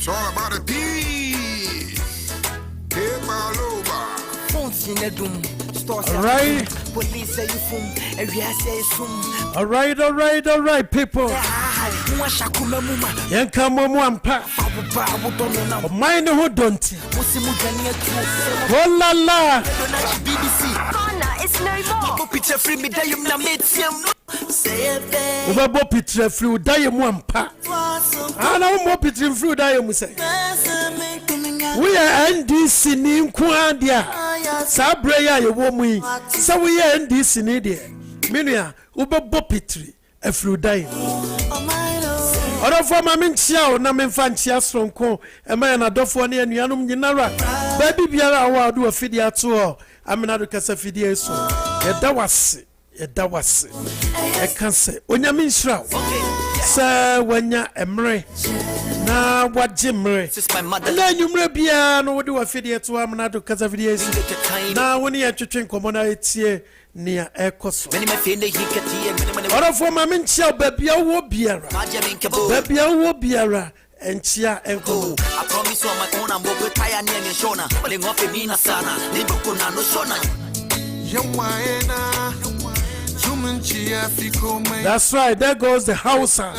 It's all about the peace. All right, people. Mind who don't. Oh la la. It's no more. Picture free me that you na Over picture free die mwampa. Ana mo picture free die mu say. We are NDC ni nkwandia. Sabre ya yewo mu yi. So we are NDC ni de. Menua ubebo picture free die. Ora for ma menchia o na memfa nchia sonko e ma na dofo ne anuanom nyinara. Ba bibiara awa do afidi ato Amenado kasa fidi eso. Yeda wase. E can say onyame nshira sa wanya emre na wajimre na nyumre bia no wode wafidi eto Amenado kasa fidi eso na woni ya twetwen komo na etie nia ekoso ora fo ma menchia babia wo biara enchia enko I promise you my own am go tire near me shona le ngofe mina sana ni boko na no shona That's right, there goes the Hausa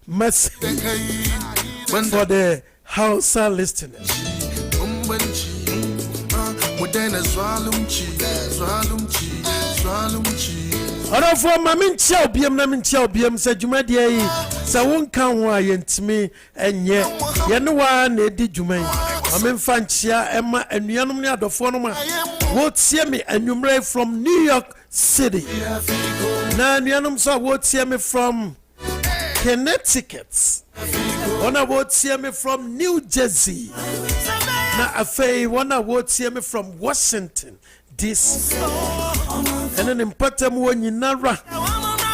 message for the Hausa listeners. Ora for ma menchia obiam se dwuma de yi se wonka ho ayentimi enye ye ne wa na edi dwuma yi amemfa nchia ema anuanom ne adofo no ma wo tie me anwumre from New York City na anuanom so wo tie me from Connecticut ona wo tie me from New Jersey na afei ona wo tie me from Washington DC and then impatem wo nyinara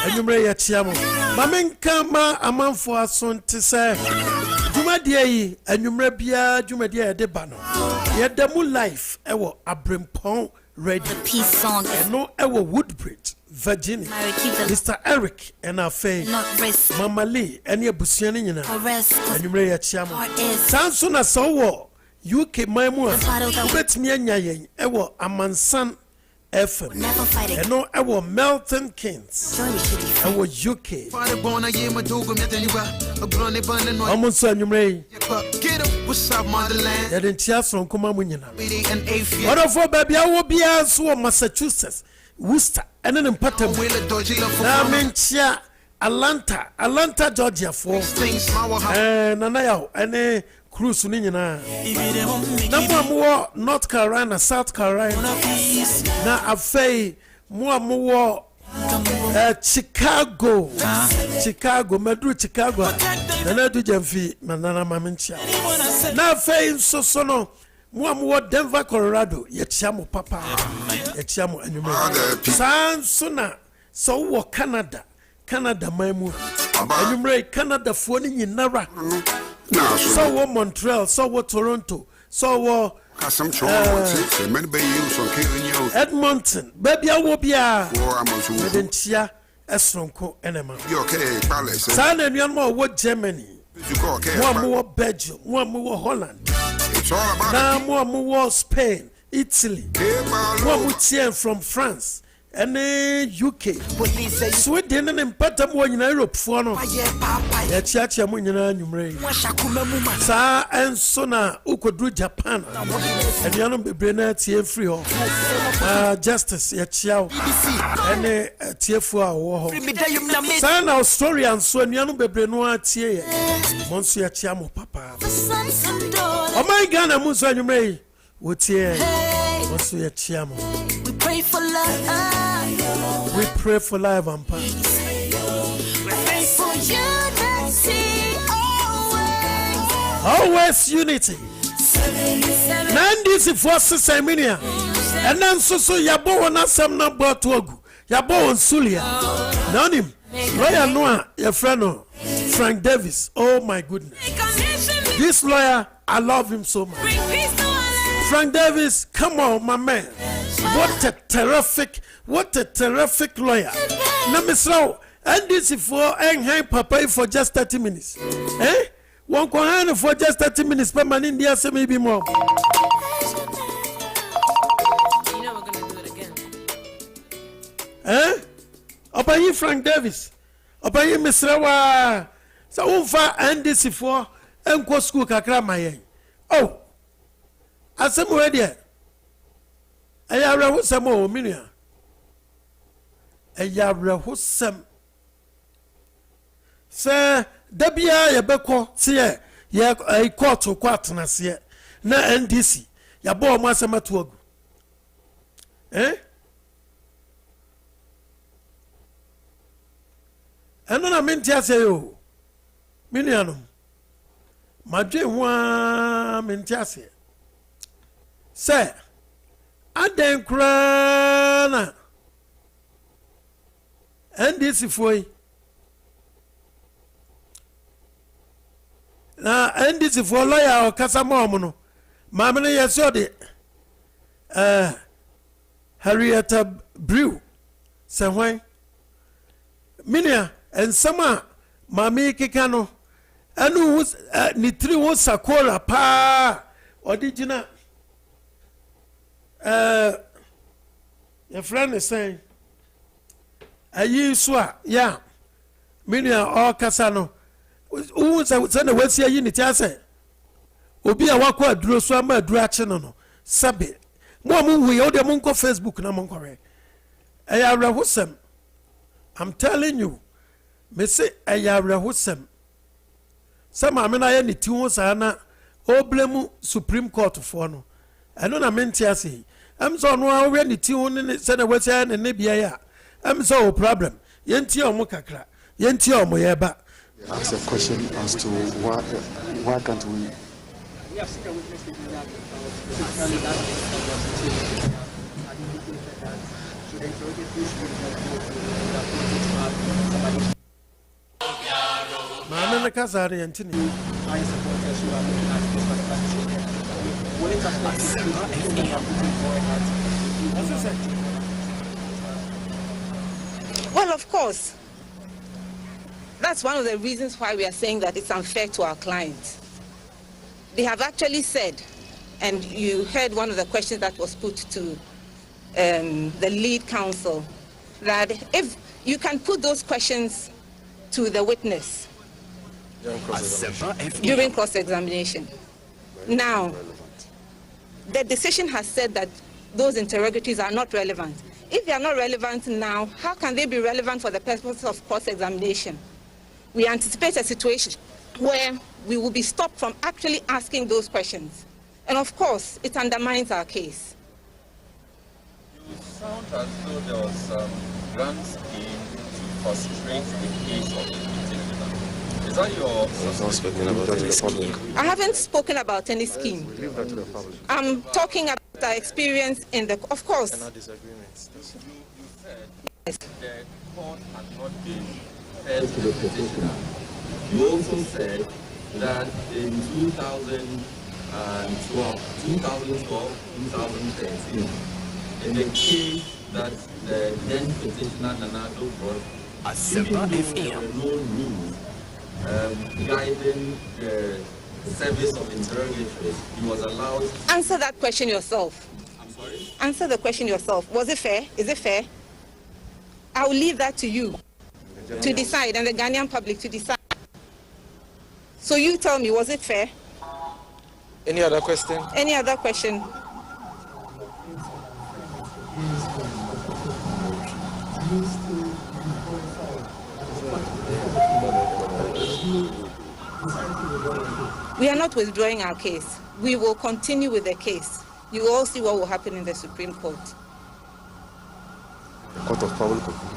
anwumre ya chiamo mamenka ma amanfo asonte se dwumade yi anwumre bia dwumade ya de ba no yedemu life ewo Abrempon radio peace song no ewo Woodbridge Virginia Mr. Eric and Afe Mama Lee ene abusuane nyina anwumre ya chiamo sanso na so UK maimu betimi anya yen ewo Amansan FM and no ewo Melton Keynes ewo UK almost anwumre ya den tiaso nkoma mu nyina ora for baby awo bia so Massachusetts Worcester and then Patam na menchia Atlanta Georgia for nana yawo ene cruise ni nyina na mo North Carolina South Carolina na afei mo Chicago Madrid Chicago na do jamfi manana mamenchia na afei so no mo Denver Colorado ye chiamo papa ye chiamo anwumre sansona so wo Canada maimu anwumre Canada fo ni nyinara so wo Montreal so wo Toronto so wo Edmonton baby awo bia medentia esronko enema sana nuanmo wo Germany mo Belgium mo Holland na mo Spain Italy mo tien from France and UK Sweden and Patam in Europe for no ya chiacha mu nyina anwumre sa ensona ukodru Japan and yano bebre na tie free ho justice ya chiao and tiefu a wo ho sa na Australia so yano bebre no atie ye monso ya chiamo papa oh my Ghana mu so anwumre wo tie monso ya chiamo. We pray for life and peace. We pray for unity, always unity. Nandisi forces Seminia. And then so yabo wana sam na botogu. Yabo on Sulia. Nanim. Lawyer Noah, your friend Frank Davis. Oh my goodness. This lawyer, I love him so much. Frank Davis, come on, my man. What a terrific lawyer. Now, Miss Rowe, and this is for hang papa for just 30 minutes. One coin for just 30 minutes per man in the answer, maybe more. You know we're gonna do it again. Open you Frank Davis. Open you Mr. Wa. So Unfa and this for Enko school kakra mayen. Oh. Asem ready. Ayara husam o minia. Ayara husam. Sir, Dabia Yabeko, see ye a court to quarters here. Na NDC. Yabo Masama Tuagu. And then I mean, Tiasio Minianum. Madre one Mintiasia. Sir, I then crana. And this is for you. Now, and this is for lawyer or Casamono. Mamma, yes, you did. Harriet Brew. Say, Minia and Sama, Mammy Kikano. And who was Nitri was Sakura pa or did you not? Your friend is saying, you swa, yeah, Minia or Casano. Who was I send a West Unity? I say, Obi a wakwa drew swama drachano, Sabi. Momu, we order Munko Facebook, Namonkore. Ayara Hussam. I'm telling you, me say Ayara Hussam. Some amena any two sana, Oblemu Supreme Court for no. I don't mean to say, I'm so no already tune in it, said a West End and Nebia. I'm so problem. Yenti or Mokakra, Yenti or Moyeba. Ask a question as to why can't we? Mama Casari and Tini. Well, of course. That's one of the reasons why we are saying that it's unfair to our clients. They have actually said, and you heard one of the questions that was put to the lead counsel, that if you can put those questions to the witness during cross-examination. Now, the decision has said that those interrogatories are not relevant. If they are not relevant now, how can they be relevant for the purpose of cross-examination? We anticipate a situation where we will be stopped from actually asking those questions. And of course, it undermines our case. You sound as though there was some grand scheme to frustrate the case of the petitioner. Is that your scheme? I haven't spoken about any scheme. I'm talking about our experience in the, of course. You said yes. The court had not been fair to the petitioner. You also said that in 2013, in the case that the then petitioner Amenado brought, even though there were no rules guiding the service of interrogatories, he was allowed. Answer that question yourself. I'm sorry? Answer the question yourself. Was it fair? Is it fair? I will leave that to you to decide, and the Ghanaian public to decide. So you tell me, was it fair? Any other question? Any other question? We are not withdrawing our case. We will continue with the case. You will all see what will happen in the Supreme Court. The Court of Public Opinion.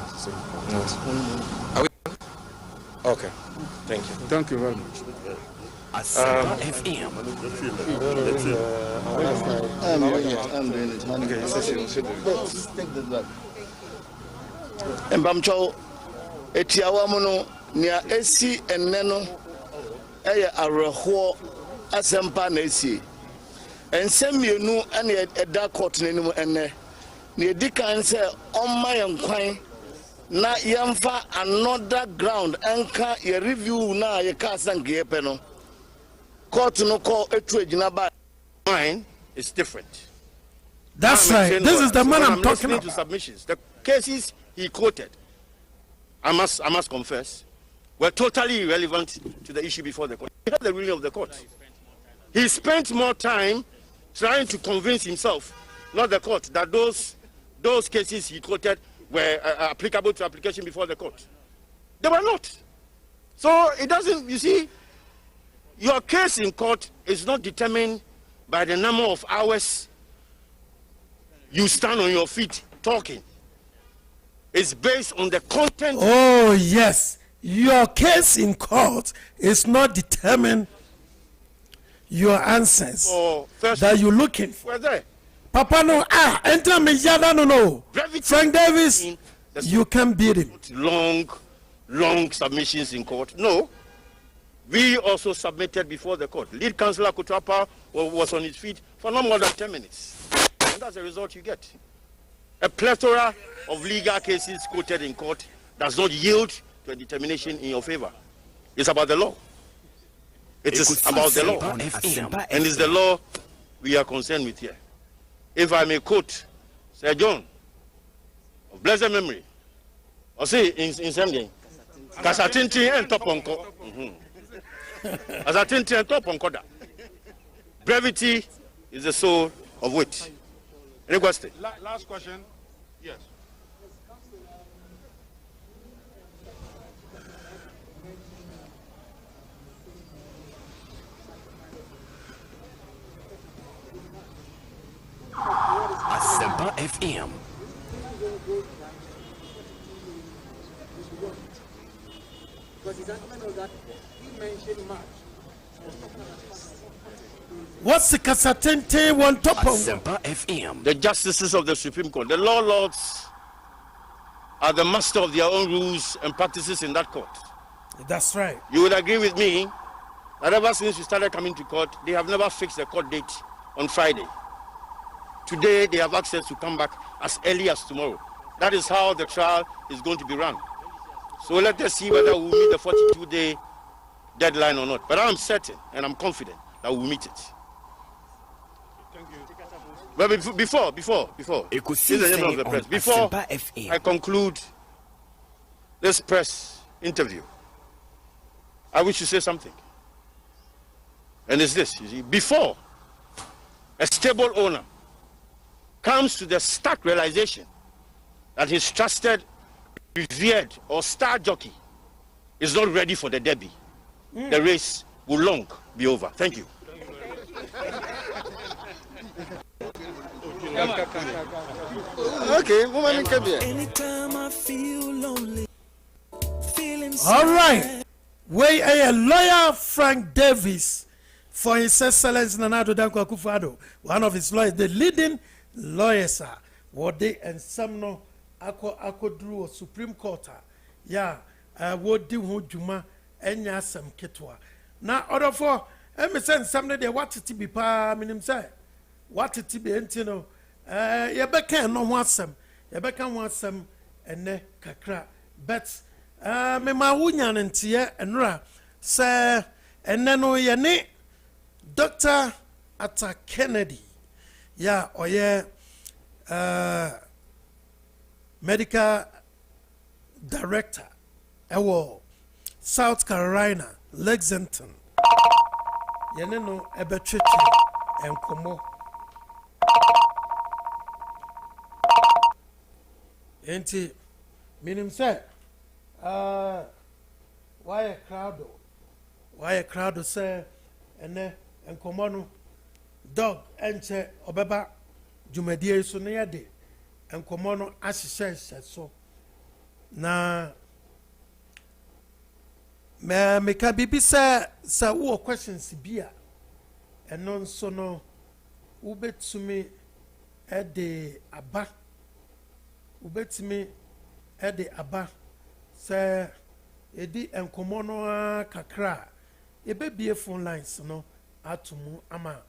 Are we done? Okay. Thank you. Thank you very much. Mbamcho etiawamuno nia esi eneno eye areho asempa na esi ensemienu ene eda court nenu ene na edikan se omma yenkwan na yemfa another ground enka ye review na ye ka sanke pe no court no call etu ejina ba. Mine is different. That's right. This is the man I'm talking about. To submissions, the cases he quoted, I must confess, were totally irrelevant to the issue before the court. He had the ruling of the court. He spent more time trying to convince himself, not the court, that those cases he quoted were applicable to application before the court. They were not. So it doesn't, you see, your case in court is not determined by the number of hours you stand on your feet talking. It's based on the content. Oh, yes. Your case in court is not determined your answers that you're looking for. Were there? Papa no, enter me yada no. Frank Davis, you can beat him. Long submissions in court. No. We also submitted before the court. Lead counsellor Kutrapa was on his feet for no more than 10 minutes. And that's the result you get. A plethora of legal cases quoted in court does not yield to a determination in your favor. It's about the law. It is about the law. And it's the law we are concerned with here. If I may quote Sir John of blessed memory, or say in something, Kasatinti and Toponko. Kasatinti and Toponkoda. Brevity is the soul of wit. Any question? Last question. Yes. Asempa FM. What's the Kasatente one top of? Asempa FM. The justices of the Supreme Court, the law lords, are the master of their own rules and practices in that court. That's right. You would agree with me that ever since we started coming to court, they have never fixed a court date on Friday. Today, they have access to come back as early as tomorrow. That is how the trial is going to be run. So let us see whether we'll meet the 42-day deadline or not. But I'm certain and I'm confident that we'll meet it. But before, this is the name of the press. Before I conclude this press interview, I wish to say something. And it's this, you see, before a stable owner comes to the stark realization that his trusted, revered, or star jockey is not ready for the derby, the race will long be over. Thank you. Okay, anytime I feel lonely, all right. We a lawyer, Frank Davis, for His Excellency Amenado Danko Akufo-Addo, one of his lawyers, the leading lawyers are what they and some no ako drew Supreme Court. Yeah, what do who Juma and Yasam Ketwa. Now, order for MSN some day what it be pa minim say what it be entino. Yabeka no wansam, Yabeka wansam and ne kakra, but me ma wunya ntie enra say eneno ye ne Dr. Atta Kennedy ya oye medical director ewo South Carolina Lexington yeneno ebetwetwe enkomo enti minim say why a crowd say ene enkomo no dog enche obeba dwumadie so ne yade enkomo no ahyehyɛ so na me ka bibi sa wo questions bia eno nso no ubetumi ede aba say edi enkomo no kakra ebebie phone lines no atumu ama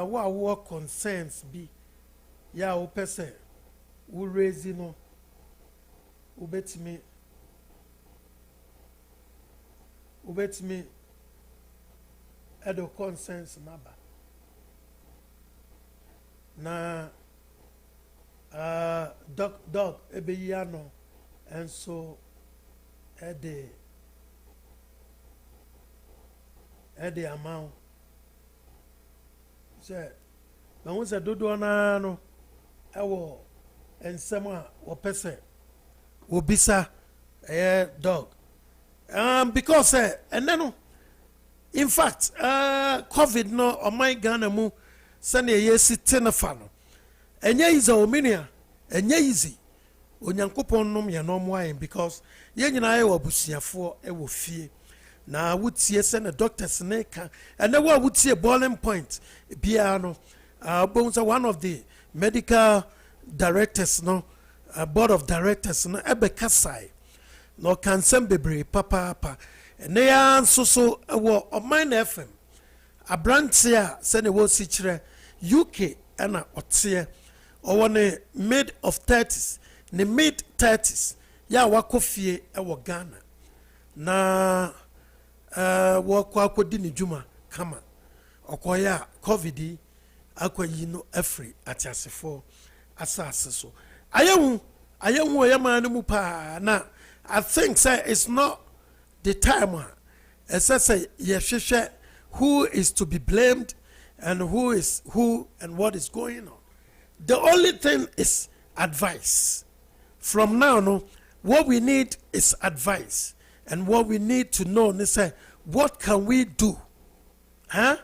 wo concerns bi ya wo pese wo raise no ubetimi edo consensus naba na dog ebe yano enso ede amount say na won say dodo na no ewo ensem a wo pese obisa dog because and then in fact covid no on my Ghana mu sane yesi tenefa no enye iza ominia enye easy onyankopon nom ye no mo ayen because ye nyina ye wabusuafo e wo fie na wutie se na doctors ne ka and wo wutie boiling point bia no one of the medical directors no board of directors no ebekasai no kansem bebre papa ne ya nso wo oman FM abrantia se ne wo si kire UK ana otie owo ne mid of 30s ne mid 30s ya wakofie e wo Ghana na wo kwa akodi ne djuma kama okoya covid akwayi no afri atiasefo asase so ayehu oyama mu pa na I think say it's not the time say yehwehwe who is to be blamed and who and what is going on. The only thing is advice. From now on, what we need is advice. And what we need to know is say, what can we do? Huh?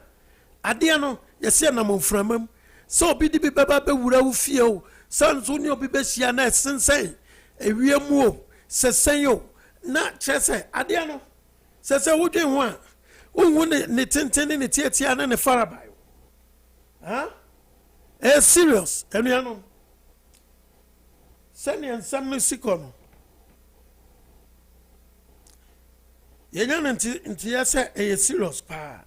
Adiano, yesi na mframam. So bidi bi baba be wura wo fie o. Sanzo ni obi be hia na sensen. Ewiemu o, sesen yo. Na chese adiano. Sese wodwen ho a. Unwu ne tenten ne tietia na ne farabai. Huh? It's serious. Enuano. Send and some sikono. Yenyan into yasa a serious pa.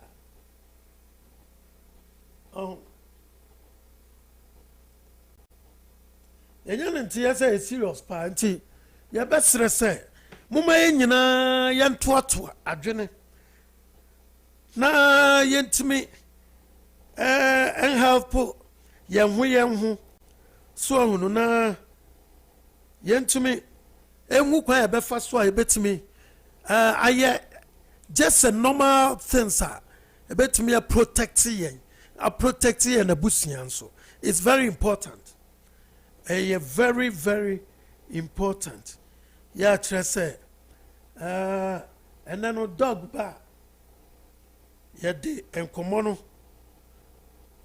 Oh. Yenyan into yasa a serious pa. Anti ya best say. Muma yenyina yantuatua adwene. Na yentimi and help yenhu so hunu na yentumi enwu kwa ebe fa so ebetimi aye just a normal things ebetimi protect yen abusian so it's very important very very important ya trese and then dog ba ya de enkomo no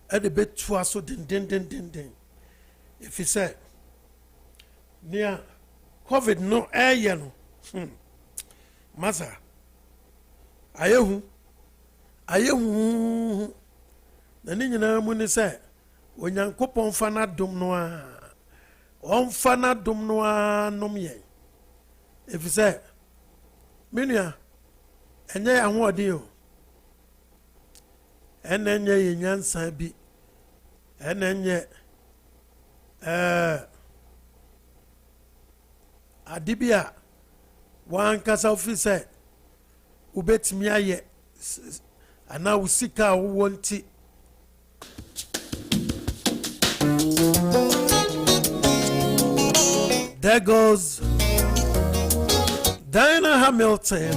at the bed to us so din. If he said near COVID no air no Masa ayehu na ni nyina mu ni say onyankopon fa na dom no a on fa na dom no a nom ye if he said menua enye ahodi o enenye yenyansa bi enenye adibia wan kasa officer ubetimi aye ana usika wonti there goes Diana Hamilton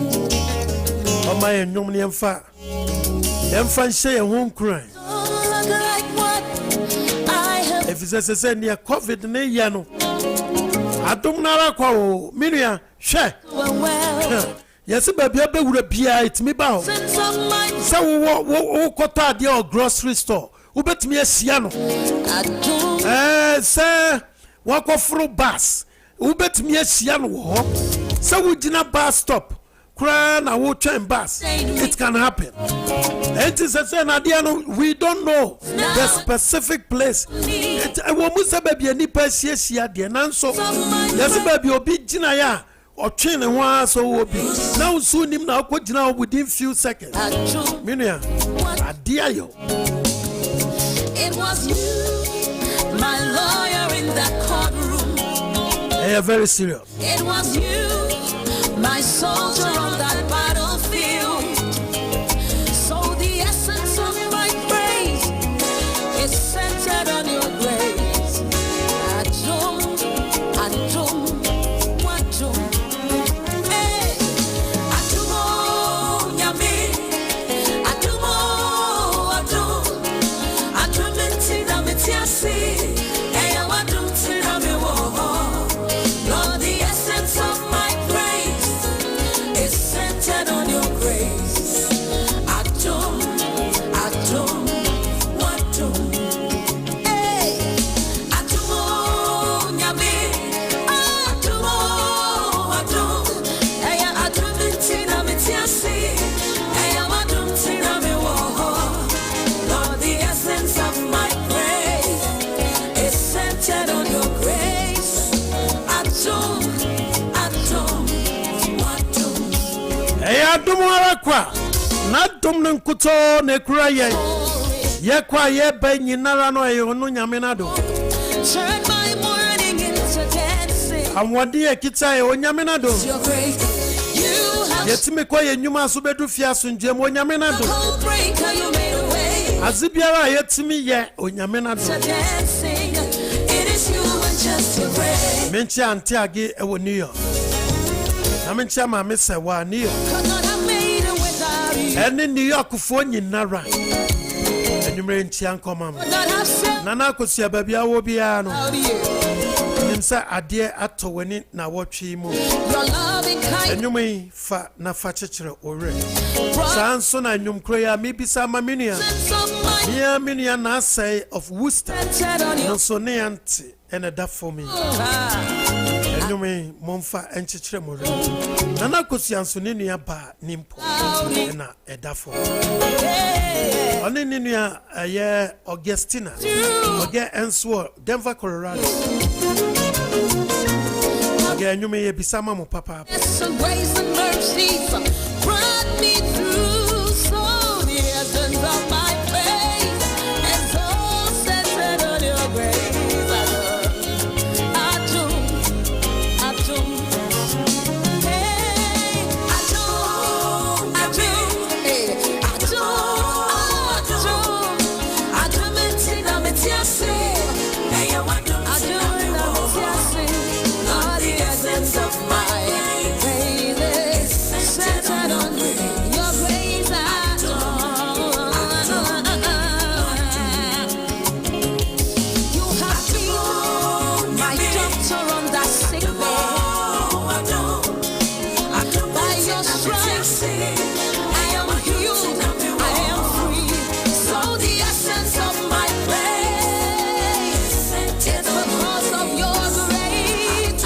on my nyomniemfa Demfan say a home crime. If it's a say near COVID ne yano. Adum nara kwa o minia she. Yes baby be would be it me bow. So wo kota dia grocery store. Ubet me asiano. Say wako fro bus. Ubet me asiano ho. So we dina bus stop. Cry na wo train bus. It can happen. It is a say we don't know the specific place. Wo musa baby ani pa siesia de nanso. Yes baby obi gina ya or train ho aso obi. Now soon him na akogina within few seconds. Minia adia yo. It was you, my lawyer in that courtroom. They are very serious. It was you, my soldier on that battlefield. So the adom ara kwa na dom no nkuto na ekura ye kwa ye ba nyinara no ye no Amenado Turn my morning into dancing. amwadi ekita ye Amenado You're great. You have yetime kwa ye nyuma so bedu fia so ndwem Amenado cold breaker, you made a way. azibiara yetime ye Amenado To dancing, it is you and just your grace. menchi antiage e wo New York na menchi ma me se wa New York Could not have made it without you. ene New York fo nyinara enumere nchi ankoma Could not have said nana akosia babia wo bia no without you. nimsa ade ato wani na wotwe mu Your loving kindness enumei fa na fa chechire ore sanso na enum kro ya mebisa mamenua of my ya menua na say of Worcester set on no you. so ne ante ene da for me enumei momfa enchechire mu ore nana akosia nso ne nua ba nimpo na eda for oni ne nua ye Augustina oge enso Denver Colorado oge enumei ye bisama mo papa And grace and mercy brought me through. So the essence of my faith is all centered on your grace. I do. Hey, I do. Hey, I do. Menting, I'm a tiasi. Hey, I do. All the essence of my faith is centered on your grace. I do. You have been my doctor on that sick bed. By your stripes, I am healed. I am free. So the essence of my praise is because of your grace.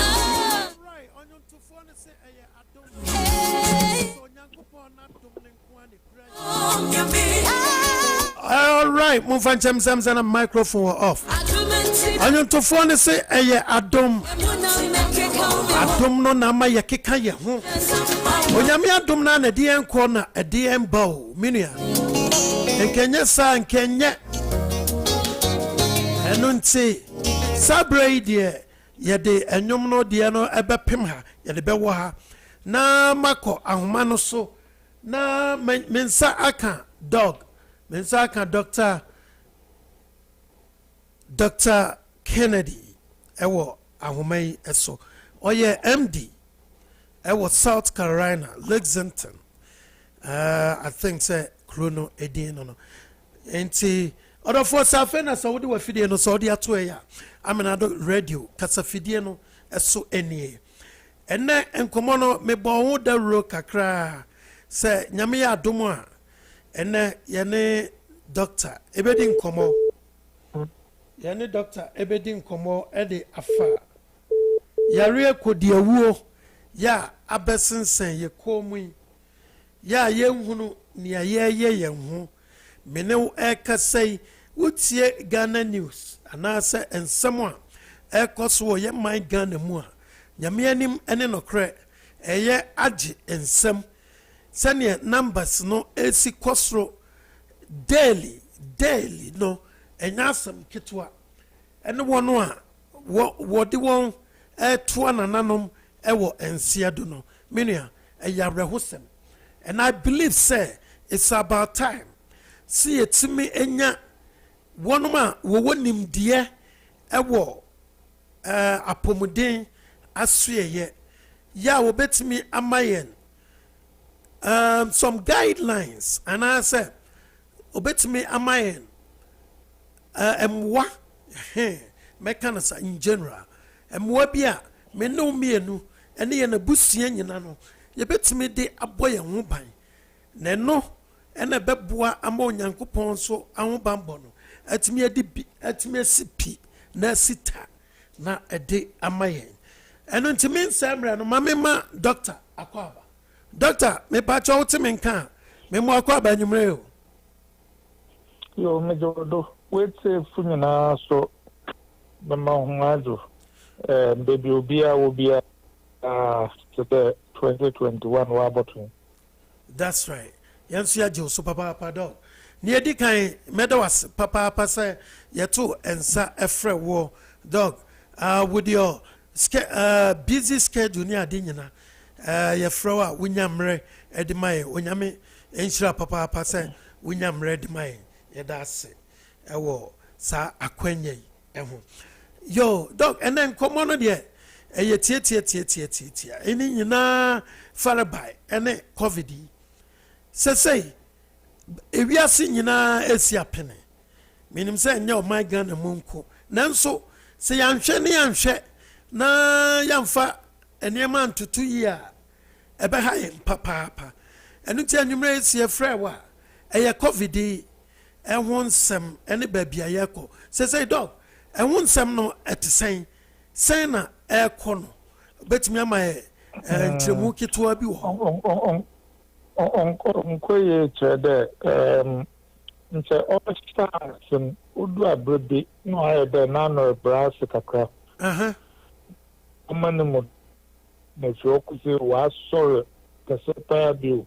right onyo tofo ne se eye adom Hey, so nyankopon na dom ne nko ane kura you be. all right move on chemsam na microphone off I do mention onyo tofo ne se eye adom adom no na ma ye keka ye ho onyame adom na de enko na de emba o menua enkenye sa enkenye enunti sabre die ye de enyom no de no ebepem ha ye de bewo ha na mako ahoma no so na mensa aka Dr. Kennedy ewo ahoma yi eso oye MD ewo South Carolina Lexington I think say chrono edin no enti other for safena so we fidie no so de ato ya Amenado radio kasa fidie no eso enie enne enkomo no mebo ho da ro kakra se nyame ya adomo a enne ye ne doctor ebedi nkomo ye ne doctor ebedi nkomo e de afa yare kodiawuo ya abesensen ye komu ya ye nhunu ni ye ho mene ekasai wutie Ghana news anase ensemo a ekoso ye man Ghana mu a nyame anim ene nokre eye age ensem sene numbers no esi kosro daily no enyasem kitwa ene wono a wodi won eto anananom ewo ensiado no menua eyarehosem and I believe say it's about time see etimi enya wonoma wo nimdie ewo apomuden asueye ya wo betimi amayen some guidelines and I say obetimi amayen emwa mekanasa in general emwa bia me no mienu ene ye na busia nyina no ye betimi de aboye ho ban na no ene beboa ama onyankopon so ahobambo no atimi adi bi atimi asipi na sita na ede amayen eno ntimi nsamra no mamema doctor akwaba doctor me pa cho utimi nka me mo akwaba nyumre o yo me jodo wetse funyina so me ma ho ado baby obia to the 2021 wa bottom That's right. Yansu ya jo so papa dog. Ni edi kan medawas papa say yeto ensa efre wo dog. With your busy schedule ni ade nyina. Ye fro a wunyamre edimai onyame enhira papa say wunyamre edimai ye da ase. Ewo sa akwenye eho. Yo dog and then come on there. Eye tie. Eni nyina farabai ene covid. Say ewiase nyina esi apene. Minim say nya o my Ghana munko. Nanso se yanhwe na yamfa enema ntutu yi a ebe ha yen papa. Enu ti anwumre esi efre wa eye covid ehon nsem ene babia yeko. Say dog ehon nsem no etesen sen na ekono betimi ama ntremu kitwa bi wo onkoye chede nche ostan udu abrebe no ayede na no brass kakra amane mo na so kuze wa sore kasepa bi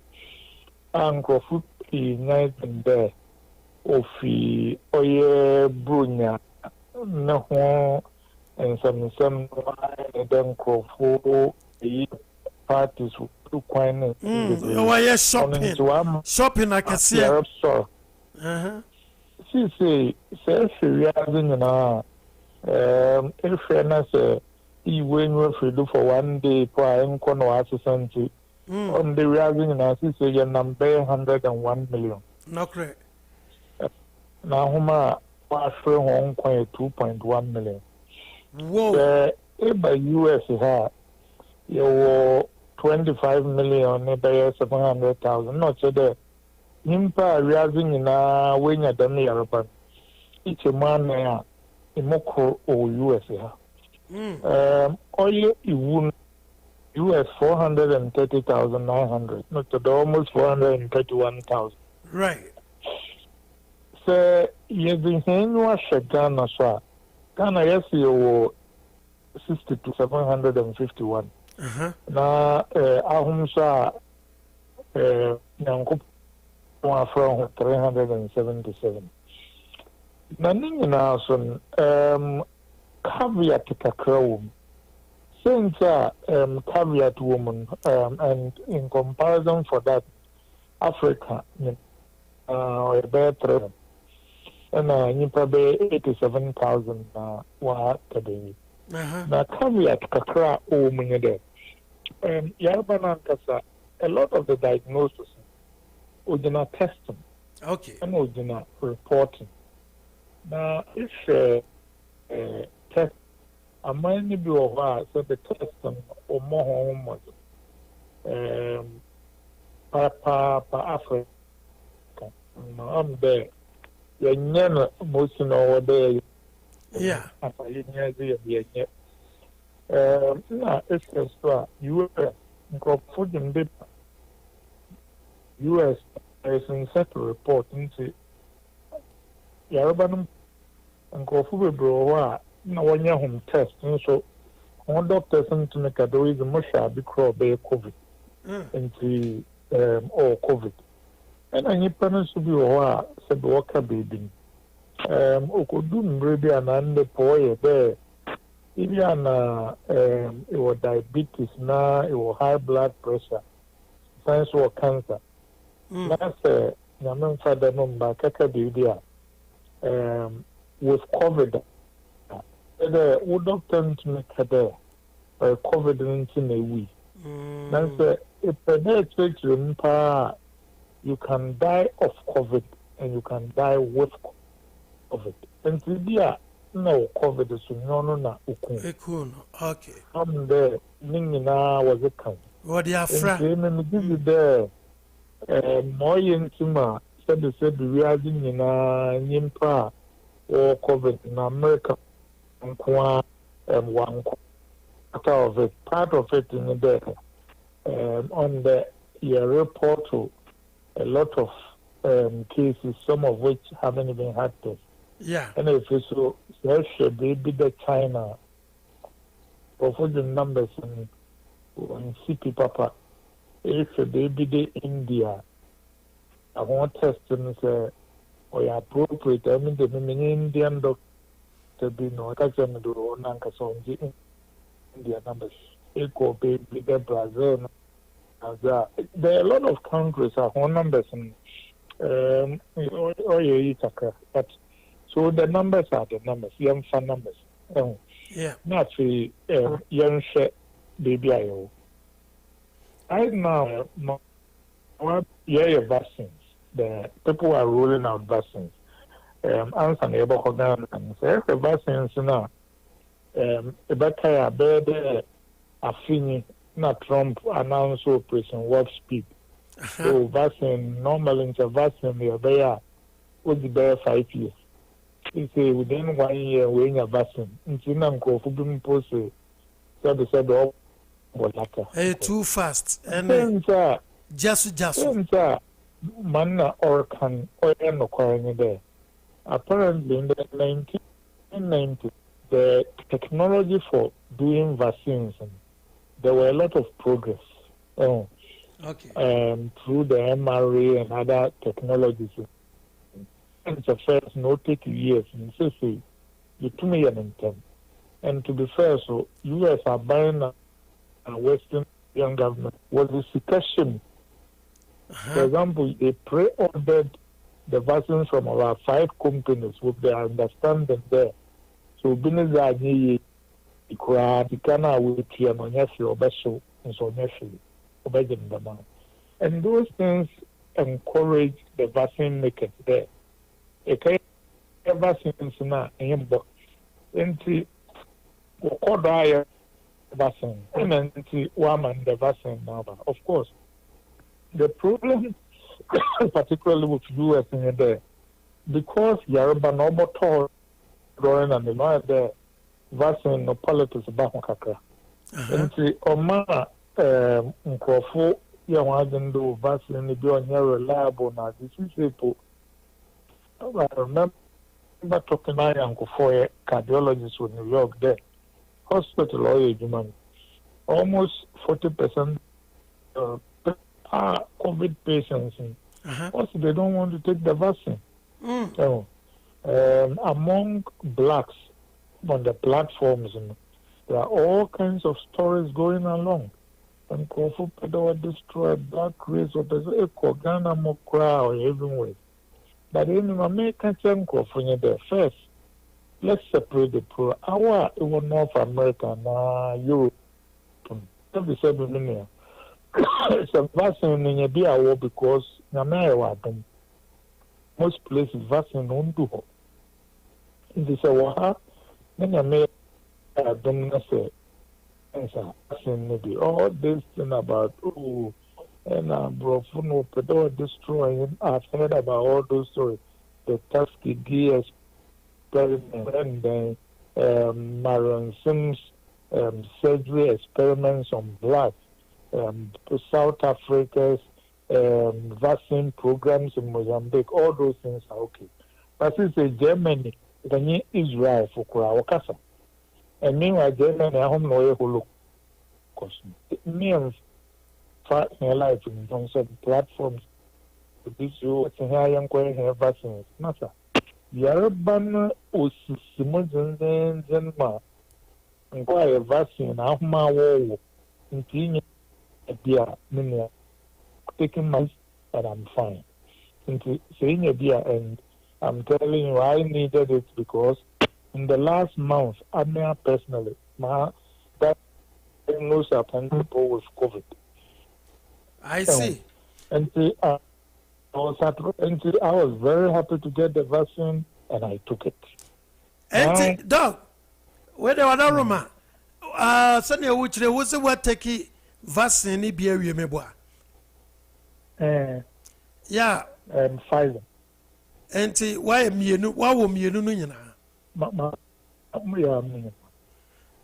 ankofu nyaibe ofi oye brunya na ho and some then crofo parties to coin shopping I can see. She say she realizing if fairness he when we do for 1 day for incono assistant on the realizing she say your number 101 million. No correct. Now homa after Hong Kong 2.1 million. Whoa. By US ha you 25 million by 700,000 not so the nimpa realizing na when you dem Europe each man ya imoko o US ha oil iwu US 430,900 not to almost 431,000 right so you been saying was Ghana so Ghana yes you 60 to 751 na ahumsa nyanko from 377 na nina son caveat kakrawum since caveat woman and in comparison for that Africa better and you probably 87,000 wa today na caveat kakra o munyede yarba kasa a lot of the diagnosis ojina testing and ojina reporting na if test amani bi o so the testing o mo ho pa Africa am there yenye most no there yeah na extra US including the US is in set report into Yarbanum and Kofu bro na one home test so one doctor sent to make a do is musha be COVID into or COVID and any parents to be said worker baby okudum rebi anande poye there Iliana it was diabetes na it was high blood pressure signs of cancer that's nyamen father number kaka bidia with COVID the would doctor to make her COVID 19 a week that's if the you can die of COVID and you can die with COVID and today no COVID is no na ukun. Okay. There ningina was a count. What the afra? And give you there more intima said the realizing in nimpa or COVID in America and one part of it in there on the report to a lot of cases, some of which haven't even had tests. Yeah. And if it's so, there should be the China for the numbers and CP Papa. if a baby de India, I want testing say or appropriate. I mean the Indian doctor be no catch them do on Nankasonji India numbers. Equal baby the Brazil. There are a lot of countries are on numbers and but so the numbers are the numbers, young fun numbers. Yeah. Not the young share baby. Right now, vaccines. The people are rolling out vaccines. Answer neighbor and say the vaccines now. A better better affinity. Not Trump announced Operation Warp Speed. So vaccine normally it's a vaccine we are would be there 5 years. It's within 1 year we have vaccine. It's in Uncle Fubim Post said all too fast and just man or can or no there. Apparently in the 1990 the technology for doing vaccines there were a lot of progress through the mRNA and other technologies. It's a first no take years and so you 2 million in 10. And to be fair, so US are buying a Western young government was a situation. For example, they pre-ordered the vaccines from about 5 companies with their understanding there. So Biniza and those things encourage the vaccine makers there. A vaccines now in vaccine and woman the vaccine now. Of course, the problem particularly with US in there because Yoruba no tall growing and the vaccine no politics about kakra. And Oma Nkrofo ya wadin do vaccine be on reliable na this people. I remember talking about Uncle for cardiologists in New York there. Hospital or human. Almost 40% are COVID patients. Also, they don't want to take the vaccine. So, among blacks on the platforms, there are all kinds of stories going along. And Kofu Pedro destroyed black race or the Ghana Mokra or everywhere. But in American Kofu there first. Let's separate the pro. Our North America and Europe. Every 7 million. It's a vaccine in a beer because most places vaccine don't do. It is a waha. Then I may say, vaccine maybe all this thing about and Brofuno Pedro destroying. I've heard about all those stories. The Tuskegee experiment and Marion Sims surgery experiments on blood, South Africa's vaccine programs in Mozambique, all those things are okay. But since Germany, then Israel for Kurawakasa. And meanwhile, Germany, I home no look. It means fight in life in terms of platforms. This you have vaccines. Matter. Yarban Osisimon Zenma inquire vaccine, Ahma Wo, in a beer, mania, taking my and I'm fine. Into saying a beer, and I'm telling you, I needed it because in the last month, I mean, personally, that knows upon people with COVID. I see. And I was very happy to get the vaccine, and I took it. And dog, where they were Roma, Sunday, which there was a what take vaccine, be a remember. Yeah, 5. And why me, why will me,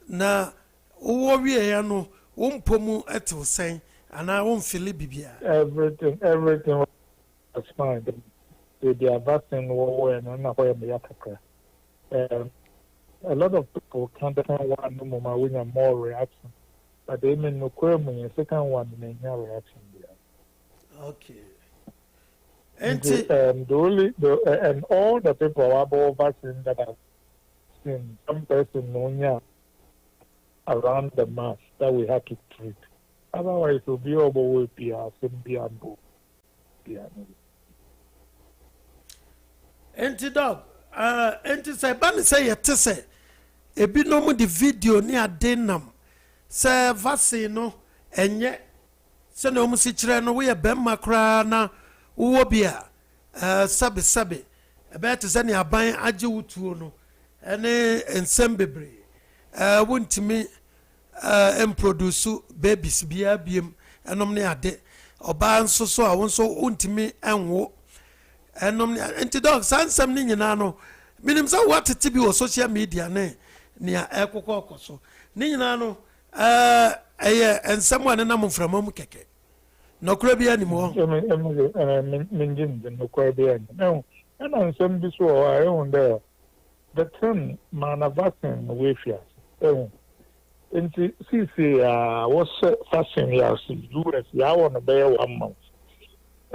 na we no umpomu eto sen and I won't feel it. Everything was fine. They are vaccine and not a lot of people can't one more reaction, but they may no second one in reaction. Okay. And and all the people about vaccine that have seen some person known around the mass that we have to treat. Otherwise, it will be over with Biambo. Enti dog, enti say ban say yete say ebi no mu di video ni ade nam say vaccine no enye se na omu si kire no we bemma kra na wo bia sabe ebe te se ne aban age wutuo no ene ensem bebre wontimi produce babies bia biem enom ne ade oba nso so a wonso wontimi enwo enom enti dog sansam ni nyina no minim sa what tibi o social media ne nia ekokọ so ni nyina no eye ensem wane na mframa mu keke no kura bia ni mo minjin no kura bia ni no and ensem bi so I own there the term manavaccine we fear nti sisi was fashion ya US ya want to bear 1 month.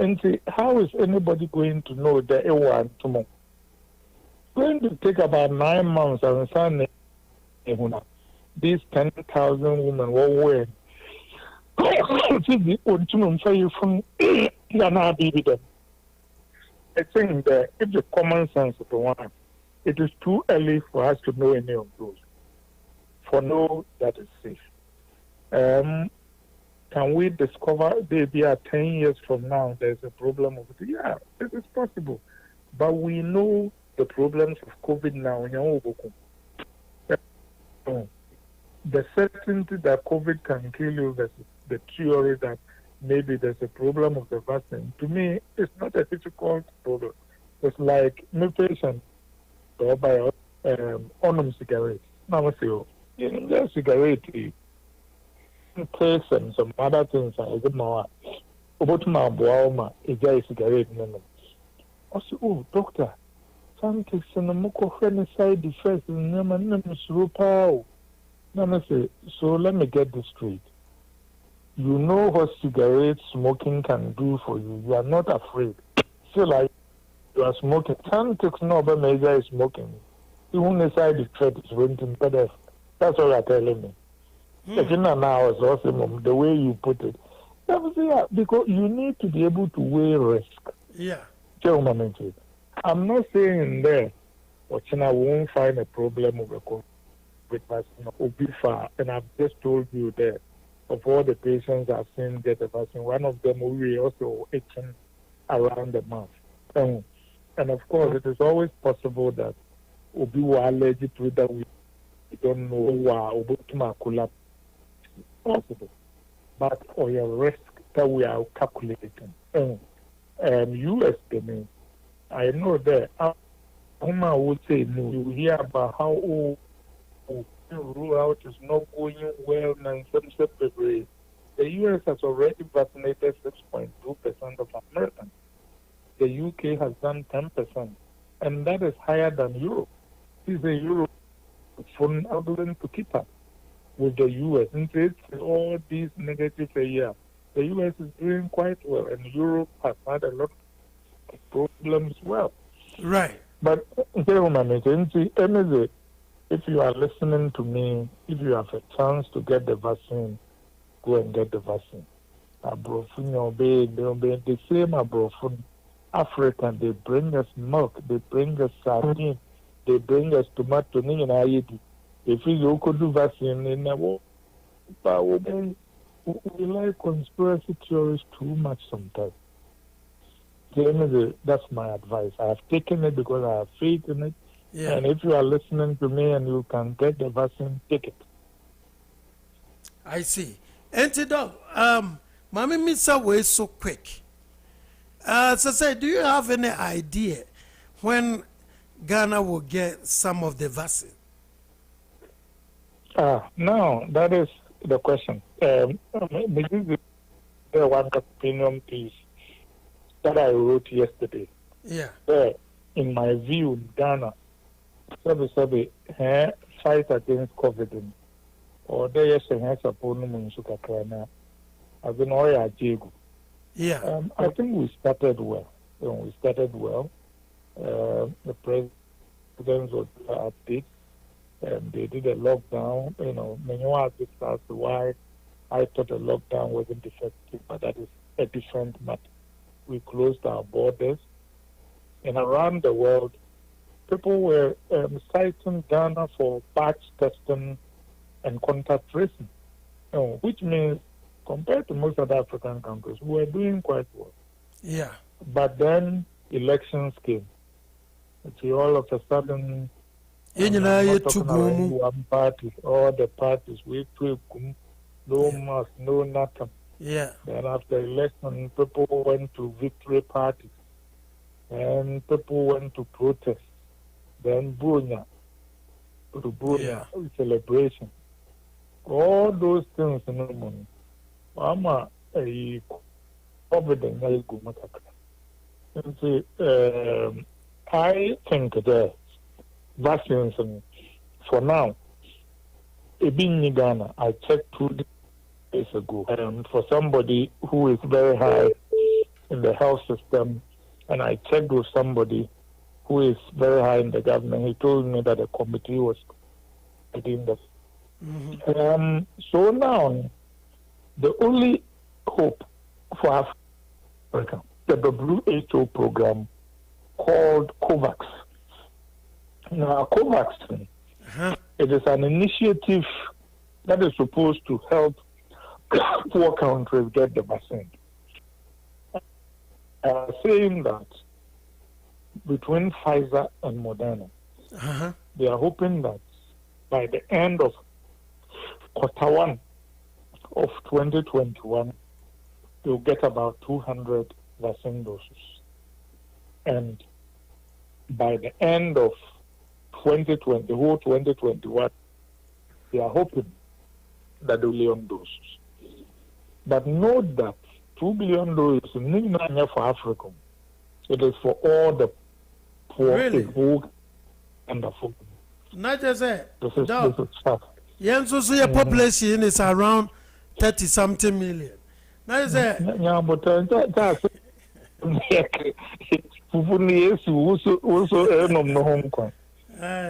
And how is anybody going to know that it was tomorrow? Going to take about 9 months and Sunday. These 10,000 women were wearing. I think that if the common sense of the one, it is too early for us to know any of those. For know that is safe. Can we discover maybe 10 years from now there's a problem of it? Yeah, it is possible. But we know the problems of COVID now. The certainty that COVID can kill you versus the theory that maybe there's a problem of the vaccine, to me, it's not a difficult problem. It's like my patient or by cigarettes. Now, I say, cigarette. Place and some other things I get more about my boy, is there a cigarette? Also, doctor, some takes and a moko friend side the first and so let me get this straight. You know what cigarette smoking can do for you. You are not afraid. Feel like you are smoking. Some takes no other measure is smoking. Even the side effect is renting better. That's what you're telling me. If you know now, it's awesome the way you put it. Because you need to be able to weigh risk. Yeah. I'm not saying there, but China won't find a problem with COVID vaccine or be far. And I've just told you there, of all the patients I've seen get the vaccine, one of them will be also itching around the mouth. And of course, it is always possible that Obi will allergic to that we don't know why Obi possible, but for your risk that we are calculating. US, I know that Uma would say no. You hear about how rollout is not going well, and some separate. The US has already vaccinated 6.2% of Americans. The UK has done 10%, and that is higher than Europe. Is the Europe unable to keep up with the US? And it's all these negative years. The US is doing quite well, and Europe has had a lot of problems as well. Right. But if you are listening to me, if you have a chance to get the vaccine, go and get the vaccine. The same abrofun African, they bring us milk, they bring us sardine, they bring us tomato. If you could do vaccine in a war, we like conspiracy theories too much sometimes. That's my advice. I have taken it because I have faith in it. Yeah. And if you are listening to me and you can get the vaccine, take it. I see. Antidote, Mami Misa was so quick. So say, do you have any idea when Ghana will get some of the vaccine? No, that is the question. This is the one opinion piece that I wrote yesterday. Yeah. In my view, in Ghana, fight against COVID, or there is a supponum in Sukakrana, as an oya jago. Yeah. I think we started well. We started well. The president was update, and they did a lockdown. Many asked as to why I thought a lockdown wasn't effective, but that is a different matter. We closed our borders, and around the world, people were citing Ghana for batch testing and contact tracing, which means compared to most other African countries, we were doing quite well. Yeah. But then elections came. See, all of a sudden, one party, all the parties, we took no mass, no nothing. Yeah. Then after election, people went to victory parties, and people went to protest. Then Bunya, celebration. All those things, Mama, a COVID and see, I think the vaccines for now, in Ghana, I checked 2 days ago, and for somebody who is very high in the health system, and I checked with somebody who is very high in the government, he told me that a committee was doing this. So now, the only hope for Africa, the WHO program called COVAX. Now, COVAX, it is an initiative that is supposed to help poor countries get the vaccine. Saying that between Pfizer and Moderna, they are hoping that by the end of Q1 of 2021, they'll get about 200 vaccine doses. And by the end of 2020, the whole 2021, they are hoping that they'll billion doses. But note that 2 billion doses is not for Africa. It is for all the poor people and the food. Not just that. This is tough. Your population is around 30-something million. Not just that. Yeah, but that's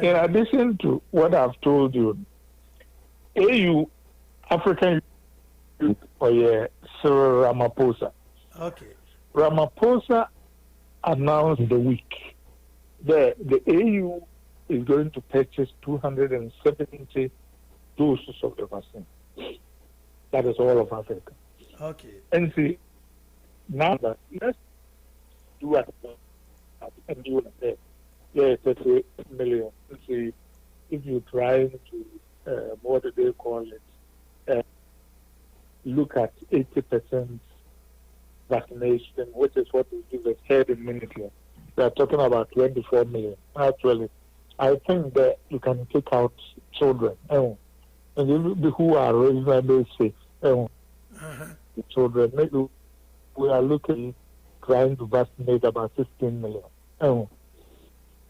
in addition to what I've told you, AU, African Union, or Cyril Ramaphosa. Okay. Ramaphosa announced the week that the AU is going to purchase 270 doses of the vaccine. That is all of Africa. Okay. And see, now that let's do it and do it. Yeah, 30 million. See, if you try to, what do they call it? Look at 80% vaccination, which is what we give us herd immunity. We are talking about 24 million. Actually, I think that you can take out children, and who are reasonably safe. Children, maybe we are trying to vaccinate about 15 million.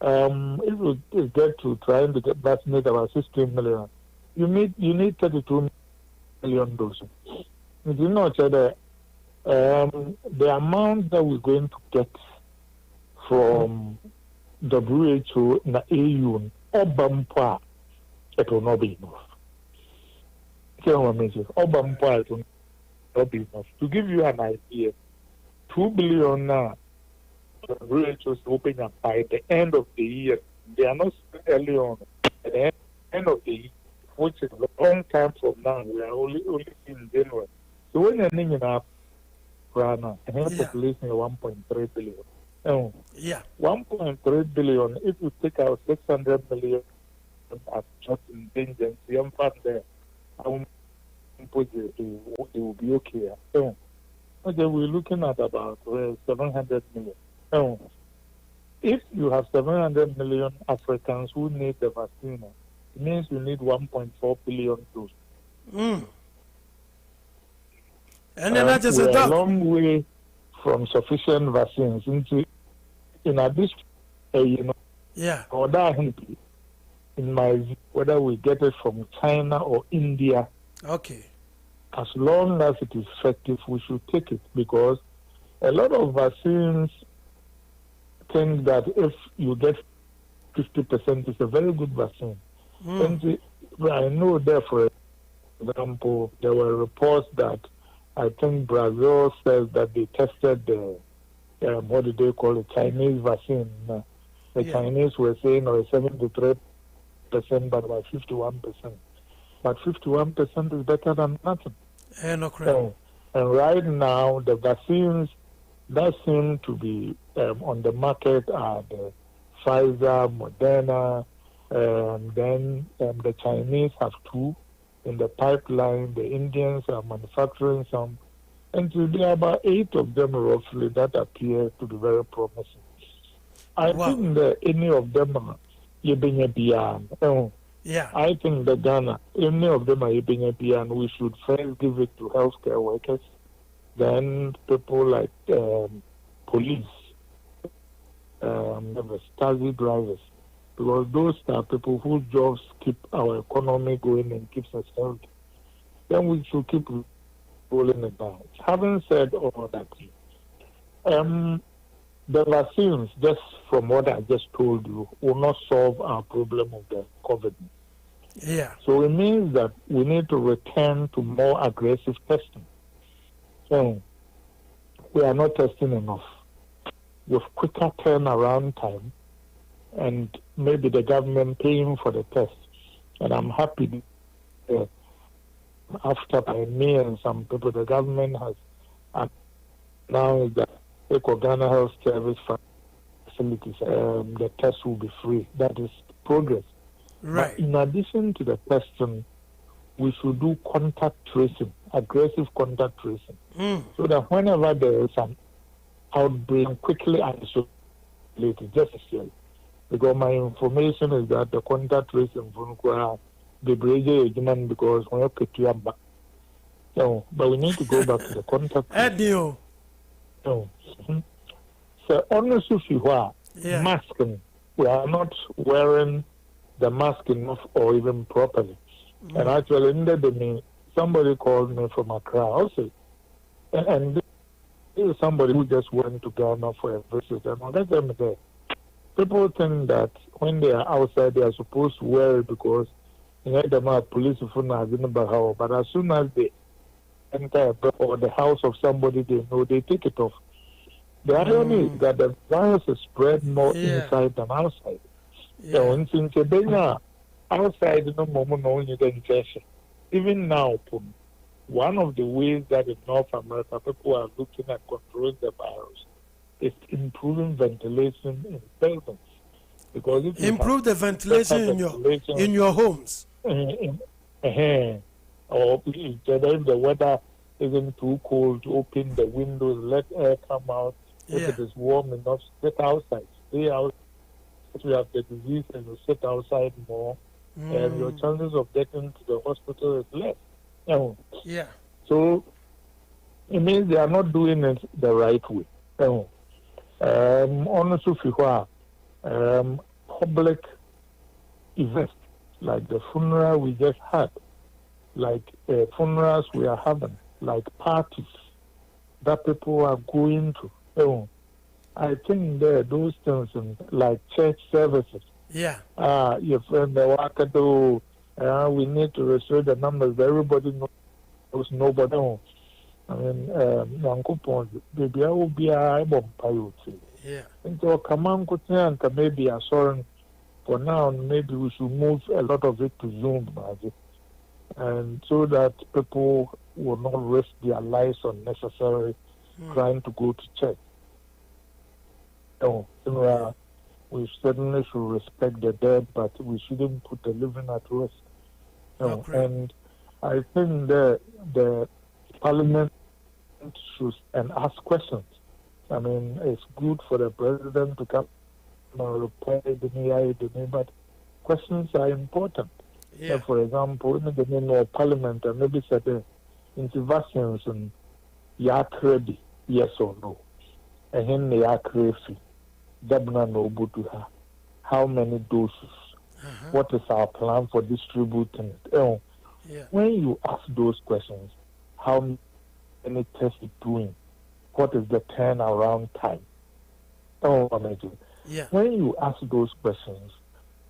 If we get to trying to vaccinate about 16 million, you need 32 million doses. You know, the amount that we're going to get from WHO and AU, Obampa, it will not be enough. It will not be enough. To give you an idea, 2 billion now, WHO is hoping that by the end of the year, they are not early on, at the end of the year, which is a long time from now, we are only in January. So when you're thinking of Ghana, the population is 1.3 billion. 1.3 billion, if you take out 600 million as just in danger, young fund there, it will be okay. Okay, we're looking at about 700 million. If you have 700 million Africans who need the vaccine, it means you need 1.4 billion doses. And then that is we're a long way from sufficient vaccines. In addition, or that in my view, whether we get it from China or India, okay, as long as it is effective, we should take it, because a lot of vaccines think that if you get 50%, it's a very good vaccine. And I know there, for example, there were reports that I think Brazil says that they tested the, what do they call it, Chinese vaccine. The Chinese were saying 73%, but about 51%. But 51% is better than nothing. No, and right now, the vaccines that seem to be on the market are the Pfizer, Moderna, then the Chinese have 2 in the pipeline. The Indians are manufacturing some. And there are about 8 of them roughly that appear to be very promising. I think that any of them are beyond. I think the Ghana, any of them are beyond. We should first give it to healthcare workers, then people like police, taxi drivers, because those are people whose jobs keep our economy going and keeps us healthy. Then we should keep rolling it down. Having said all that, the vaccines, just from what I just told you, will not solve our problem of the COVID. So it means that we need to return to more aggressive testing. So we are not testing enough. With quicker turnaround time, and maybe the government paying for the test. And I'm happy after by me and some people, the government has announced that Ghana Health Service facilities, the test will be free. That is progress. Right. But in addition to the testing, we should do contact tracing, aggressive contact tracing, so that whenever there is an outbreak, quickly isolate it, just as well. Because my information is that the contact tracing for the bridge because when you put your back. So, but we need to go back to the contact tracing. So honestly, if you are masking, we are not wearing the mask enough or even properly. And actually, in the somebody called me from Accra also, and this is somebody who just went to Ghana for a visit. And I let them there. People think that when they are outside, they are supposed to wear it because police but as soon as they enter or the house of somebody they know, they take it off. The irony is that the virus is spread more inside than outside. So outside, even now, one of the ways that in North America people are looking at controlling the virus is improving ventilation in buildings. Because if improve the ventilation in your homes. Or if the weather isn't too cold, open the windows, let air come out. If it is warm enough, sit outside. Stay out. If you have the disease and you sit outside more, and your chances of getting to the hospital is less. So it means they are not doing it the right way. Honestly, public events like the funeral we just had, like funerals we are having, like parties that people are going to. I think those things like church services. Your friend the Wakado, we need to restore the numbers. Everybody knows nobody. I mean, baby, I will be a bomb. And so come on, maybe a sorry. For now, maybe we should move a lot of it to Zoom, and so that people will not risk their lives unnecessarily trying to go to church. We certainly should respect the dead, but we shouldn't put the living at risk. And I think the Parliament should ask questions. I mean, it's good for the president to come and reply but questions are important. For example, in the name of Parliament, and maybe said into vaccines and ready, yes or no. And then they are crazy. How many doses? What is our plan for distributing it? When you ask those questions, how many tests are doing? what is the turnaround time? Yeah. When you ask those questions,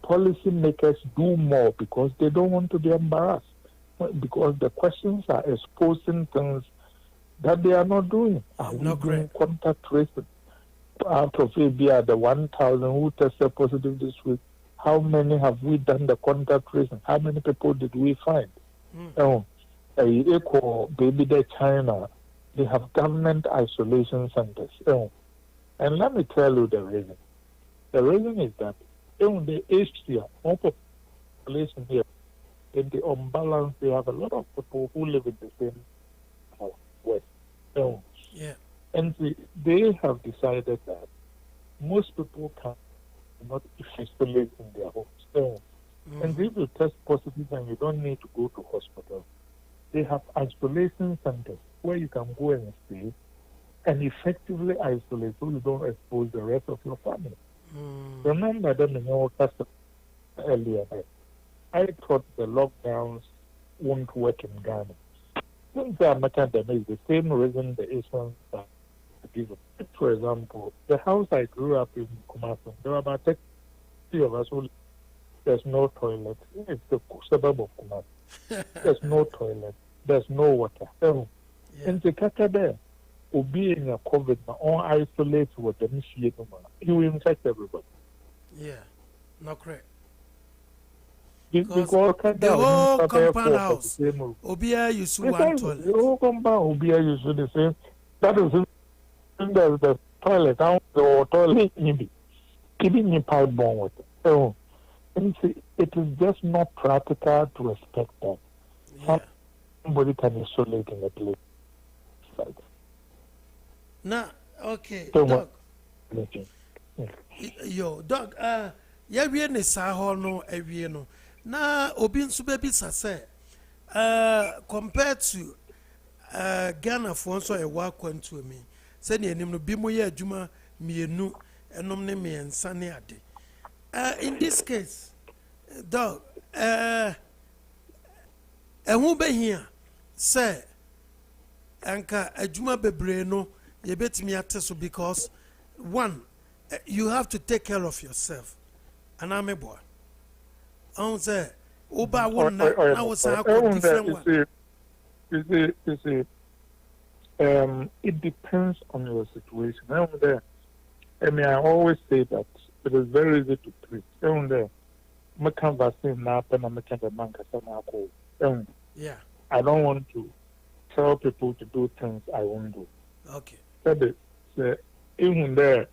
policymakers do more because they don't want to be embarrassed. Because the questions are exposing things that they are not doing. Are we doing contact tracing? Out of ABR, the 1,000 who tested positive this week, how many have we done the contact tracing? How many people did we find? Baby, the China, they have government isolation centers. And let me tell you the reason. The reason is that in the Asia, population here, in the unbalance, they have a lot of people who live in the same West. Yeah. And they have decided that most people cannot isolate in their homes. And if you test positive and you don't need to go to hospital, they have isolation centers where you can go and stay and effectively isolate so you don't expose the rest of your family. Remember that in your testimony earlier, I thought the lockdowns won't work in Ghana. Since they are making them is the same reason the Asians are given. For example, the house I grew up in Kumasi, there were about 30 of us who there's no toilet. It's the suburb of Kumasi. There's no toilet. There's no water. And the kaka there, being a COVID, on isolate with the initiate, you will infect everybody. Yeah, not correct. Because the whole compound house, Obia used to one toilet. The whole compound Obia used to the same. That is the toilet, or toilet, maybe. Keeping in pipe bomb water. And it is just not practical to expect that. Yeah. Somebody can isolate in a place like that. Nah, okay. Doc. Yo, Doc, yeah, we are no, no. Na obi nso be bisa say compared to Ghana for nso e wa kwantu mi say ne anim no bi mo ye adwuma mienu enom ne me ensa ne ade in this case dog ehun be hia say anka adwuma bebre no ye betimi ate so because one you have to take care of yourself and I'm a boy. On say, Oba won now was a different one. You see, it depends on your situation. I mean, I always say that it is very easy to treat. Yeah. I don't want to tell people to do things I won't do. Okay. So, even there,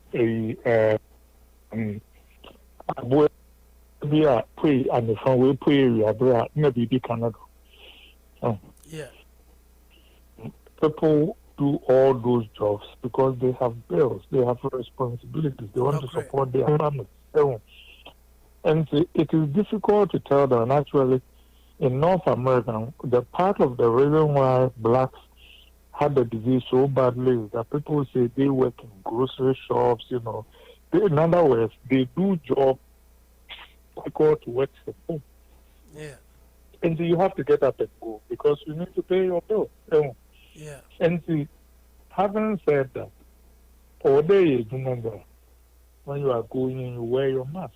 we are pray and the phone we pray we are maybe Canada. Yeah. People do all those jobs because they have bills, they have responsibilities, they want to support their families. And it is difficult to tell them. Actually, in North America, the part of the reason why blacks had the disease so badly is that people say they work in grocery shops, in other words, they do jobs difficult to work from home. Yeah. And so you have to get up and go because you need to pay your bill. Yeah. And see, having said that, all day remember when you are going in, you wear your mask,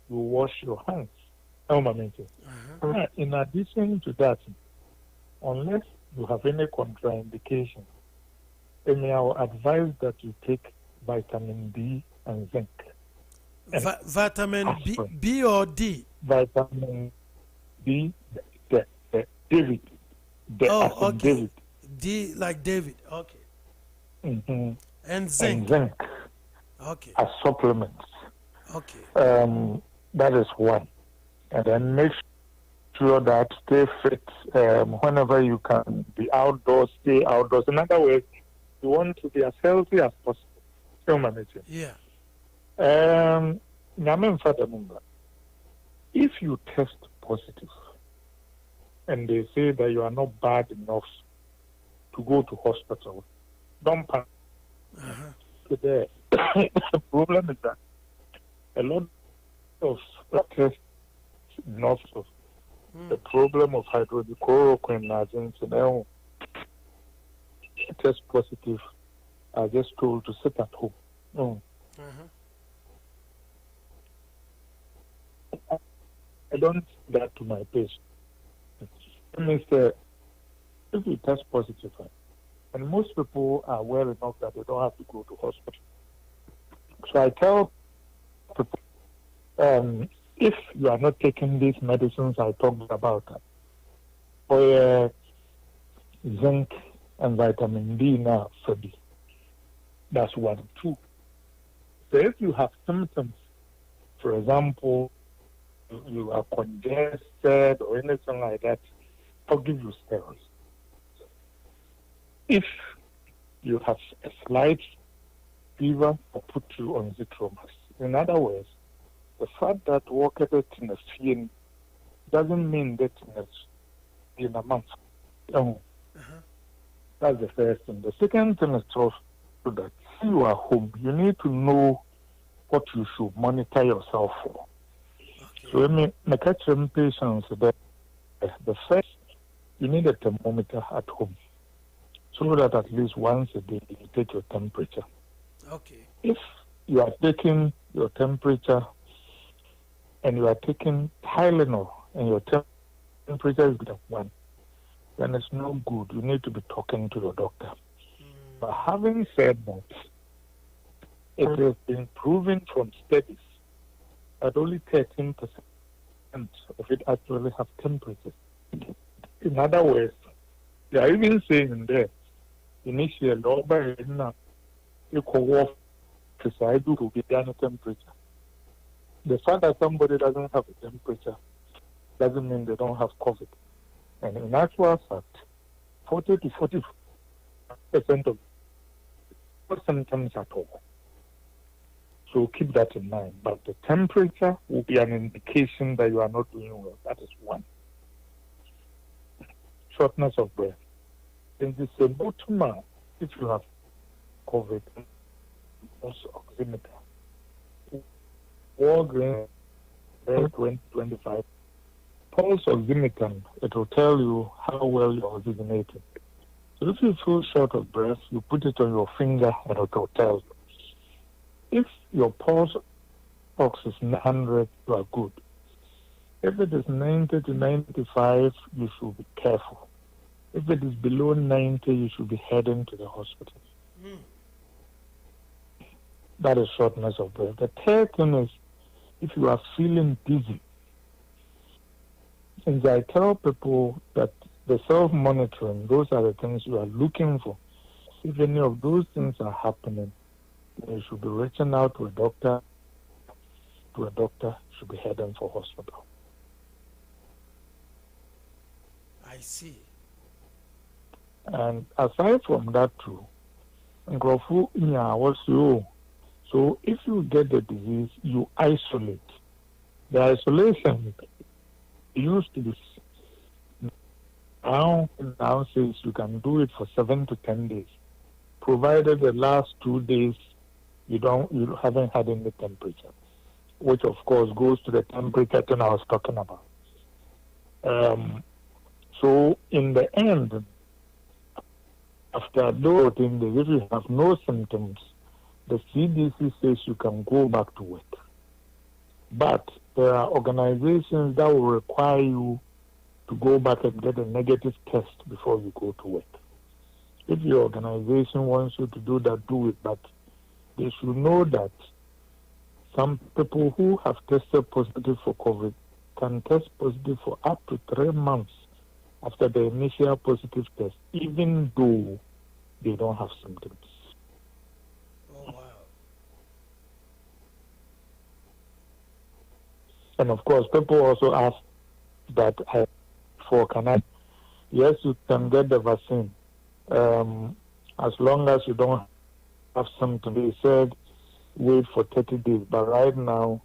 you wash your hands. In addition to that, unless you have any contraindication, then I will advise that you take vitamin D and zinc. Vitamin B or D? Vitamin D, David. Okay. David. D like David. Okay. Mm-hmm. And zinc. And zinc. Okay. As supplements. Okay. That is one. And then make sure that stay fit. Whenever you can be outdoors, stay outdoors. In other words, you want to be as healthy as possible. Yeah. If you test positive and they say that you are not bad enough to go to hospital, don't panic. The problem is that a lot of tests enough of the problem of hydroxychloroquine agents test positive are just told to sit at home. No. I don't do that to my patient. Mr. If you test positive, and most people are aware enough that they don't have to go to hospital. So I tell people, if you are not taking these medicines I talked about, for zinc and vitamin D now, that's 1. 2. So if you have symptoms, for example, you are congested or anything like that, I'll give you steroids. If you have a slight fever, I'll put you on zithromax. In other words, the fact that walking in a fiend doesn't mean that in a month. That's the first thing. The second thing is also that if you are home, you need to know what you should monitor yourself for. Okay. So when I catch some patients, the first, you need a thermometer at home, so that at least once a day you take your temperature. Okay. If you are taking your temperature and you are taking Tylenol and your temperature is below 1, then it's no good. You need to be talking to your doctor. But having said that, it has been proven from studies that only 13% of it actually have temperature. In other words, they are even saying in there, initially, to be down temperature. The fact that somebody doesn't have a temperature doesn't mean they don't have COVID. And in actual fact, 40 to 40% of no symptoms at all. So keep that in mind. But the temperature will be an indication that you are not doing well. That is 1. Shortness of breath. In this bottom, if you have COVID, also oximeter, Walgreens, 2025, pulse oximeter, it will tell you how well you're oxygenating. So if you feel short of breath, you put it on your finger and it will tell you. If your pulse ox is 100, you are good. If it is 90 to 95, you should be careful. If it is below 90, you should be heading to the hospital. That is shortness of breath. The third thing is, if you are feeling dizzy, since I tell people that the self-monitoring, those are the things you are looking for. If any of those things are happening, you should be reaching out to a doctor. Should be heading for hospital. I see. And aside from that too, so if you get the disease, you isolate. The isolation used to be now says you can do it for 7 to 10 days, provided the last 2 days you haven't had any temperature, which of course goes to the temperature that I was talking about. So in the end, after those things, if you have no symptoms, the CDC says you can go back to work. But there are organizations that will require you to go back and get a negative test before you go to work. If your organization wants you to do that, do it. But they should know that some people who have tested positive for COVID can test positive for up to 3 months after the initial positive test, even though they don't have symptoms. Oh, wow. And of course, people also ask that yes, you can get the vaccine as long as you don't have symptoms. They said wait for 30 days, but right now,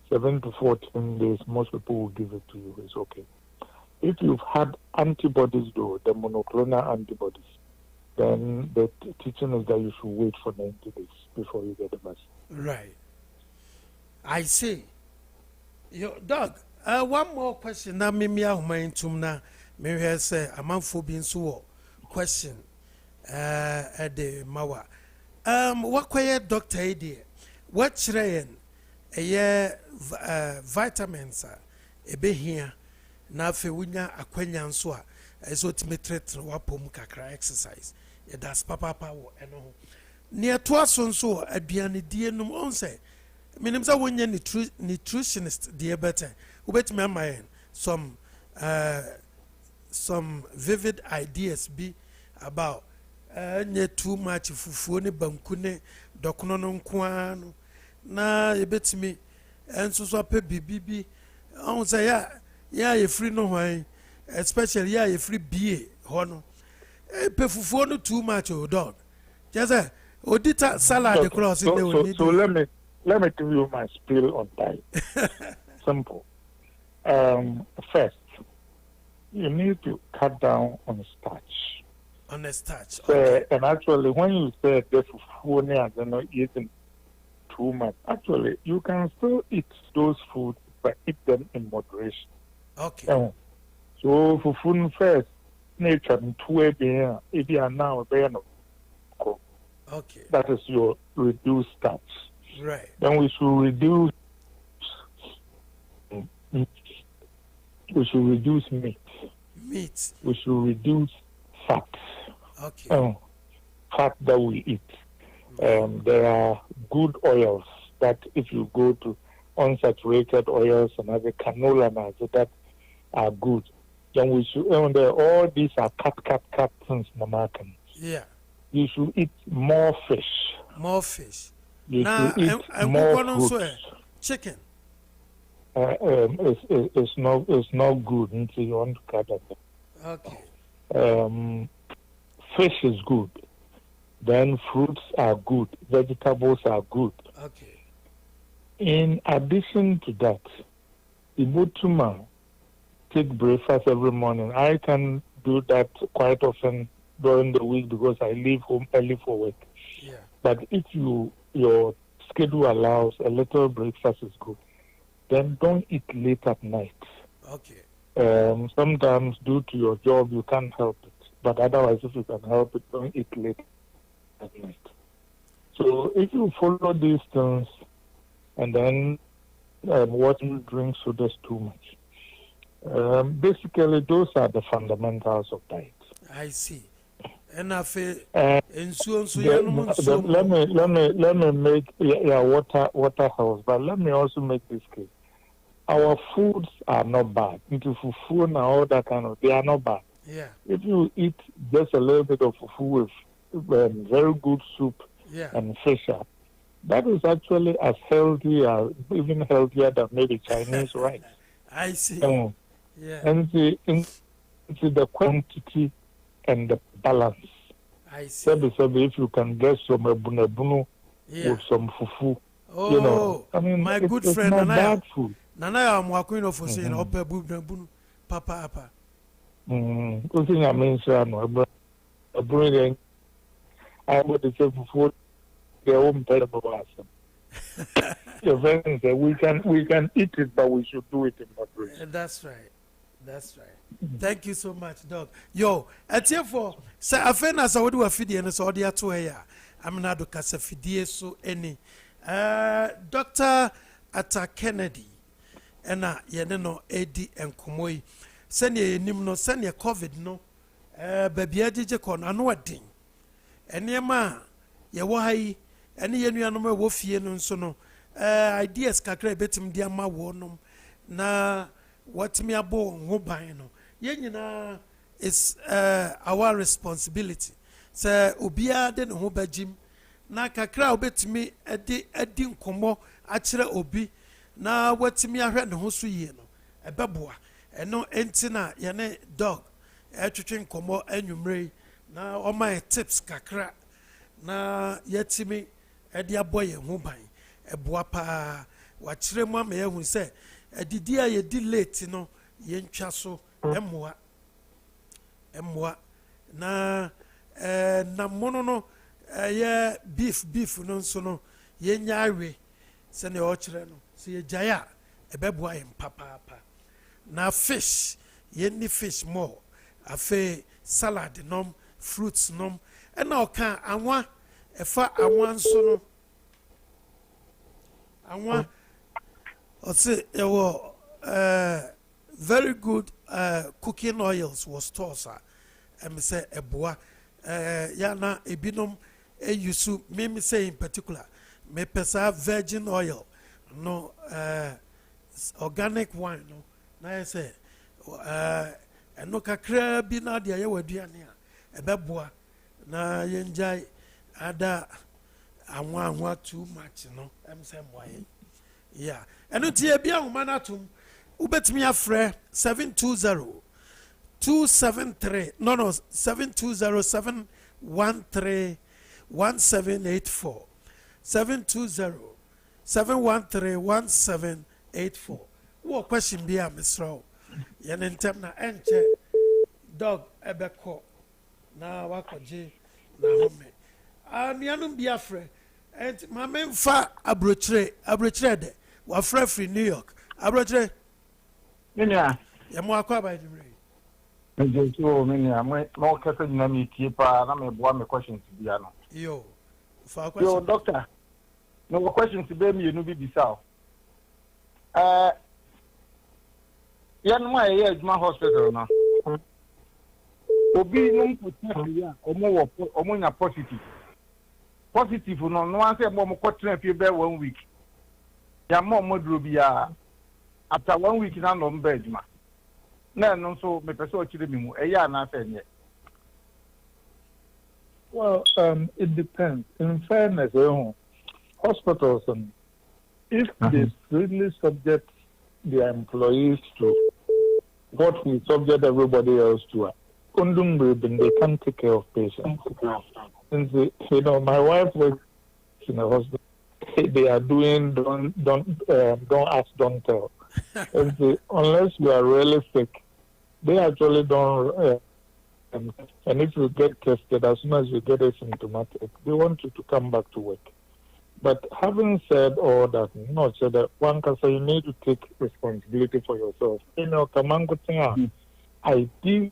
7 to 14 days, most people will give it to you. It's okay. If you've had antibodies, though, the monoclonal antibodies, then the teaching is that you should wait for 90 days before you get the vaccine. Right. I see. Yo, Doug, one more question. Now, me tumna. Maybe say a man for being so question. At the Mawa. What quiet doctor idea? What train a year vitamins a be here na fe wunya akwanya nso a eso timetre wapom kakra exercise e das papa wo eno ho ne to aso nso aduane die num on say minim say wonya nutritionist die better ubetimi amayen some vivid ideas be about nye too much fufuo ne banku ne dokono no nkoa no na ebetimi enso so apɛ bibibi on say ya ye free no hwan especially ya ye free bie ho no pe fufuo no too much o dog just odita salad cross in the so let me give you my spiel on diet. Simple. First, you need to cut down on starch. On the starch. Okay. And actually, when you say the food are not eating too much, actually, you can still eat those foods, but eat them in moderation. Okay. So for food first, nature and two if you are now okay. That is your reduced starch. Right. Then we should reduce meat. We should reduce meat. Meat. We should reduce fat. Okay. Fat that we eat. There are good oils that if you go to unsaturated oils and other canola nuts that are good. Then we should, all these are cut things in the market. Yeah. You should eat more fish. More fish. You should eat more fruits. Chicken. It's not good until you want to cut it. Okay. Fish is good. Then fruits are good. Vegetables are good. Okay. In addition to that, Ibutuma take breakfast every morning. I can do that quite often during the week because I leave home early for work. Yeah. But if your schedule allows, a little breakfast is good. Then don't eat late at night. Okay. Sometimes due to your job you can't help it. But otherwise, if you can help it, don't eat late at night. So if you follow these things and then what you drink sodas too much. Basically, those are the fundamentals of diet. I see. And I feel let me make water helps, but let me also make this clear. Our foods are not bad. Into fufu and all that kind of, they are not bad. Yeah. If you eat just a little bit of fufu with very good soup and fish, that is actually as healthy as, even healthier than maybe Chinese rice. I see. Yeah. And it's the quantity and the balance. I see. If you can get some ebunebunu with some fufu, you know, I mean, my good friend, not bad food. Nanaya Mwakwino for saying, Ope Bubnebunu, Papa. Nothing I mentioned, I bring I would say fufu, their own terrible awesome. Your friends say we can eat it, but we should do it in moderation. That's right. Thank you so much, Doc. Yo, at here for say afena sa wodi wa fidie no so odi ato ya. Amenado kasa fidie so any. Dr. Atta Kennedy ena yene no edi enkomoi. Sene enim no sene COVID no babia jeje kon ano adin. Enema ye wo hai ene yenuanom e wo fie no nso no ideas kakra betim dia ma wo nom na what me abo ho ban no yenyina is our responsibility say obia de no ho bagim na kakra obetimi edi nkomo a kire obi na watimi ahwe ne ho so yie no ebeboa eno entina ye ne dog etwetwe nkomo anwumrei na o my tips kakra na yetimi edi aboye ho ban eboa pa wa kire mu ama ye hu say adidi a ye di late no ye ntwa so emoa na na mono no ye beef no so no ye nyawe se ne o kire no se ye jaya ebeboa ye papa na fish ye ni fish more afe salad nom fruits nom e na oka anwa ɛfa awan so no awan ɔse ɛwɔ very good cooking oils was stores a ɛm sɛ ɛboa yana ebinom use me say in particular me pesa virgin oil no organic wine no na yɛ sɛ ɛno kakra bi na deɛ yɛ wɔ aduane a ɛbɛboa na yɛngyae ada anwa too much no ɛm sɛ mmoayɛ yeah ɛno nti ebi ahoma no atom wobɛtumi afrɛ 720-273 no 720-713-1784 720-713-1784 wɔ question bi a mesrɛ wo yɛne ntɛm na ɛnkyɛ dog ɛbɛkɔ na wakɔgye na home anuanom bi afrɛ ɛnti ma memfa aburokyerɛ dɛ wafrɛ firi New York aburokyerɛ Minya. Yamo akwa by the way. Mejo minya mo kasa nyina mi tie pa na me boa me questions bia no. Yo. For question. Yo doctor. No questions be me no bi bisa. Yan mo aye adwuma hospital no. Obi no mputa ya omo nya positive. Positive no no an say mo kɔtena fie be 1 week. Ya mo duro bia after 1 week na no bed ma na no so me pese o chire mi mu e ya na fa nye. Well, it depends. In fairness, hospitals, if they really subject their employees to what we subject everybody else to, they can't take care of patients. And my wife works in a hospital. They are doing don't ask, don't tell. And unless you are really sick, they actually don't. And if you get tested, as soon as you get asymptomatic, they want you to come back to work. But having said all that, not said that one can say you need to take responsibility for yourself. I did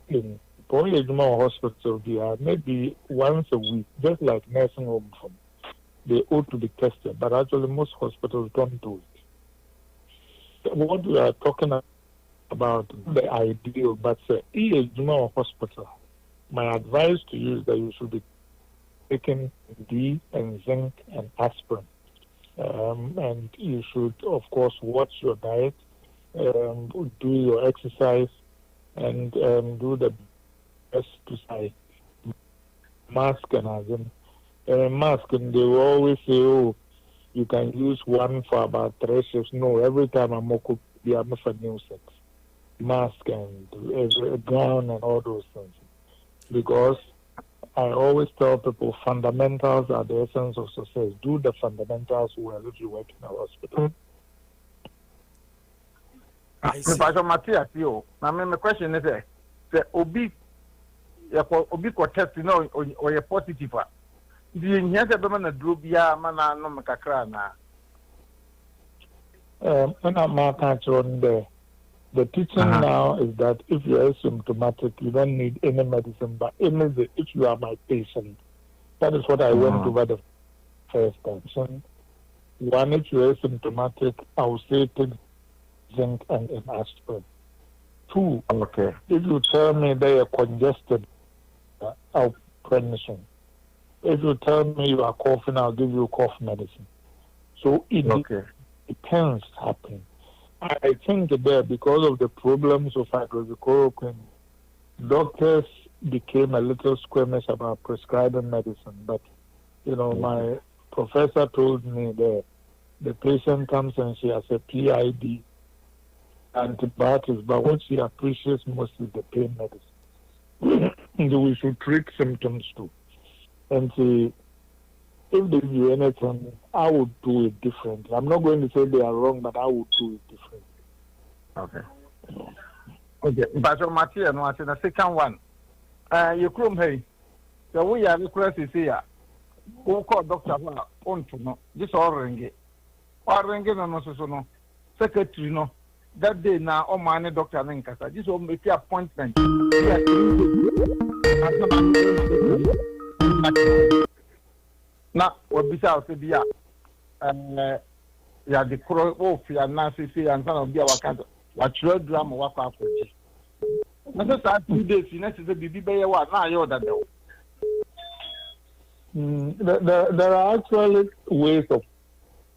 in hospital maybe once a week, just like nursing home. They ought to be tested, but actually most hospitals don't do it. What we are talking about the ideal, but hospital, my advice to you is that you should be taking D and zinc and aspirin. And you should, of course, watch your diet, do your exercise, and do the best to say mask and mask, and they will always say, oh, you can use one for about 3 shifts. No, every time I'm for new sex. Mask and a gown and all those things. Because I always tell people fundamentals are the essence of success. Do the fundamentals well if you work in a hospital. Professor Matthias, my question is Obi test or you're positive. Do you hear the woman drubia mana no makakrana? And I'm not on there. The teaching now is that if you're asymptomatic, you don't need any medicine, but if you are my patient, that is what I went over the first time. So, one, if you're asymptomatic, I will say take zinc and an aspirin. 2, if you tell me they are congested, I'll prednisone. If you tell me you are coughing, I'll give you cough medicine. So it depends happening. I think that because of the problems of hydroxychloroquine, doctors became a little squeamish about prescribing medicine. But, my professor told me that the patient comes and she has a PID antibiotics, but what she appreciates most is the pain medicine. We should treat symptoms too. And see, if they do anything, I would do it differently. I'm not going to say they are wrong, but I would do it differently. Okay. But Matthias, no, I said the second one. You come hey. So we are requesting here. Who call doctor on to know. This all ring. Or ring no so. Secretary no. That day now, all my doctor Ninkasa. This will make appointment. na obisa osebia ya de kro ofi anase se ansa na obi a waka wa chiro drama wakọ akọji na so sa 2 days na se bibi be ye wa na ayo dada o. There are actually ways of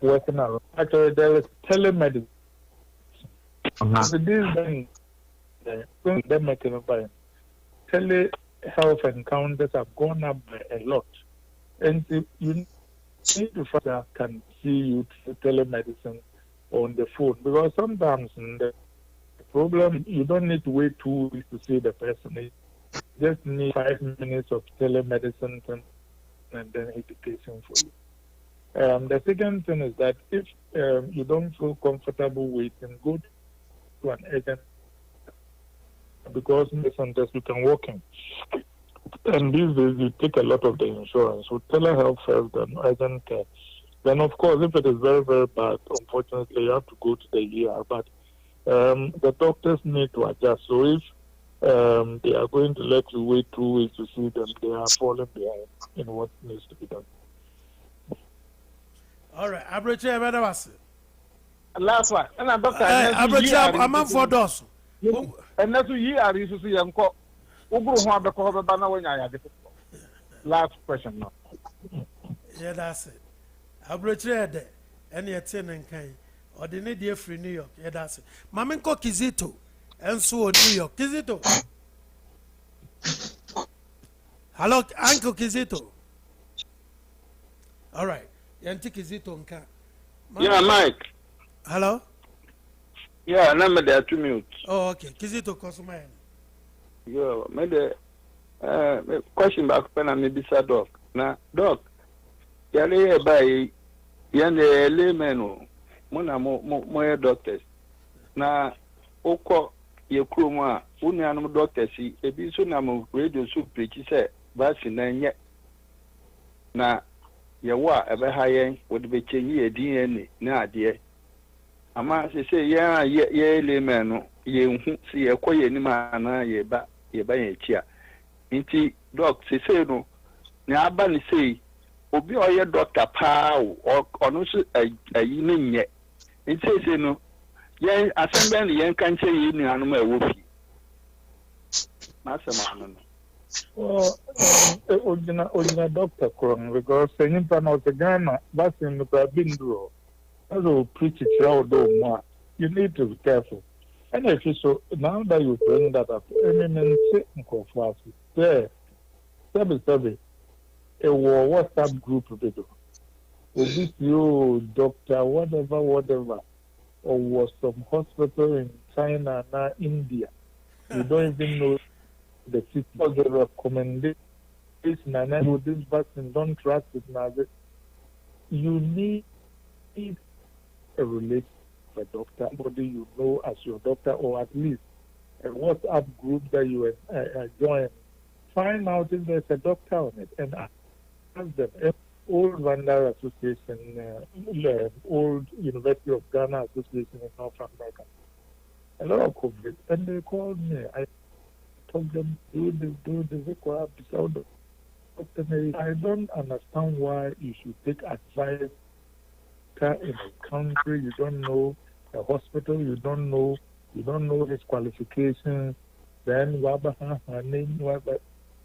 working around. Actually, there is telemedicine. So these telehealth encounters have gone up a lot. And you need to find that can see you through telemedicine on the phone. Because sometimes the problem, you don't need to wait 2 weeks to see the person. You just need 5 minutes of telemedicine and then education for you. The second thing is that if you don't feel comfortable waiting, go to an agent, because sometimes you can walk in. And these days you take a lot of the insurance. So telehealth first, then urgent care. Then of course, if it is very, very bad, unfortunately you have to go to the ER. But the doctors need to adjust. So if they are going to let you wait 2 weeks to see them, they are falling behind in what needs to be done. All right, Abreche, was last one. And I'm doctor. Abreche, I'm on for those. And that's you are used to see them call. Last question now. Yeah, that's it. Abreche, any attendant kind. Or the need free New York. Yeah, that's it. Mamenko Kizito. And so New York. Kizito. Hello, Uncle Kizito. All right. Yanti Kizito nka. Yeah, Mike. Hello? Yeah, number there 2 minutes. Oh, okay. Kizito Kosuma. Yeah, made question back when I maybe said doc. Now, doc, yale by yande layman mona mo doctors. Na oko ye kroma unu anu doctors si ebi so na mo radio so preach say vaccine na nye na ye wa ebe ha yen wode be chenyi ye DNA na ade ama se ye layman no ye hu se ye koye ni ma na ye ba ye chia nti doc se no ni aba ni sei obi oye doctor pa o onu so ayi ni nye nti se no yen assemble ni yen kan che yi ni anu ma e wo fi masema no well original doctor kron because saying pan of the Ghana vaccine no bindro also preach it out more. You need to be careful. And if you so now that you bring that up, eminent for there, service, a WhatsApp group video. Is this you, doctor, whatever, or was some hospital in China, now India? You don't even know the city. The recommendation, and with this vaccine, don't trust it now. You need a relationship. A doctor, somebody you know as your doctor, or at least a WhatsApp group that you join. Find out if there's a doctor on it and ask them. Old Vandal Association, old University of Ghana Association in North America. A lot of COVID, and they called me. I told them, do this, I don't understand why you should take advice in a country you don't know, a hospital you don't know his qualifications. Then I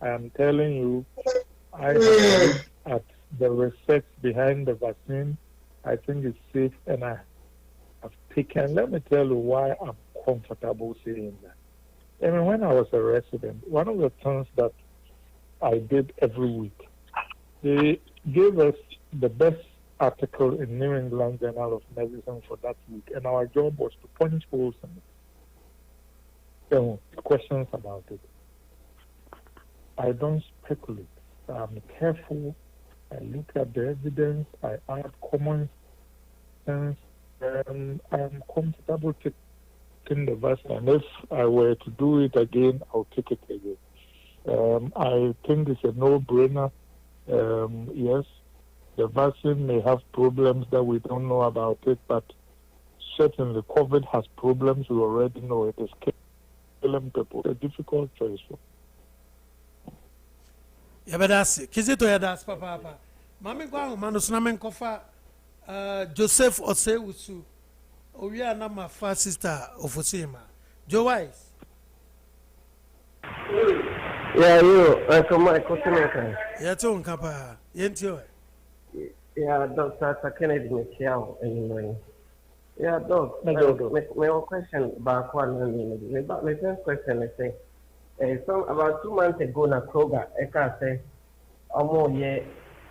am telling you, I looked at the research behind the vaccine. I think it's safe, and I have taken. Let me tell you why I'm comfortable saying that. I mean, when I was a resident, one of the things that I did every week, they gave us the best article in New England Journal of Medicine for that week, and our job was to punch holes in it. So, questions about it. I don't speculate. I'm careful. I look at the evidence. I add common sense, and I'm comfortable taking the vaccine. And if I were to do it again, I'll take it again. I think it's a no-brainer. Yes. The vaccine may have problems that we don't know about it, but certainly COVID has problems. We already know it is killing people. It's a difficult choice. Yeah, but that's it. Kizito, yeah, that's papa. Mami kwa mano sunamen kofa Joseph Osewusu. Oya na my first sister Ofosima. Joe Wise. Yeah, you. Come on, continue. Yeah, to nkapa. Yentio. Yeah, Dr. Kennedy Michelle. Yeah, Doc. My question back one. My first question is saying, about 2 months ago, na Kroger, I can say,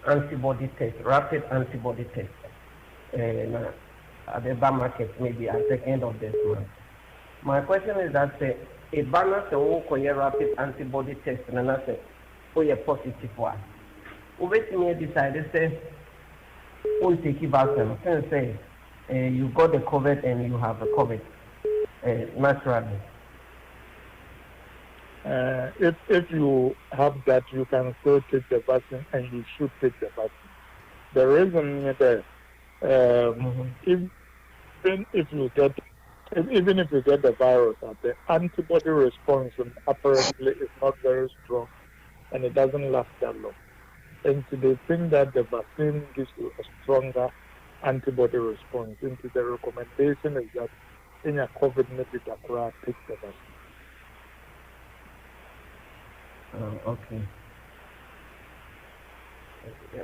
antibody test, rapid antibody test. At the bar market, maybe at the end of this month. My question is that a banner say rapid antibody test and I say a positive one. Obviously, decided say won't take vaccine. Can say you got the COVID and you have the COVID naturally. If you have that, you can still take the vaccine, and you should take the vaccine. The reason that even if you get the virus, the antibody response apparently is not very strong, and it doesn't last that long. And so they think that the vaccine gives you a stronger antibody response. And so the recommendation is that in a COVID maybe take the vaccine. Okay.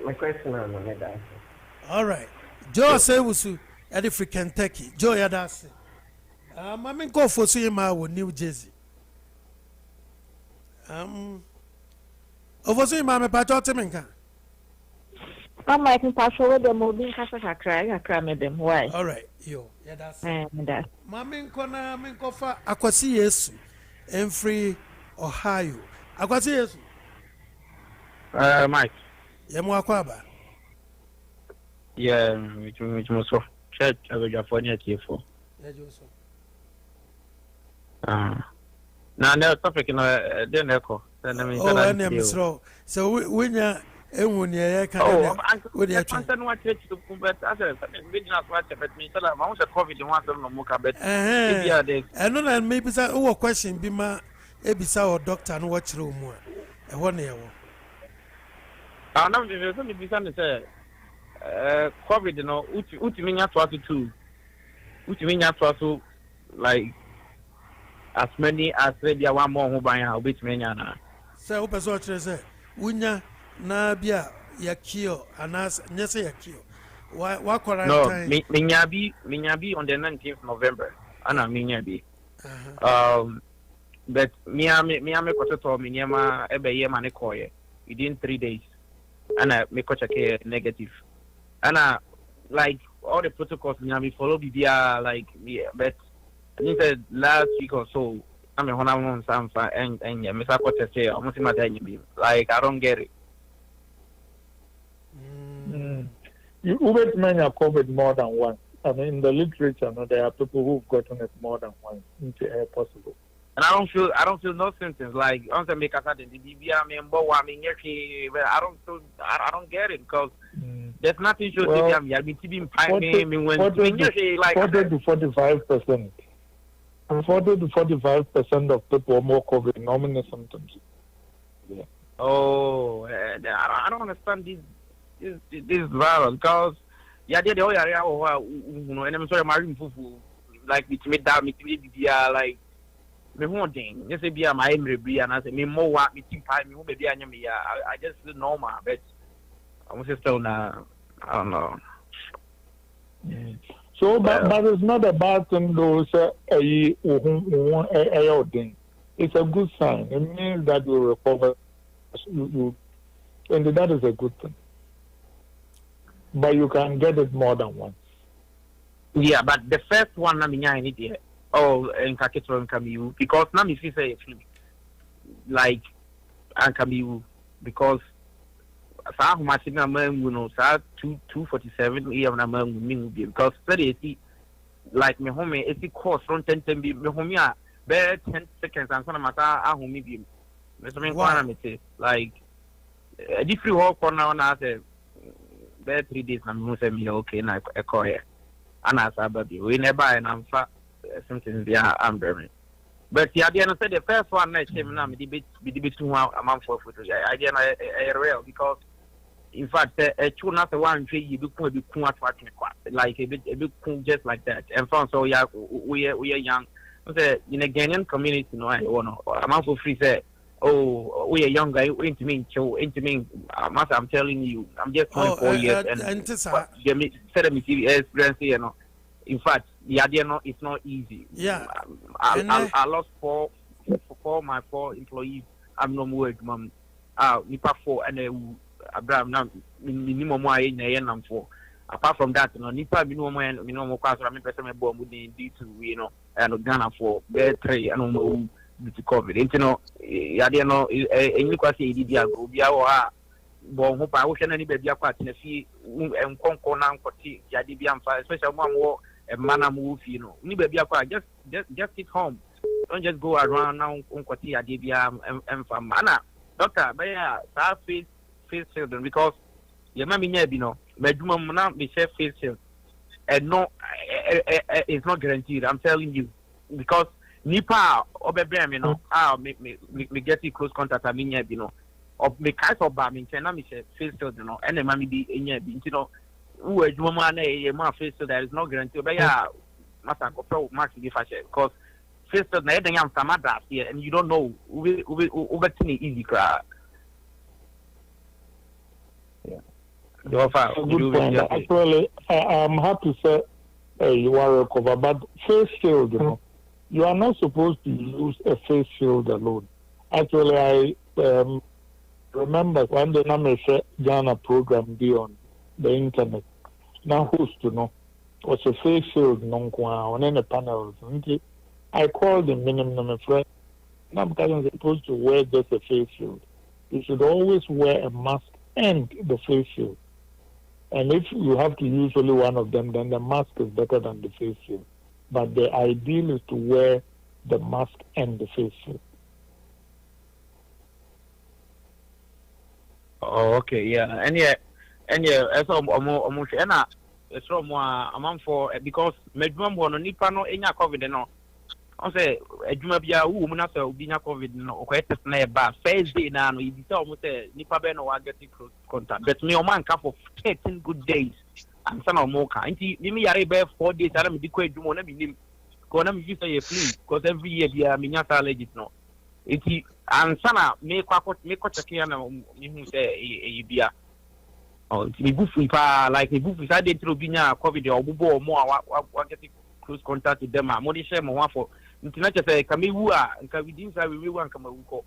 My question is on that. All right. Joe Osewusu at the free Kentucky. Joe Yadasi. Mami go for Sima with New Jersey. Over Sima, me patriotic. I'm like in Pasha with the moving Casa cry, I cram with them. Why? All right, yo, yeah, that's that. Mami Kona, Minkofa, Akwasi Yesu, and free Ohio. Akwasi Yesu. Mike. Yamuakwaba. Yeah, which was so church of California for. Yeah, Joseph. Now, no topic in a dinner call. Oh, I am so when you're when you're with your content, what to but as a business, what but me, so I want a COVID in one of them, Moka, but and then maybe that question be my Ebisa or doctor and watch room more. A 1 year. I'm not going to be say COVID, you know, Utiminia 22, Utiminia 22, like as many as maybe one more who buy a bit many. So, Open Winya Nabia Yakio, and as Nessa Yakio. Why quarantine? No, Minyabi on the 19th November. Anna Minyabi. But Miami Koto Minyama Ebe Manekoye within 3 days. Anna Mekochake negative. Anna like all the protocols Miami follow BBR like but I think that last week or so I'm a Honamon Samfa and Mr. Kote almost in my time. Like I don't get it. You always may have COVID more than once. I mean, in the literature, there are people who've gotten it more than once. It's possible. And I don't feel no symptoms. Like once I make a certain DBA, I don't get it because there's nothing shows DBA. I've been keeping piping when 40 to 45%. 40 to 45% of people have more COVID nominal symptoms. Yeah. Oh, I don't understand this virus because the whole area and I'm sorry, marine fufu like me that me like me one thing. Just say be my memory and I say me more what me think me who baby I just feel normal, but I'm still now. I don't know. Yeah. So, but it's not a bad thing though. It's a good sign. It means that you recover. And that is a good thing. But you can get it more than once. Yeah, but the first one, I mean, I need it. Oh, and Kakito and Kamiu. Because now if you say like, and Kamiu, because Sa Machina Man, you know, Sa 247, because 30, like me home, it's the course from 10 be me home, yeah, bare 10 seconds, and some of my home medium. Like, a different walk on now, and I say, bare 3 days, I'm going to say, me okay, and I call here. And I said, we never, and I'm fat, something there, I'm burning. But yeah, the end the first one, I came now, the debate 2 a month for I didn't real because in fact, a tune after one tree, you become like a bit just like that. And from so yeah, we are young. In a Ghanaian community, no, I don't know. I'm also free say, oh, we are young guy, into me, master, I'm telling you, I'm just 24 years and said me experience, you know. In fact, the idea no, it's not easy. Yeah. I lost four my 4 employees. I'm no work, mum. Nipa 4 and Abraham now minimum I 4. Apart from that, no nipa minimum class or person me born with D2, you know, and Ghana for bear 3 and no to COVID. You know, idea no any quasi idea go be our bon hope I wish any baby apart in a fee and concona yadi be especially one war a man move, you know. Ni baby apart just sit home. Don't just go around now on Kotia DBM and for mana. Doctor, but yeah, face children because your mammy never know. Bedroom now be safe face shield. And no, it's not guaranteed. I'm telling you because Nipa or you know, me get it close contact. I mean, you know, or me cast of bombing. Can I say face shield? You know, and the mammy be in your, you know, who is woman a face shield that is not guaranteed. But yeah, master go max because. First, here, and you don't know over easy crowd. Yeah. Good point. Actually, I'm happy to say you are recovered, but face shield, you know, you are not supposed to use a face shield alone. Actually, I remember when the Namesha Ghana program be on the internet. Now, who's to know? Was a face shield on any panels. I called the minimum friend. I'm supposed to wear just a face shield. You should always wear a mask and the face shield. And if you have to use only one of them, then the mask is better than the face shield. But the ideal is to wear the mask and the face shield. Oh, okay, yeah. And as almost it's from a month for because Medrum won Nipa no any COVID no. I say a Jumabia woman after being a COVID no quite a bad first day now. You almost say Nipa Beno are getting close contact. But me, man, couple of 13 good days. And some of Mocha. And me, I bear 4 days. I don't be quite do want to be going to say a flu because every year we are Minyata legit no. It's and Sana make a kiana, you say a beer. Oh, it's me goofy like me goofy. I did through being a COVID or Bubo or more. What getting close contact with them. I'm only share more for. Not just say Kamiwa and Kavidin say we want Kamauko.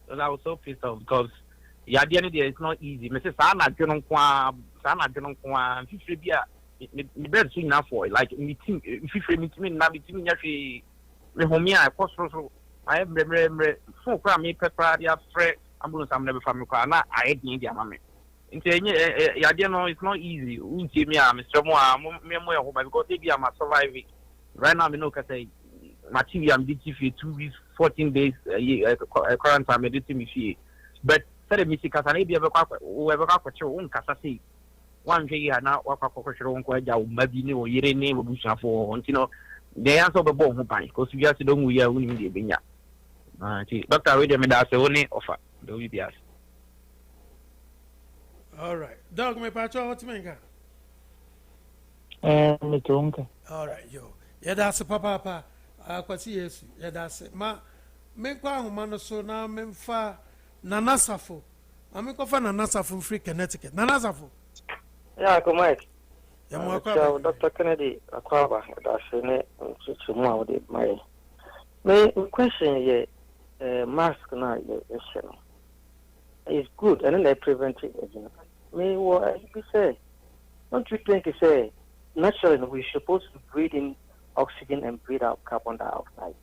So I was so pissed off because Yadiani it's not easy. Mrs. Sana Jonon Kwa Fibia the bed soon enough for like meeting meeting now between Yashi Homia Costro. I have so cram me pepper fresh ambulance I'm never from Kana. I hate India mammy. In Yadiano it's not easy. Mr. Moa because maybe I'm surviving. Right now, I know say material I'm did for 2 weeks, 14 days, current time I did me. But said me see Casana be whoever got your own Casasi. 1 year now, what your own maybe no year name of for you know the answer of the bomb because we just don't we are winning the Binya. Dr. William that's the only offer. The UBS. All right. Dog me patcho what menga. Me tonka. All right, yo. Yeah, that's papa. Kwasi Yesu. Yeah, that's ma me kwa homa no so na me mfa nanasafo. Ma me kofa nanasafo free Connecticut. Nanasafo. Yeah, come on. Yeah, mo akwa Dr. Kennedy akwaba that's ne chichimu awde my. Me question ye mask na ye issue. It's good and then they prevent it. Me what you say? Don't you think you say naturally we're supposed to breathe in oxygen and breathe out carbon dioxide.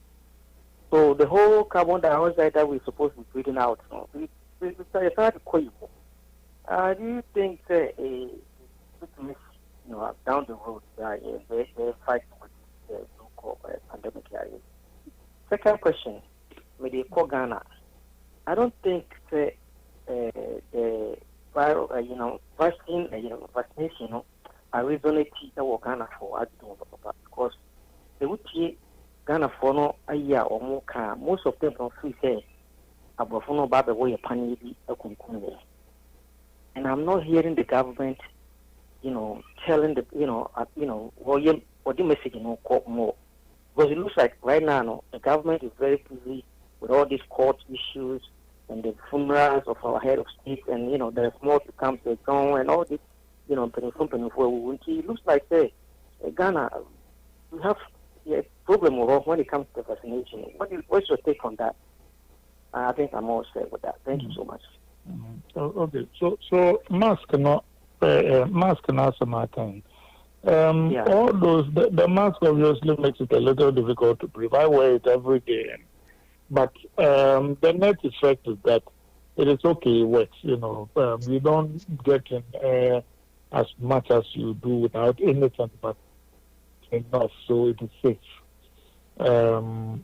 So the whole carbon dioxide that we're supposed to be breathing out, it's hard to quit. Do you think down the road they fight with the so-called pandemic area? Second question, maybe Ghana. I don't think the viral, vaccination, I resonate with Ghana for I don't know because they would see Ghana for no a year or more car. Most of them don't free say about no bad way a panny a kumkum. and I'm not hearing the government, telling the, what the message, more. Because it looks like right now, the government is very busy with all these court issues and the funerals of our head of state, and there's more to come to go, and all this, it looks like Ghana, we have a problem when it comes to vaccination. What's your take on that? I think I'm all set with that. Thank you so much. Okay, so mask not my thing. All those the mask obviously makes it a little difficult to breathe. I wear it every day, but the net effect is that it is okay. It works. You don't get in air as much as you do without anything but enough, so it is safe. And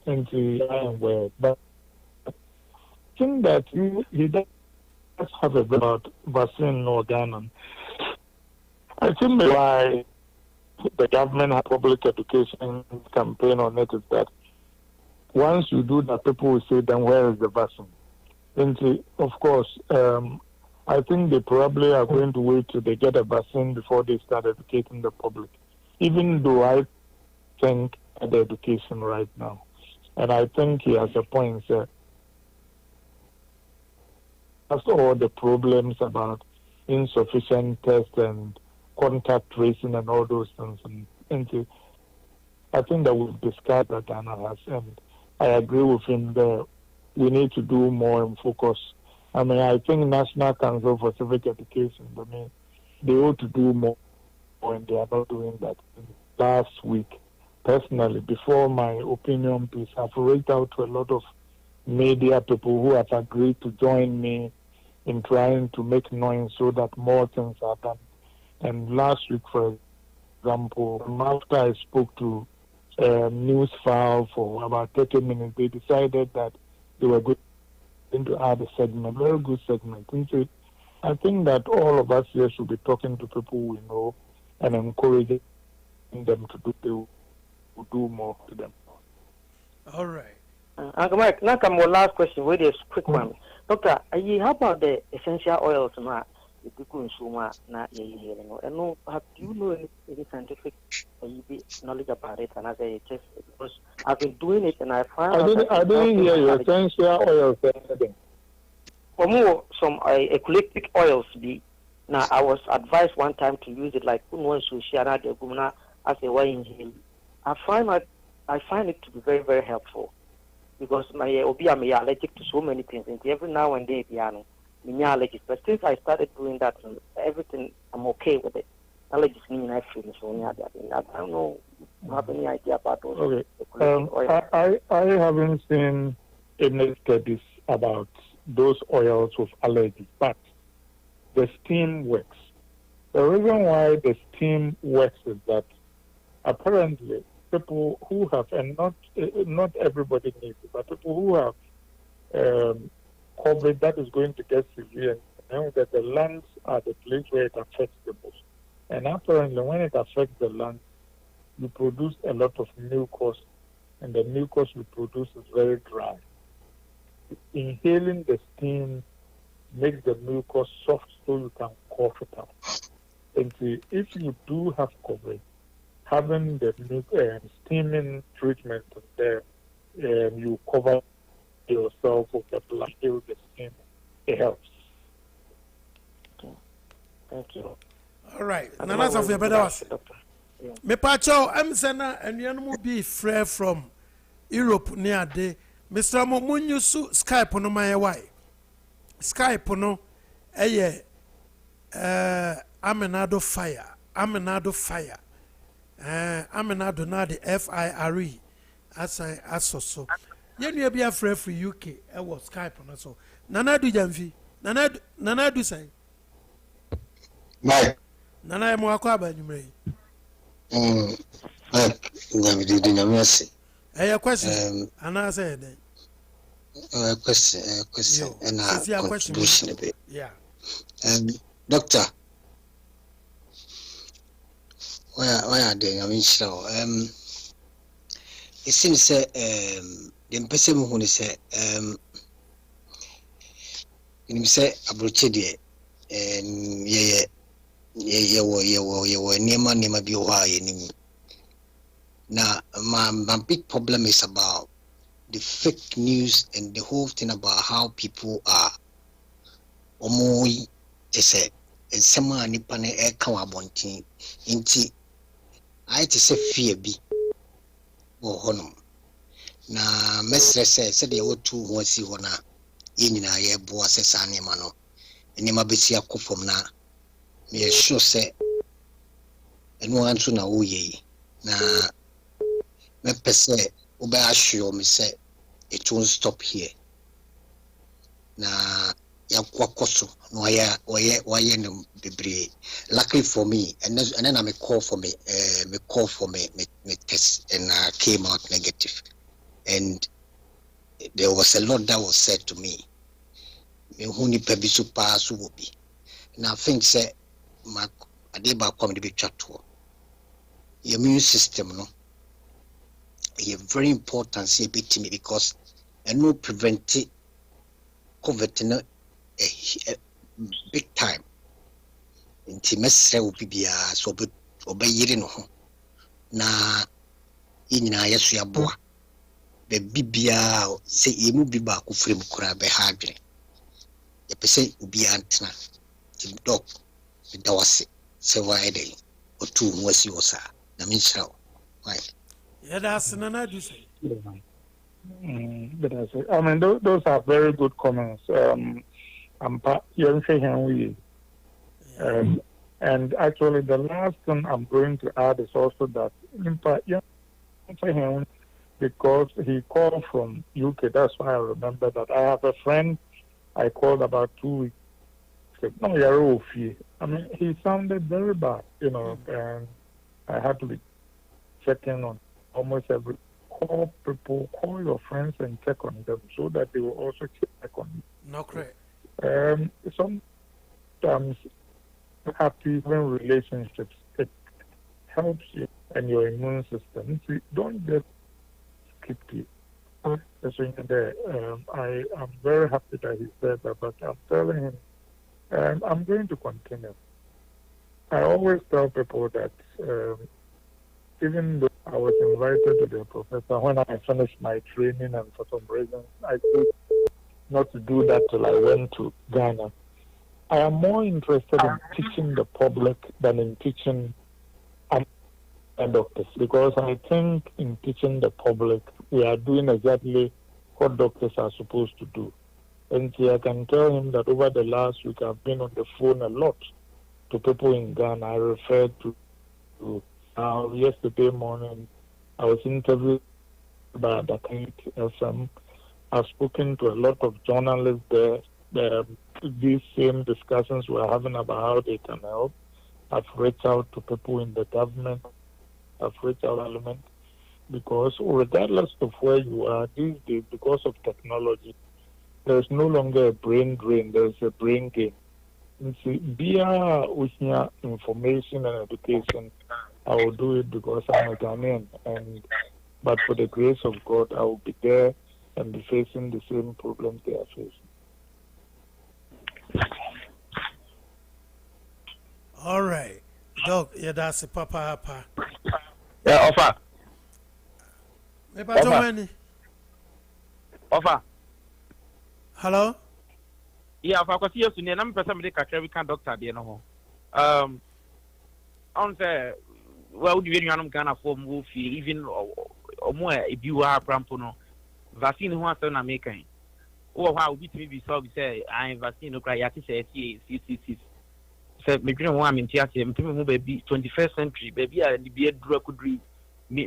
the iron wear, but I think that he does have a about vaccine or Ghana. I think why the government had public education campaign on it is that once you do that, people will say, then where is the vaccine? And of course, I think they probably are going to wait till they get a vaccine before they start educating the public, even though I think at the education right now. And I think he has a point, sir. That's all the problems about insufficient tests and contact tracing and all those things. And I think that we've discussed that Ghana has, and I agree with him that we need to do more and focus. I mean, I think National Council for Civic Education, they ought to do more, and they are not doing that. Last week, personally, before my opinion piece, I've reached out to a lot of media people who have agreed to join me in trying to make noise so that more things are done. And last week, for example, after I spoke to news file for about 30 minutes, they decided that they were going to add a segment, very good segment. And I think that all of us here should be talking to people we know and encouraging them to do more to them. All right. Uncle Mike, now come one last question. Wait a quick one. Doctor, how about the essential oils now? And do you know any scientific knowledge about it? And as I just because I've been doing it and I found I didn't hear your essential oils. For more, some eucalyptic oils be. Now I was advised one time to use it like as a way inhale. I find it to be very, very helpful because I'm allergic to so many things, and every now and then I'm allergic. But since I started doing that, everything I'm okay with it. Allergies mean I feel so. I don't know. You have any idea about those? Okay. I haven't seen any studies about those oils with allergies, but the steam works. The reason why the steam works is that apparently people who have, and not everybody needs it, but people who have COVID that is going to get severe, know that the lungs are the place where it affects the most. And apparently when it affects the lungs, you produce a lot of mucus, and the mucus you produce is very dry. Inhaling the steam makes the mucus soft so you can cough it out. And if you do have COVID, having the steaming treatment there, you cover yourself with the blood, the steam. It helps. Thank you. All right. Nana of your better. Me pacho, I'm sena and you be free from Europe near day. Mr. Momunyusu Skype no my why. Skype no Amenado fire. Amenado fire. Amenado na the FIRE as I so. You be a free for UK. I was Skype no so. Nana do jamfi. Nana do say. Mike. Nana mo akwaba nyumre. Mike, ngabidi na mercy. Question. Ana say then. Question and a contribution a bit. Yeah. Doctor, where are they? I mean, so it seems the person who say you say abrochedi yeah, Nema be why. Now, my big problem is about the fake news and the whole thing about how people are. Omoi, they say, and someone nippane air kawabonti. Inti, I say fear be or honum. Na mestre said the old two won't see one. In a year, boas a sunny mano. And you might be see a coup from now. Me sure say, and no answer na ye. Na me pese, Uba assure me say, it won't stop here. Na ya kwakoso, no why no bebre. Luckily for me, and then I me call for me test, and I came out negative. And there was a lot that was said to me. Huni pebisu pass will be. Now think say my adeba come to be chat to your immune system no. It's very important say to me because and no prevent COVID no a big time. Intimate will be so be obey no na inina yesu ya boa be bibia say emu biba ku frem kura be hadwe. You say ubi antna to dog the was say why day or two was yours na minchao why yeah that's nana do say but I mean those are very good comments. And actually the last thing I'm going to add is also that because he called from UK, that's why I remember that. I have a friend I called about 2 weeks ago. No, I mean, he sounded very bad, and I had to be checking on almost every call people, call your friends and check on them so that they will also check on you. No, correct. Sometimes happy even relationships, it helps you and your immune system. See, don't just skip it. I am very happy that he said that, but I'm telling him I'm going to continue. I always tell people that even though I was invited to the professor when I finished my training, and for some reason I chose not to do that till I went to Ghana. I am more interested in teaching the public than in teaching doctors, because I think in teaching the public we are doing exactly what doctors are supposed to do. And I can tell him that over the last week I've been on the phone a lot to people in Ghana. I referred to yesterday morning I was interviewed by the FM. I've spoken to a lot of journalists there. These same discussions we're having about how they can help. I've reached out to people in the government. I've reached out to Parliament, because regardless of where you are these days, because of technology, there's no longer a brain drain, there's a brain gain. Via information and education, I will do it because I'm a Ghanaian, but for the grace of God, I will be there and be facing the same problems they are facing. All right, Doc. Yeah, that's a papa. Yeah, offer. Offer. Hello. Yeah, offer. Because you see, I'm person make a can doctor there no. On say, well, you know, Ghana for move even or more if you are prampono vaccine who are na making. Oh, how we be so say I vaccine no cry. Yati say CCC. Say me dream one in theater. Me tell me baby 21st century baby a the be drug could read. Me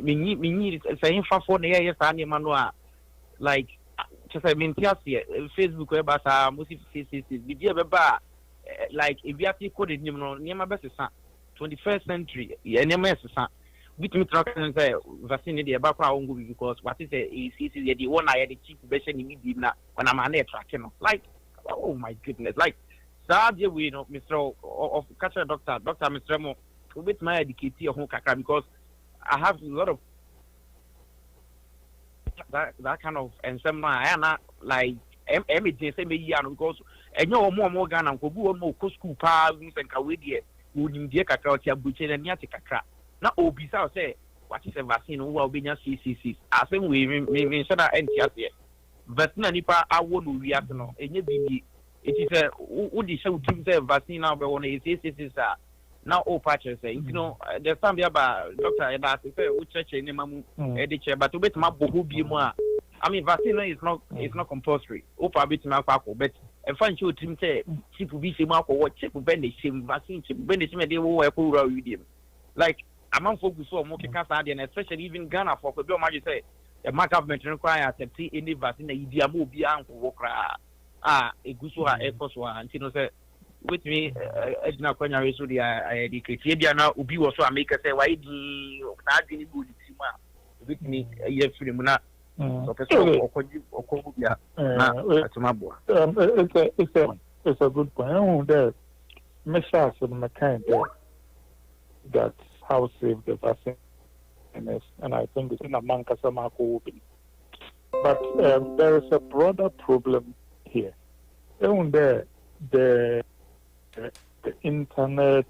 say in for na yes ani manual like just I mean theater Facebook we ba sa mo CCC the be ba like if you have to code him no niam be sa 21st century niam yes sa with me track and say vaccine dey ba kwa ongo because what is CCC the one I the cheap version in me na when I'm an tracking like oh my goodness like Sadia we know Mr. of catcher doctor Mr. Mo with my educated your home kakra because I have a lot of that kind of and some I am not like Everything say me yano because enyo more Ghana ko bu mo ko school pa nsenka we die wonim die kakra o tia buche na nia te kakra na obisa say what is a vaccine wo obenya CCC asem we me say na entiase vaccine nipa awo no wiase no enye bibi it is a udi say utim say vaccine na be won CCC sa na o patch say you know the time be about doctor e ba say wo church ni mamu e de che but obetuma boho bi mu a I mean, vaccine is not compulsory. Opa bit na kwako, but a fan show team say chip be shame ako what chip ben the same vaccine chip ben the same dey wo ekuru with them. Like among focus on more cancer and especially even Ghana for people might say the mark government require accept any vaccine that you mo bi an ko kra eguso a ekoso anti no say with me edna kwanya we so the decree bia na obi wo so America say why di na adini good team with me ye free mu na it's a good point. Measures of the kind that's how safe the vaccine is, and I think it's in a Mankasama. But there is a broader problem here. The internet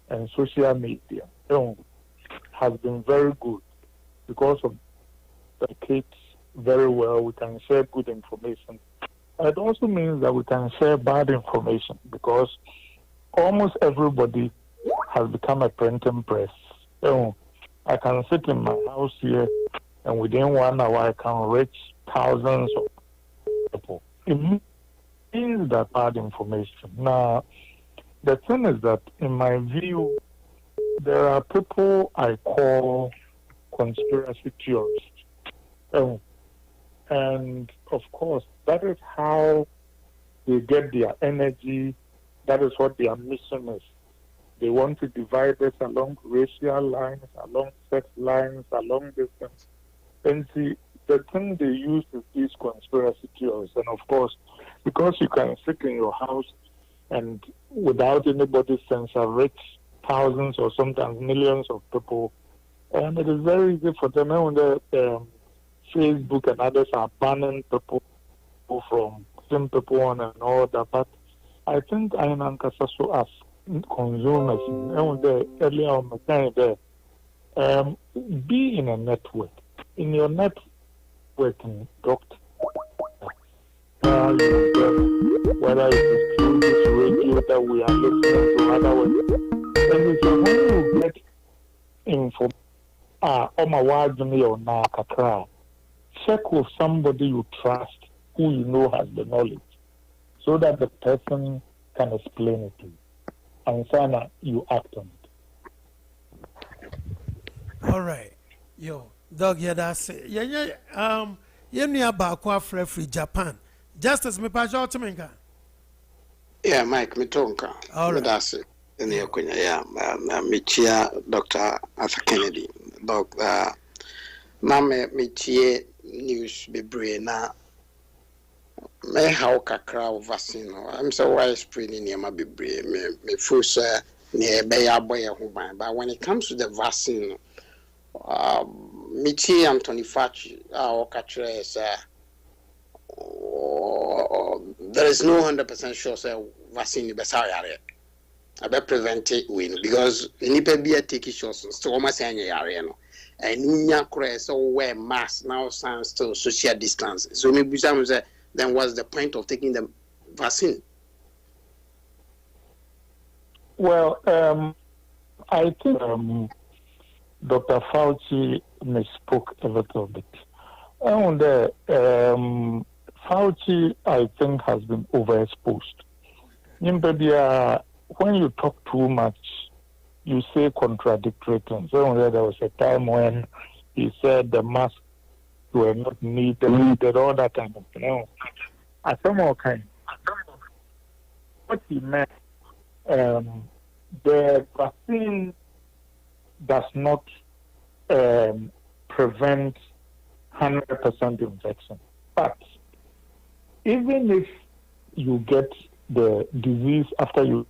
and social media has been very good because of the kids very well. We can share good information. It also means that we can share bad information because almost everybody has become a printing press. I can sit in my house here and within 1 hour I can reach thousands of people. It means that bad information. Now, the thing is that in my view, there are people I call conspiracy theorists. And of course, that is how they get their energy. That is what their mission is. They want to divide us along racial lines, along sex lines, along distance. And see, the thing they use is these conspiracy theories. And of course, because you can sit in your house and without anybody's censor, reach thousands or sometimes millions of people, and it is very easy for them when Facebook and others are banning people from some people on and all that. But I think I am Ankasaso as consumers. Earlier on the time there, be in a network. In your networking, doctor, whether it is through this radio that we are listening to, other way. And we say, when you get information, check with somebody you trust, who you know has the knowledge, so that the person can explain it to you. And then you act on it. All right. Yo, dog, yeah, that's it. Yeah, near Bakwa free Japan. Justice, me pa jao tuminka. Yeah, Mike, me tonka. All right. That's it. Me chia Dr. Arthur Kennedy. Doctor, me chia news bebre na me how kakra vaccine. I'm so widespread in my bebre. Me first near beya boy ho ban. But when it comes to the vaccine, me chia Anthony Fauci or katre is there is no 100% sure say vaccine be sorry about prevent it win because nipa be take shots so almost any area no and nya kure so wear mask now sound still social distance so maybe some say then what's the point of taking the vaccine? Well, I think Dr. Fauci misspoke a little bit. And Fauci, I think, has been overexposed. When you talk too much, you say contradictory things. So there was a time when he said the masks were not needed, all that kind of thing. At some more kind. What he meant, the vaccine does not prevent 100% infection. But even if you get the disease after you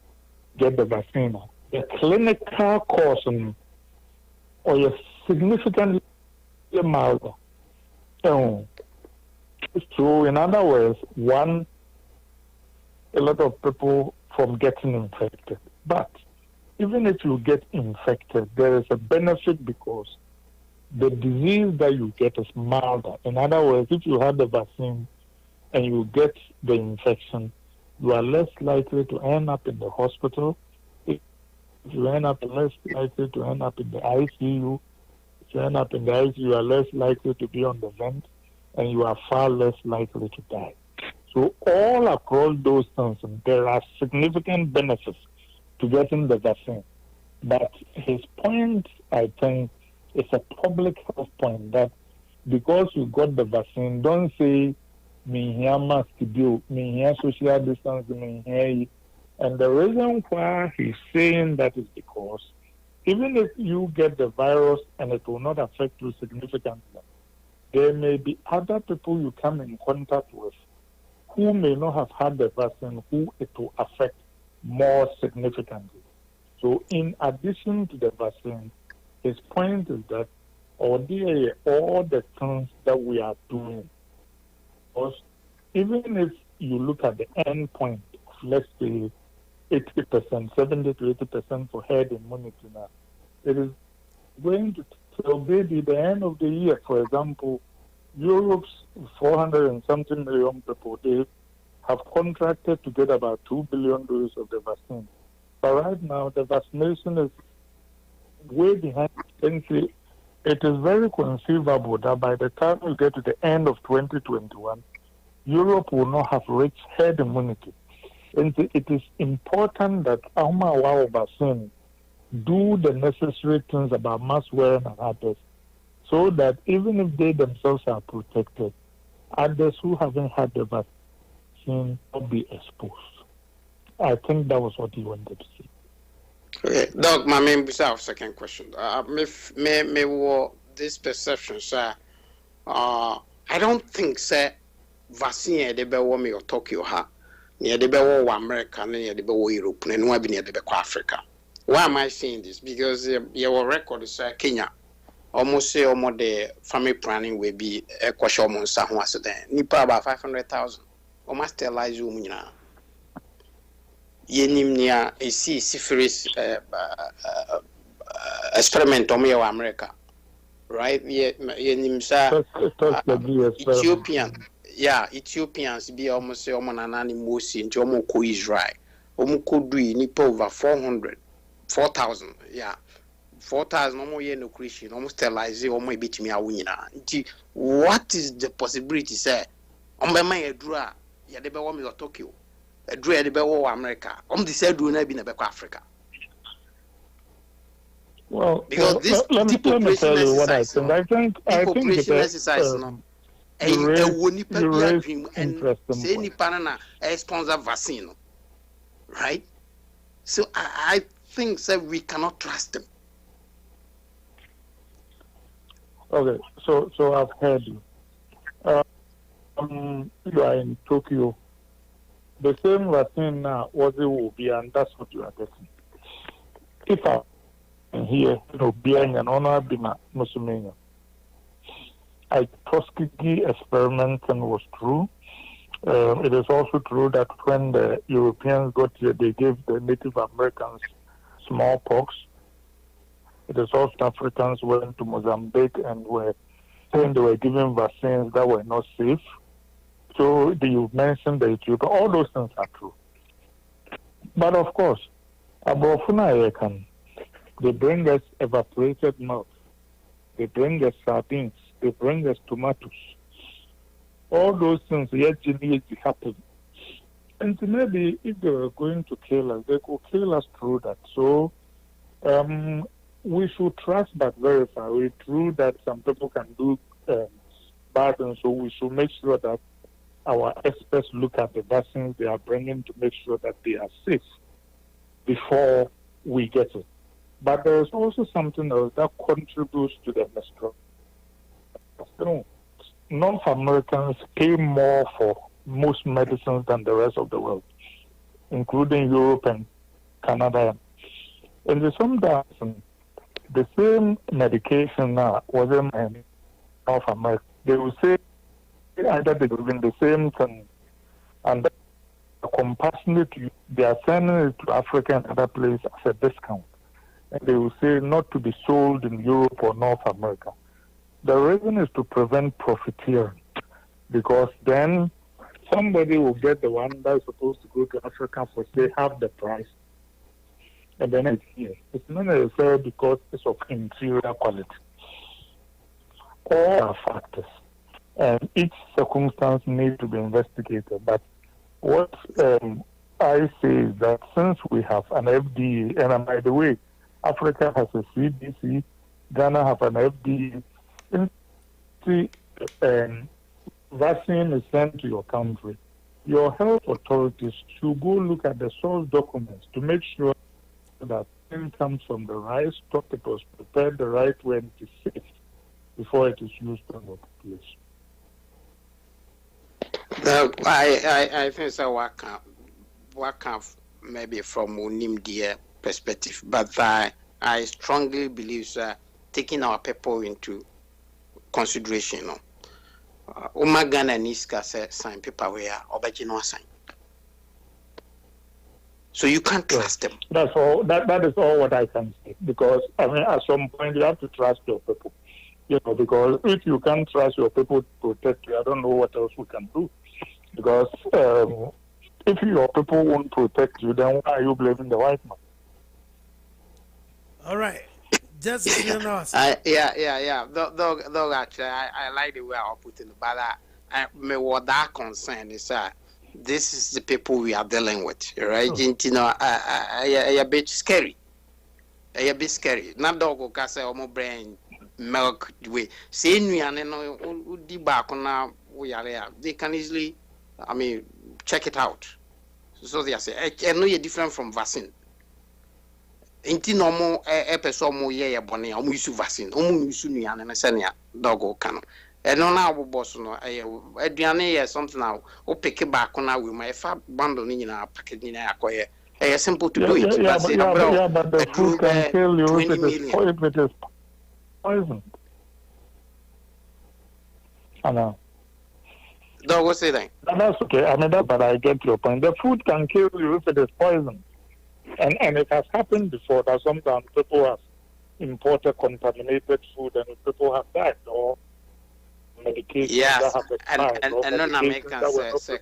get the vaccine, the clinical course or a significantly milder. So, in other words, one, a lot of people from getting infected. But even if you get infected, there is a benefit because the disease that you get is milder. In other words, if you have the vaccine and you get the infection, you are less likely to end up in the hospital. If you end up less likely to end up in the ICU, if you end up in the ICU, you are less likely to be on the vent, and you are far less likely to die. So all across those things, there are significant benefits to getting the vaccine. But his point, I think, is a public health point that because you got the vaccine, don't say, me here mask do, me here social distance, me here. And the reason why he's saying that is because even if you get the virus and it will not affect you significantly, there may be other people you come in contact with who may not have had the vaccine, who it will affect more significantly. So in addition to the vaccine, his point is that all the things that we are doing, because even if you look at the end point of, let's say, 80%, 70 to 80% for herd immunity now, it is going to till maybe the end of the year. For example, Europe's 400 and something million people, they have contracted to get about 2 billion doses of the vaccine. But right now, the vaccination is way behind. It is very conceivable that by the time we get to the end of 2021, Europe will not have reached herd immunity. And it is important that our vaccine do the necessary things about mask wearing and others, so that even if they themselves are protected, others who haven't had the vaccine will be exposed. I think that was what he wanted to say. Okay, Doc, my main second question. Me this perception, sir. I don't think, sir, vaccine de be wo me Tokyo ha. Near the be wo America, near the be wo Europe, and no be near the be Africa. Why am I saying this? Because your record is Kenya. Almost say almost the family planning will be a question on Sahua Sudan. Nipa about 500,000. Almost sterilize you, Muna. Yenimnia, a syphilis experiment on your America. Right? Yenimsa Ethiopian. Yeah, Ethiopians be almost say Omanani Mosi into Omoko Israel. Omoko Dui, Nipa over 4,000. Yeah. 4,000 no more no Christian, almost sterilize or maybe to me a winner. What is the possibility, sir? On my mind, a draw, ya de be Tokyo, a draw de be America. The said do not be in Africa. Well, because this let me tell you what I think. I think exercise no. And say ni panana a sponsor vaccine, right? So I think that we cannot trust them. Okay, so I've heard you. You are in Tokyo. The same vaccine now was it will be, and that's what you are getting. If I'm here, being an honor, be my Muslim. I Tuskegee experiment was true. It is also true that when the Europeans got here, they gave the Native Americans smallpox. It is also Africans went to Mozambique and were saying they were giving vaccines that were not safe. So you mentioned the Ethiopia. All those things are true. But of course, they bring us evaporated milk. They bring us sardines. They bring us tomatoes. All those things yet need to happen. And maybe if they were going to kill us, they could kill us through that. So we should trust but verify. It's true that some people can do bad, and so we should make sure that our experts look at the vaccines they are bringing to make sure that they are safe before we get it. But there is also something else that contributes to the mistrust. North Americans pay more for most medicines than the rest of the world, including Europe and Canada. And sometimes the same medication now was in North America. They will say either they're doing the same thing and compassionately they are sending it to Africa and other places as a discount. And they will say not to be sold in Europe or North America. The reason is to prevent profiteering, because then somebody will get the one that's supposed to go to Africa for say half the price, and then it's here. It's not necessarily because it's of inferior quality. All are factors, and each circumstance needs to be investigated. But what I say is that since we have an FDA, and by the way, Africa has a CDC, Ghana have an FDA. Vaccine is sent to your country. Your health authorities should go look at the source documents to make sure that it comes from the right stock, it was prepared the right way, and it is safe before it is used on the population. I think so. What can maybe from Unimdia perspective, but I strongly believe taking our people into consideration. Umagana Niska said sign paper where Obajino sign. So you can't trust them. That's all. That is all what I can say. Because I mean, at some point you have to trust your people. Because if you can't trust your people to protect you, I don't know what else we can do. Because if your people won't protect you, then why are you blaming the white man? All right. Just you know. Yeah. Though actually, I like the way I put it, but what that concern is this is the people we are dealing with, right? A bit scary. A bit scary. Not dog can say my brain milk way. Say no, we are there. They can easily, check it out. So they say, I know you're different from vaccine. Inti normal person mo ye bone omo use vaccine omo use nuane na sene dog ka no e no na abobo so no aduane ye something now o pick back na we my fa bundle ni nyina package ni akoye e simple to do it but the food can kill you if it is poison. I know. Dog say that. That's okay. But I get your point. The food can kill you if it is poison. And it has happened before that sometimes people have imported contaminated food and people have died, or medication that have expired. And non-Americans say,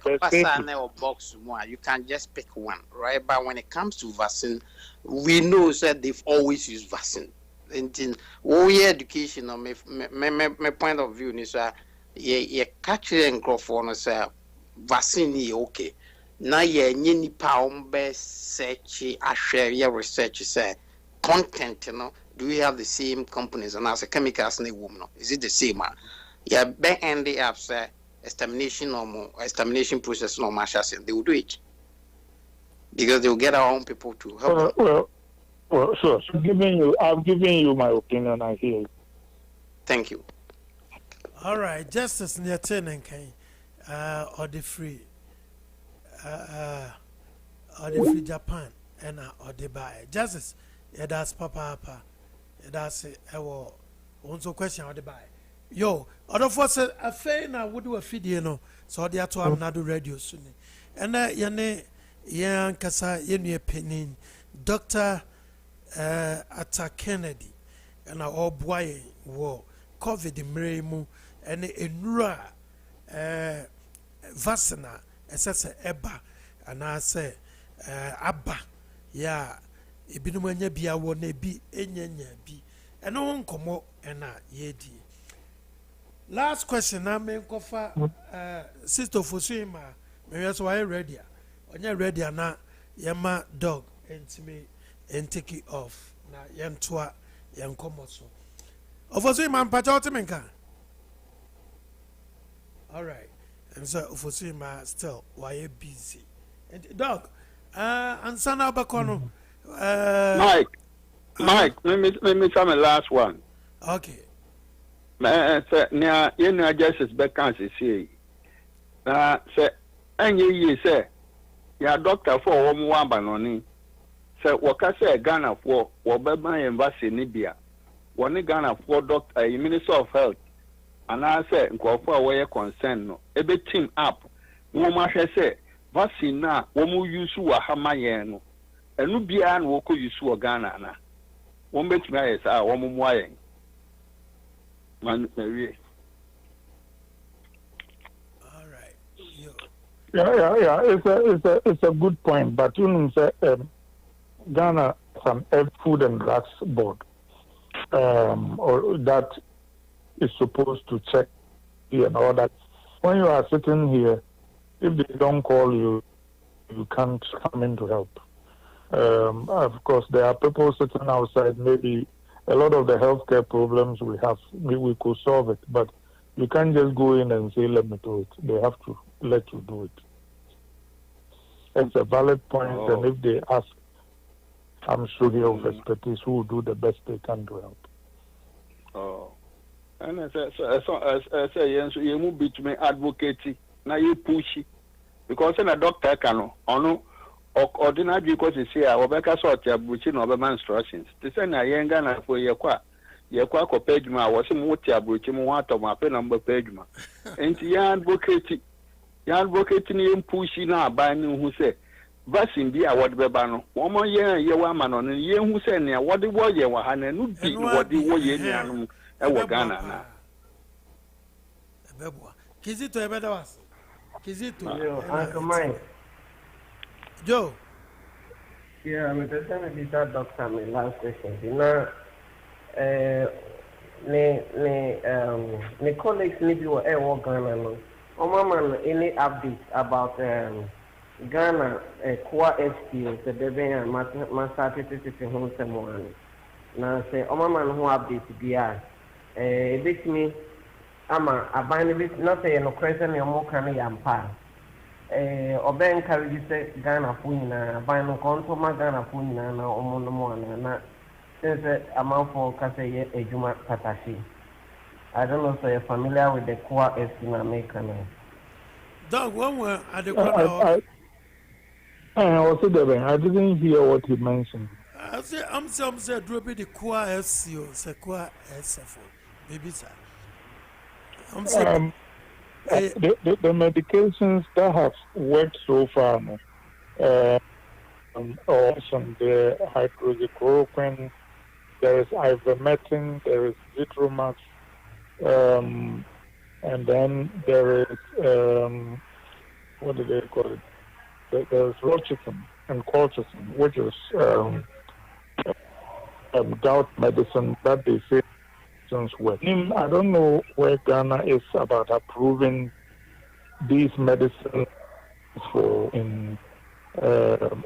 or box more. You can just pick one, right? But when it comes to vaccine, we know that they've always used vaccine. And in education, my point of view is that you catch and grow for say vaccine is okay. Now ye nipa ombe search ashare your research say content, do we have the same companies and as a chemicals in woman? Is it the same? Yeah, back end the apps extermination or more extermination process no machines, they will do it. Because they will get our own people to help. Well, sure. So I'm giving you my opinion, I hear you. Thank you. All right, Justice Nyatin and Kane or the free. Or the free Japan and or the buy justice. Yeah, that's papa. That's it. I will also question or the buy. Yo, other for say a fair now would do a video, so they are to Amenado radio soon. And yane yan kasa yenu opinion Dr. Atta Kennedy and our boy war COVID mremu and enura vaccina. Esese eba ana se aba ya ebinu manya bia wo na bi enyanya bi eno nkomo ena yedi. Last question na me nkofa sister Fosuima me so why ready onya ready na yema dog entime take it off na yentoa yenkomo so Fosuima mpacha otimenka. All right. And so for Sima still why busy. And dog, Ansana Bakono. Mike, let me try my last one. Okay. Now, you know, Justice Beckham say, say, and you say, your doctor for one banoni. Say, what I say, Ghana for, what Baba and Vassy Nibia. One Ghana for doctor, Minister of Health. and I say nkwafo a wɔyɛ concern no ebe team up wɔn mo ahwɛ sɛ vaccine na wɔn mo use wɔ ha ma yɛn no ɛnu biara na wɔkɔ use wɔ Ghana na wɔn betumi ayɛ saa wɔn mo mo ayɛ man wie. Yeah. It's a good point, but you know, say, Ghana some Food and Drugs Board, or that is supposed to check and all that. When you are sitting here, if they don't call you, you can't come in to help. Of course, there are people sitting outside. Maybe a lot of the healthcare problems we have, maybe we could solve it, but you can't just go in and say, let me do it. They have to let you do it. It's a valid point, and if they ask, I'm sure they have expertise who will do the best they can to help. Oh. And I say, yes, you move between advocacy, now you push because a doctor can, ordinary because you see, our Rebecca sort of butching over instructions. To send a young gun for your page ma was a motia butching water, my pen number page ma. And the advocacy in pushing now by new who say, vaccine be a what bebano, 1 more year, you woman on a year who said, what the war you were, and would be what the war you Ghana. Kizito ebeda was. Kizito. Uncle Mike. Joe. Yeah, I'm interested in that doctor. My last question. You know, my colleagues need to work Ghana. No, man, any updates about Ghana core SPO? The baby and my started to home someone. Now say, man, who updates BR? Bit me. Ama abanye bit not say no question me mo kan yampa obe encourage say Ghana fu nyina abanye no konto ma Ghana fu nyina na omo no mo na say amanfo ka say ye ejuma patashi. I don't know if you're familiar with the core in America now. Dog, one were at the corner. I didn't hear what he mentioned. I say I'm said drop the core SCO, say core SFO. Baby sir. The medications that have worked so far, the hydroxychloroquine, there is ivermectin, there is Zithromax, and then there is what do they call it? There is Rochicin and Colchicin, which is gout medicine that they say. I don't know where Ghana is about approving these medicines for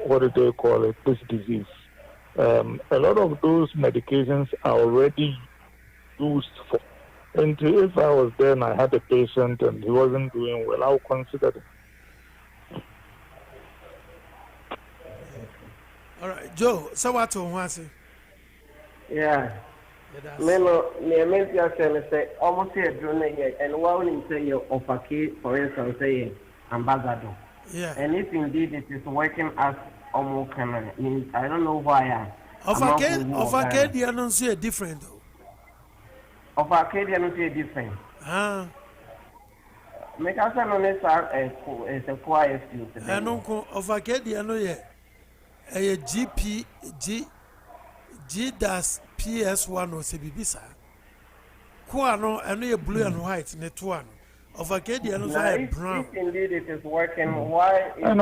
what do they call it, this disease. A lot of those medications are already used for. And if I was there and I had a patient and he wasn't doing well, I would consider it. All right, Joe, so what do you want to say? Yeah. Me say almost here drone and one say you offer for instance say ambassador. Yeah. And if indeed it is working as Omokana, I don't know why. Of Arcadia don't say different though. Of Arcadia don't say different. Make us it's a quiet field. I know of Arcadia no yet. A G das PS1 or Sebibisa. Kuano, and a blue and white, net one. Of Arcadia, and brown. If indeed it is working, why? And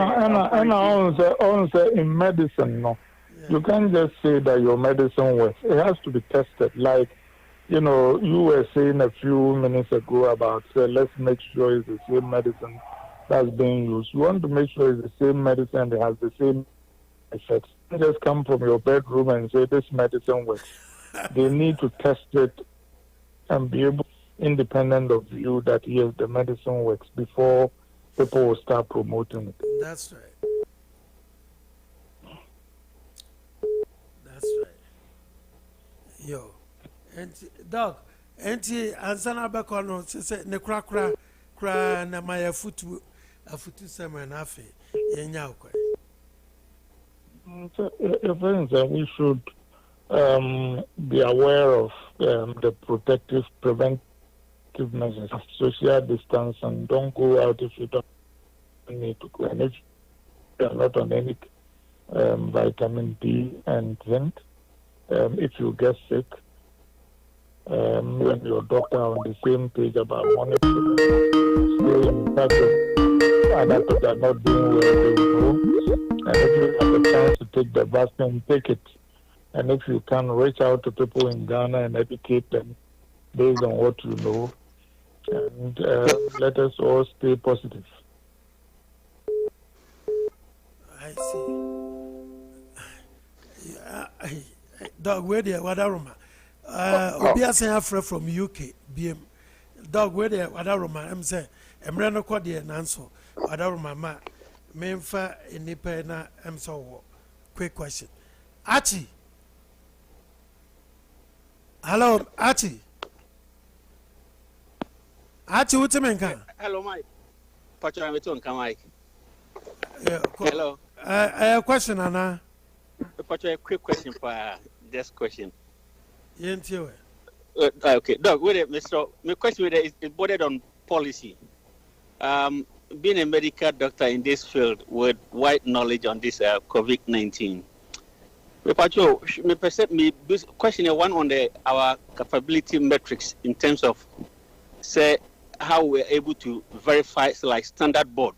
also in medicine, no. Yeah. You can't just say that your medicine works. It has to be tested. Like, you were saying a few minutes ago about, let's make sure it's the same medicine that's being used. You want to make sure it's the same medicine that has the same effects. You just come from your bedroom and say this medicine works. They need to test it and be able, independent of you, that yes, the medicine works before people will start promoting it. That's right. That's right. Yo, and dog, ansana bakono say ne kra na my futu sema na afi yenya okwa. So, we should be aware of the protective preventive protective measures, social distance, and don't go out if you don't need to go. And if you are not on any vitamin D and zinc, if you get sick, when your doctor are on the same page about monitoring, stay in touch with other people that are not doing well, they will know. And if you have the chance to take the vaccine, take it. And if you can, reach out to people in Ghana and educate them based on what you know. And let us all stay positive. I see. Dog, where the Wadaroma? Obia say afre from UK. BM. Dog, where the Wadaroma? I'm saying, Emrano Quadia and Nanso. Wadaroma, ma. Memfa in Nipena. I'm so quick question. Archie. Hello, Archie. Archie, what's your name? Hello, Mike. Mike. Hello. I have a question, Anna. A quick question for this question. Okay, Doug, Mr. My question is bordered on policy. Being a medical doctor in this field with wide knowledge on this COVID-19, my question one on our capability metrics in terms of, say, how we're able to verify, like standard board.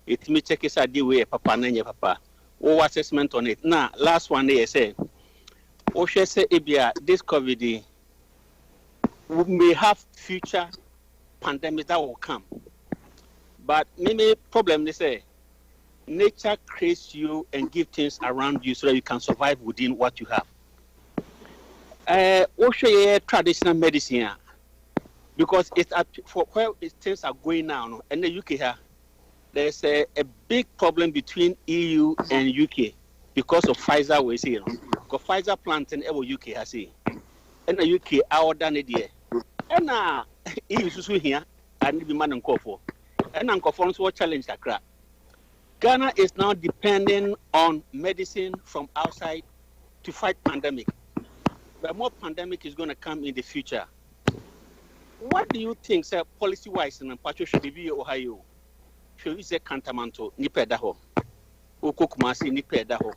It may check us out the way papa nanya papa. What assessment on it? Now, last one they say, Osha say this COVID we may have future pandemics that will come. But maybe problem they say, nature creates you and give things around you so that you can survive within what you have. Osha traditional medicine, because it's for where things are going now, and the UK here. There's a big problem between EU and UK because of Pfizer, we see. Because Pfizer plant in UK has seen. And the UK our done it here. And EU is here and be man and call for. And Uncle Fonz will challenge that crap. Ghana is now depending on medicine from outside to fight pandemic. But more pandemic is going to come in the future. What do you think, sir, policy-wise, and Patrick should be Ohio? Should we say Cantamanto, Nipedaho, Ukukumasi, Nipedaho,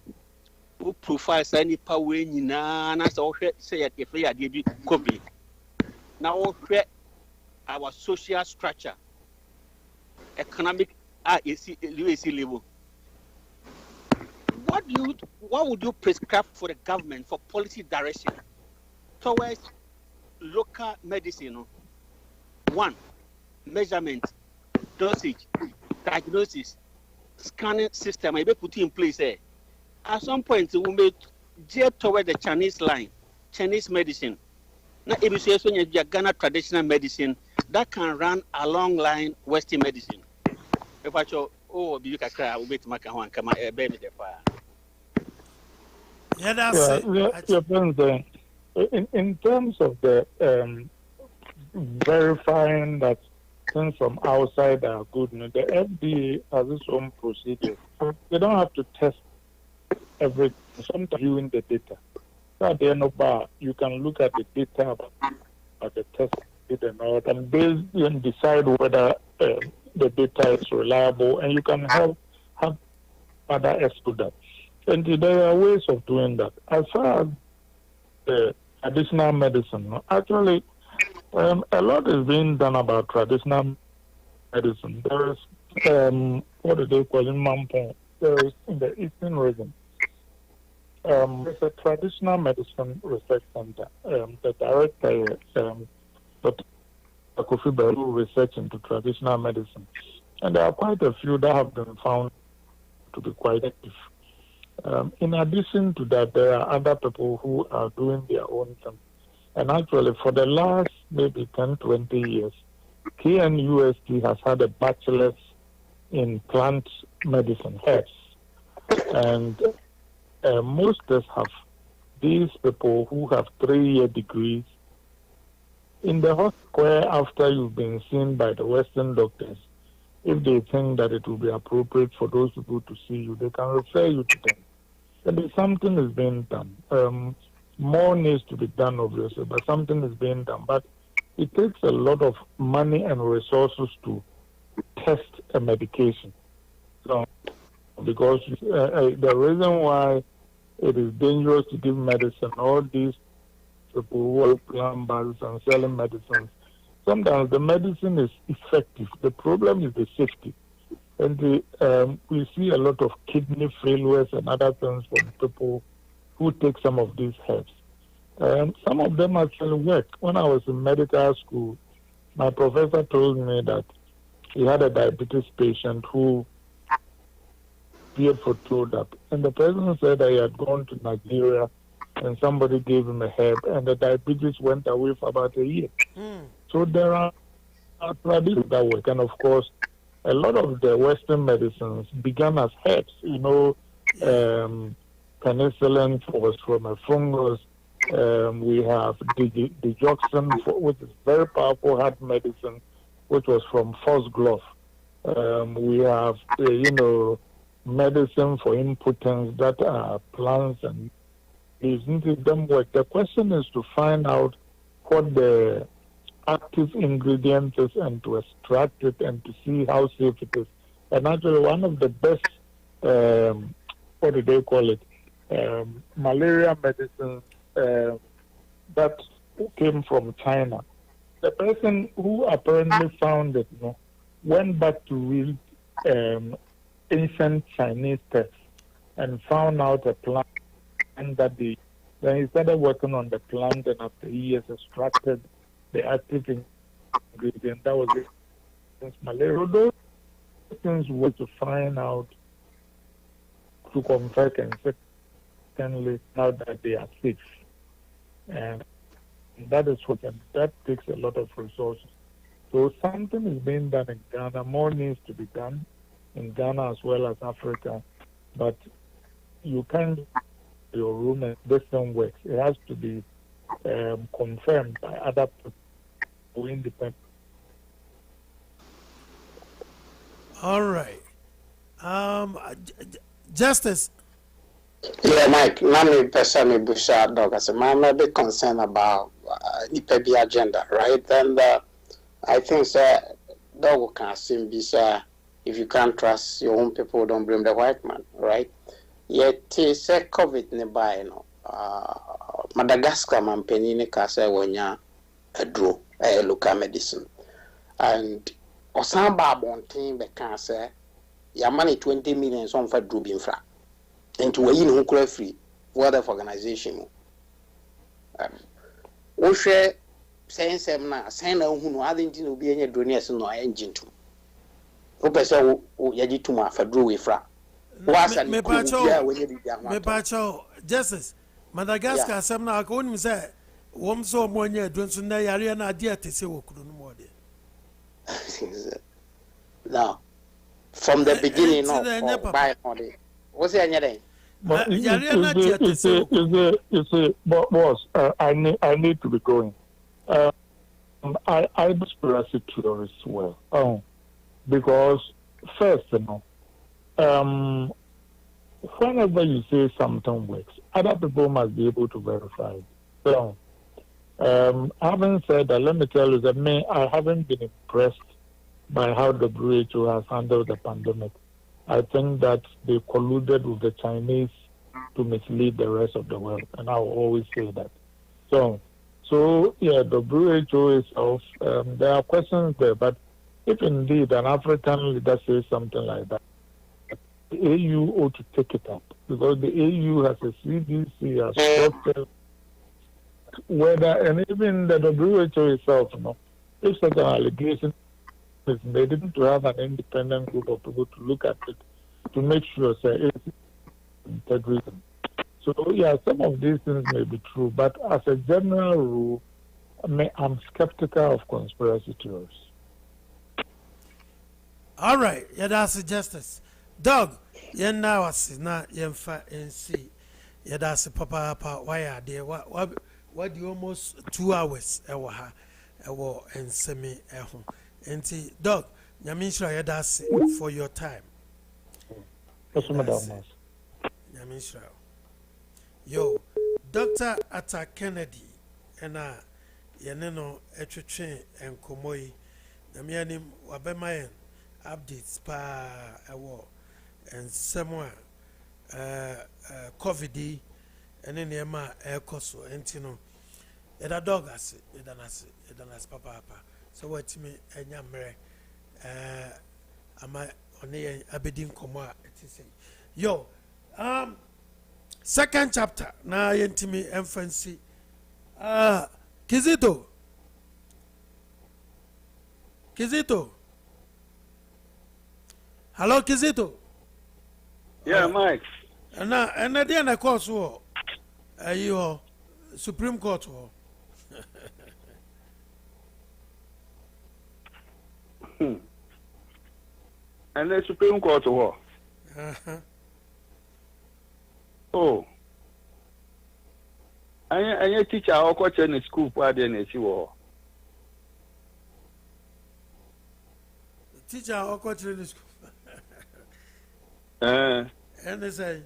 who profiles any power in Nana, so say at the fair debut copy. Now, our social structure, economic, level. What would you prescribe for the government for policy direction towards local medicine? One, measurement, dosage, diagnosis, scanning system, I be put in place there. At some point, we may get toward the Chinese line, Chinese medicine. Now, if you say so, you have Ghana traditional medicine that can run along line Western medicine. If I show, you can cry, I'll be to make one come baby the fire. Yeah, that's it. In terms of the verifying that things from outside are good, the FDA has its own procedure. They don't have to test everything. Sometimes viewing the data. So at the end of bar, you can look at the data about the test and all, and based and decide whether the data is reliable, and you can have other experts. And there are ways of doing that. As far as the traditional medicine, actually, a lot is being done about traditional medicine. There is, what do they call it, Mampong? There is in the Eastern region. There's a traditional medicine research center. The director is Dr. Kofi Beru research into traditional medicine. And there are quite a few that have been found to be quite active. In addition to that, there are other people who are doing their own thing. And actually, for the last maybe 10, 20 years, KNUST has had a bachelor's in plant medicine, herbs. And most of us have these people who have 3-year degrees in the hospital after you've been seen by the Western doctors. If they think that it will be appropriate for those people to see you, they can refer you to them. And something is being done. More needs to be done, obviously, but something is being done. But it takes a lot of money and resources to test a medication. So, because the reason why it is dangerous to give medicine, all these people who are plumbers and selling medicines, sometimes the medicine is effective. The problem is the safety. And we see a lot of kidney failures and other things from people who take some of these herbs. Some of them actually work. When I was in medical school, my professor told me that he had a diabetes patient who appeared for throat up. And the person said that he had gone to Nigeria and somebody gave him a herb and the diabetes went away for about a year. So there are traditions that work. And of course, a lot of the Western medicines began as herbs. You know, penicillin was from a fungus. We have digoxin, which is very powerful heart medicine, which was from foxglove. We have, medicine for impotence that are plants and leaves. Them work. The question is to find out what the active ingredient is and to extract it and to see how safe it is. And actually, one of the best, what do they call it, malaria medicine that came from China. The person who apparently found it, went back to read ancient Chinese texts and found out a plant that then he started working on the plant, and after years extracted the active ingredient that was against malaria. Those things were to find out to confirm and secondly now that they are safe. And that is that takes a lot of resources. So something is being done in Ghana. More needs to be done in Ghana as well as Africa. But you can't your room and this thing works. It has to be confirmed by other people who independent. All right. Justice. Yeah, Mike, Nami Pesami Busha dog. I said, I'm a bit concerned about the agenda, right? And I think, sir, dog can seem be, sir, if you can't trust your own people, don't blame the white man, right? Yet, say COVID nearby, Madagascar man penini kase wonya edro local medicine. And Osamba Bontin be can say, your money 20 million on for drew infra. Into a who free World Health Organization. We share saying some now, saying who no other to be any dronias no engine to. Opesa Yajituma for drew with fra. Me pacho, Justice, Madagascar, some now go him say, Wom so money, don't so na yari na idea to say what couldn't more there. Now, from the beginning, no, buy money. What's the name? Boss, I need to be going. I conspiracy theorists well. Because first, whenever you say something works, other people must be able to verify it. So, having said that, let me tell you that I haven't been impressed by how the WHO has handled the pandemic. I think that they colluded with the Chinese to mislead the rest of the world, and I will always say that. So yeah, the WHO itself, there are questions there, but if indeed an African leader says something like that, the AU ought to take it up, because the AU has a CDC, has structured, and even the WHO itself, if such an allegation is made, to have an independent group of people to look at it, to make sure it's integrity. So yeah, some of these things may be true, but as a general rule, I'm skeptical of conspiracy theories. All right, yeah, that's Justice. Dog, yeah, now I see, now you and see, yeah, that's papa, why are there? What do you almost 2 hours? And semi home. And see, dog, you mean sure that's for your time. Yo, Dr. Atta Kennedy, and yɛne no ɛtwetwe nkɔmmɔ yi na meanim wabɛma yɛn updates paa ɛwɔ nsɛm a covid yi ɛne nneɛma a ɛrekɔ so ɛnti no yɛda dog ase yɛda nase papaapa sɛ watumi anya mmerɛ ama ɔne yɛn abɛdi nkɔmmɔ a ɛte sɛ yo second chapter na yɛntumi ɛmfa nsi Kizito hello Kizito yeah Mike and deɛ na kɔɔ so wɔ ayi hɔ Supreme Court hɔ and the Supreme Court hɔ oh anya teacher ọkọche na school padị na-esi wọ teacher ọkọche na school ẹni sẹ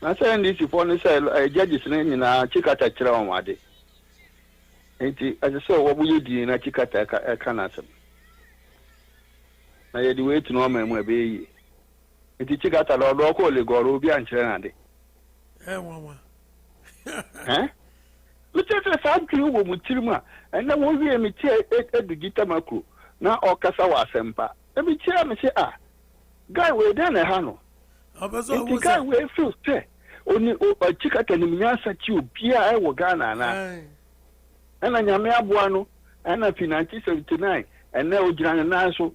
na sẹ ndị isi fọ ni sẹ judges na nyinaa chikata kyerɛ wɔn ade nti ɛsɛ sɛ wɔbɛyɛ di na chikata ɛka n'asɛm na yɛde wee tunu ɔma mu ebe yi nti chikata na ɔdɔ ɔkɔ olegɔrɔ obi ankyerɛ n'ade mama Mr. Sadri wo mutirima and na wo wie me tie edugita makro na okasa wa sempa e bi tie me se guy we dey na ha no abazo wo guy we feel say oni o chikata ni mnyasa chi obia e wo Ghana na na nyame aboa no na 1979 and na ogyina na so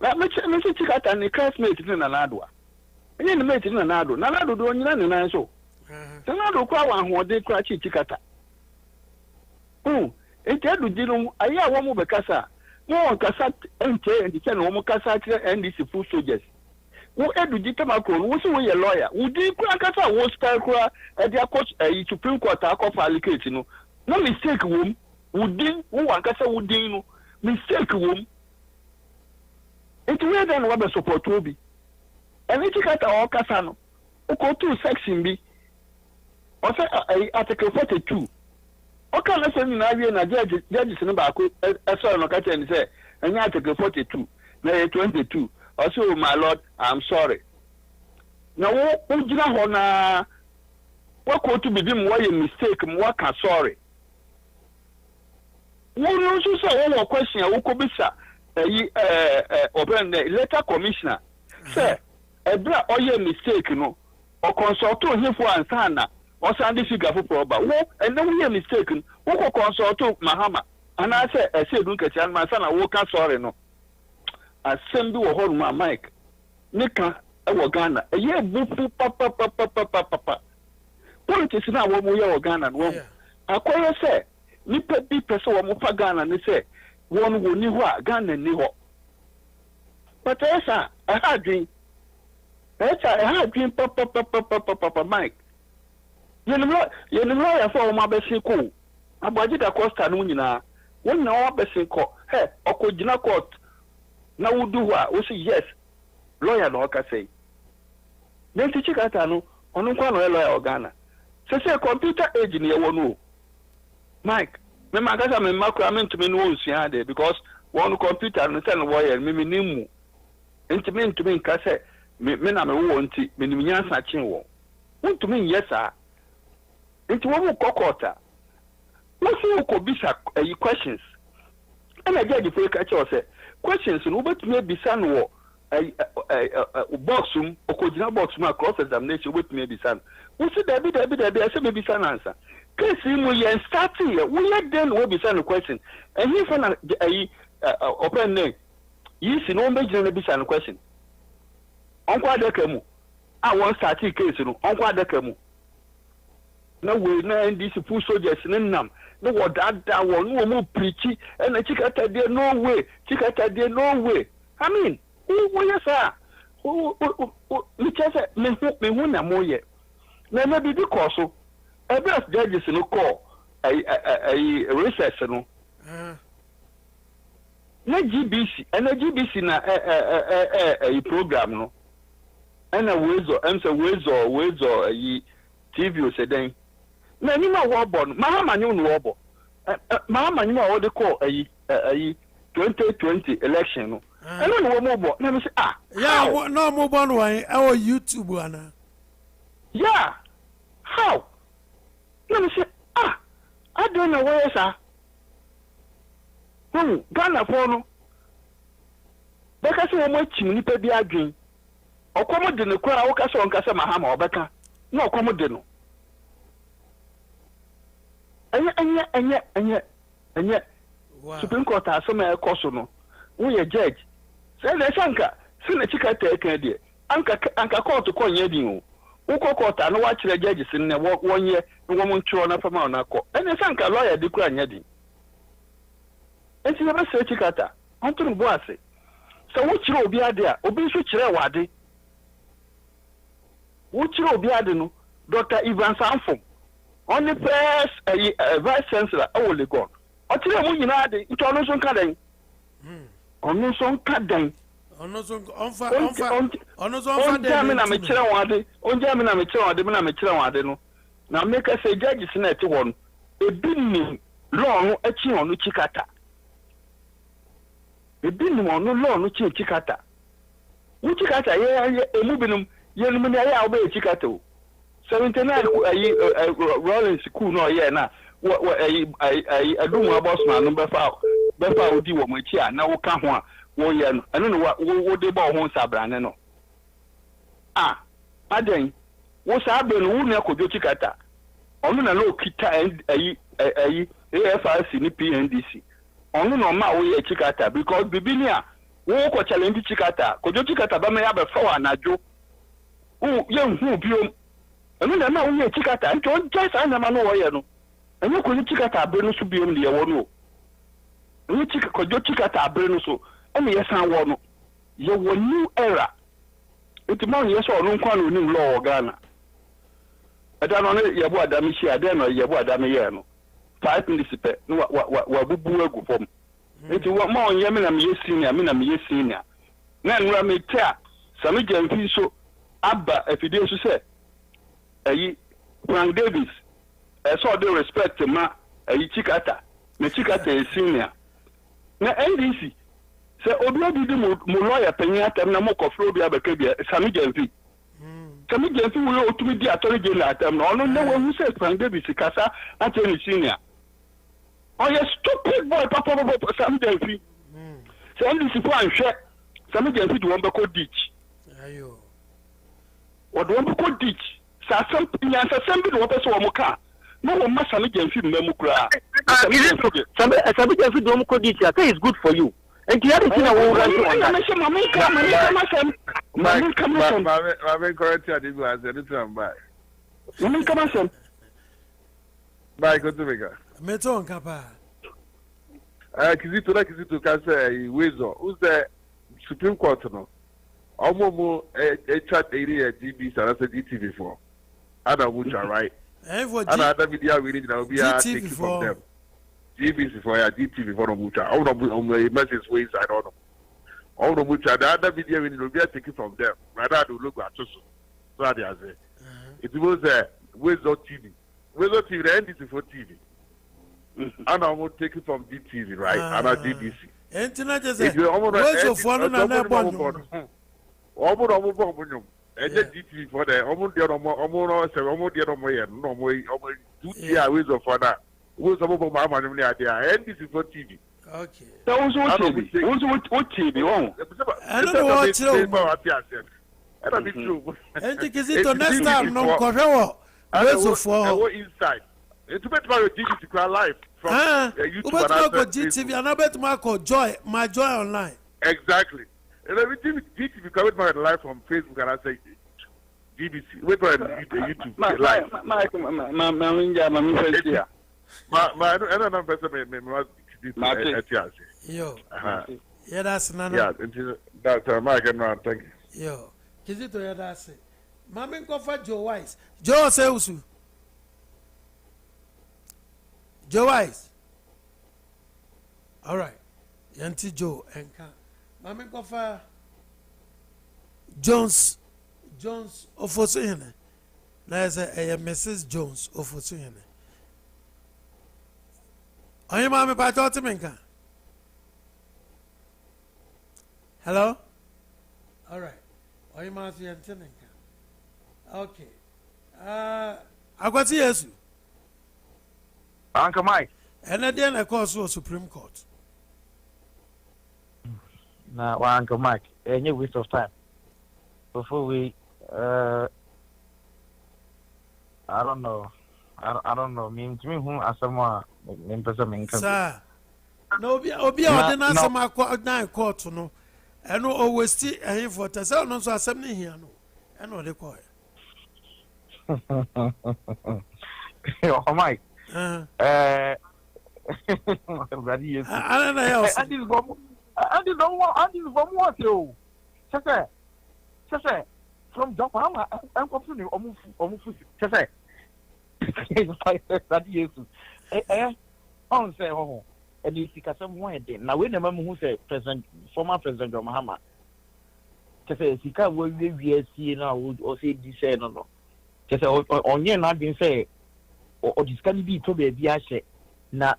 na me chikata ni classmate ni na Nado enye ni mate ni na Nado do onyina ni na so Nado kwa wa hoɔden kura chikata edu dinu aya wo mu bekasa mo kasa ente ente na wo kasa kire NDC full soldiers wo edu ditamakro wo so wo ye lawyer wo di kura kasa wo style kura e dia coach Supreme Court akɔfa alikate no no mistake wo di wo wan kasa wo din no mistake wo enti we den wo be support obi eni chikata o kasa no o ko two section bi o say article 42 okay let's say na wie na judges no ba ko sorry no ka tell say enya article 42 na 22 also my lord I'm sorry na wo gina ho na wo ko to bibi mo ye mistake mo ka sorry wo no so say wo question wo ko bisa open letter commissioner say ebra oye mistake no o consult him for answer na o sande figure for proba wo and then we mistake wo ko consult Mahama and I say edu nketi an man sana wo ka sorry no asem bi wo ho ma Mike nika e wo Ghana e ye bufu papa politics na wo mo ye wo Ghana no akoye say nipa bi pese wo mo fa Ghana ni say won wo ni ho a Ghana ni ho but esa I had dream papa Mike you know ya for ma be se ko abaji da costa no nyina won na wa be se ko okogina court na wudu ho a wo say yes lawyer no ka say then ti chikata no onu kwa no lawyer Ghana say computer age ni e wonu Mike me ma kasa me makura me ntumi no nsia de because one computer no say no lawyer me nimu ntumi nka say me na me wo nti me nim nyansa chen wo ntumi nyesa nti wo mu kokota wo so ko bisa questions ana judge for ka che say questions no betumi bisa no wo box okogina box ma cross examination betumi bisa no wo si da bi ase be bisa na answer case mu ye starting ye wo ye den wo bisa no question and he for na open name yi si no be gina na bisa no question onkwa adaka mu a won start case no onkwa adaka mu na we na NDC full soldiers nam no wo dada wo no mo preachi and chikata dey no way I mean who yes sir who me chese me hu na mo ye na na bi because so every judges no call recess no na GBC na program no ana wezo TV o seden na ni ma wo bo no mahama nyu no wo bo mahama nyu ma wo de call ayi 2020 election no eno no wo mo bo na me say yeah no mo bo no wan our YouTube ana yeah how na me say I don't know where sir Ghana for no beka se wo mo chim ni pa bi adwen okomo de ne kura wo ka se on ka se mahama obeka na okomo de no Anya. Supreme Court asema ekoso no. Wo ye judge. Say le sanka, se na chika ta eka de. Anka court ko nya din o. Wo court na wa kire judge sin ne wonye wo mo ntwo na fama na ko. Ene sanka lawyer de kura nya din. Enti na ba se chika ta. Anturu bo ase. Se wo kire obi ade a, obi so kire wade. Wo kire obi ade no, Dr. Ivan Sanfom. Only first vice chancellor awole god otire mu nyina de nti ono so nka den ono so nka den ono so onfa den me na me kire wade onja me na me kire wade no na make say judge senate won ebi ni law no achi ono chikata ebi ni ono law no chikata wo chikata ye emu binum ye num ne ya oba chikata o 79 Rollins school no yeah na adumu abosman no befa odi wo machi a na wo ka ho a wo ye no eno no wo de ba ho sabrane no aden wo sa be no wo na kojo chikata onu na lo kita AFRC ni PNDC onu no ma wo ye chikata because bibinia wo ko challenge chikata kojo chikata ba me ya be fa wa najo wo ye hu biom enu na na wo chikata nto just ana ma no wo ye no enu ko chikata abre no so biom de ye wo no enu ko chikata abre no so enu ye san wo no ye wo new era enti ma ye so no nkwa no ni law Ghana ada no ye bo adami shi ada no ye bo adami ye no 5 minutes pe no wa bubu agu fom enti wo ma on ye me na me ye senior na nura me tia sami jamfi so abba efide so se Frank Davis so the respect ma chikata me chikata e senior na NDC se obi di mo lawyer panyin atam na mo kofro obi abaka bia Sami Jamfi wo otumi di attorney general atam na ono ne wo say Frank Davis kasa attorney senior you stupid boy papa Sami Jamfi se NDC fo anhwe Sami Jamfi di won beko ditch ayo wo do won beko ditch Sasam bi do person wo muka no wo ma Sami Jamfi mmemu kura Sami Jamfi do muko ditch that is good for you and the other thing I will run to mama correct you dey go as the time by mama come on bye go to mega meto nkapa kizito ka say wezo who's the Supreme Court no omo chat area GB sarasa DTV for Ada Wucha, right? And other video we need now be taking from them. GBC for DTV for Wucha. All the message ways I don't know. All the Wucha, the other video we need to be taking from them. Rather to look at us. So I say. It was Wezo TV. Wezo TV, the NDC for TV. And I'm going to take it from DTV, right? And a DBC. And tonight is Wezo for another one. DTV for the almost the ways of father. Who's about my money idea? And this is for TV. Okay. That was what TV. I don't know what true. And Kizito next time no correo. Wezo for inside. It's better for DTV to cry live from YouTube. GTV and I bet Marco Joy, my Joy online. Exactly. And everything DTV covered my live from Facebook and I say BBC. Wait for YouTube live. Yo. Yeah, that's none. Yeah, that's Mike and thank you. Yo. Kizito yeah, that's it. Mami kofa Joe Wise. Joe say usu. Joe Wise. All right. Yanti Joe enka. Mami kofa Jones Ofosuhene. Na say Mrs. Jones Ofosuhene. Oye mami pa to menka. Hello? All right. Oye mami fi ente menka. Okay. Akwati Yesu. Uncle Mike. And then I call so Supreme Court. Nah, Uncle Mike. Any waste of time. Before we I don't know. I don't know. Me who as someone in person. Sir. No be ordinary some court no. I know always see a for tell no so assembly here no. I know they call Oh Mike. I don't know. I don't want you. Say from Japan I'm confused almost say that Jesus on say oh and you see someone now when the man who say former president John Mahama say sika we see now or say this no say onye na bin say or this can be to be ahye na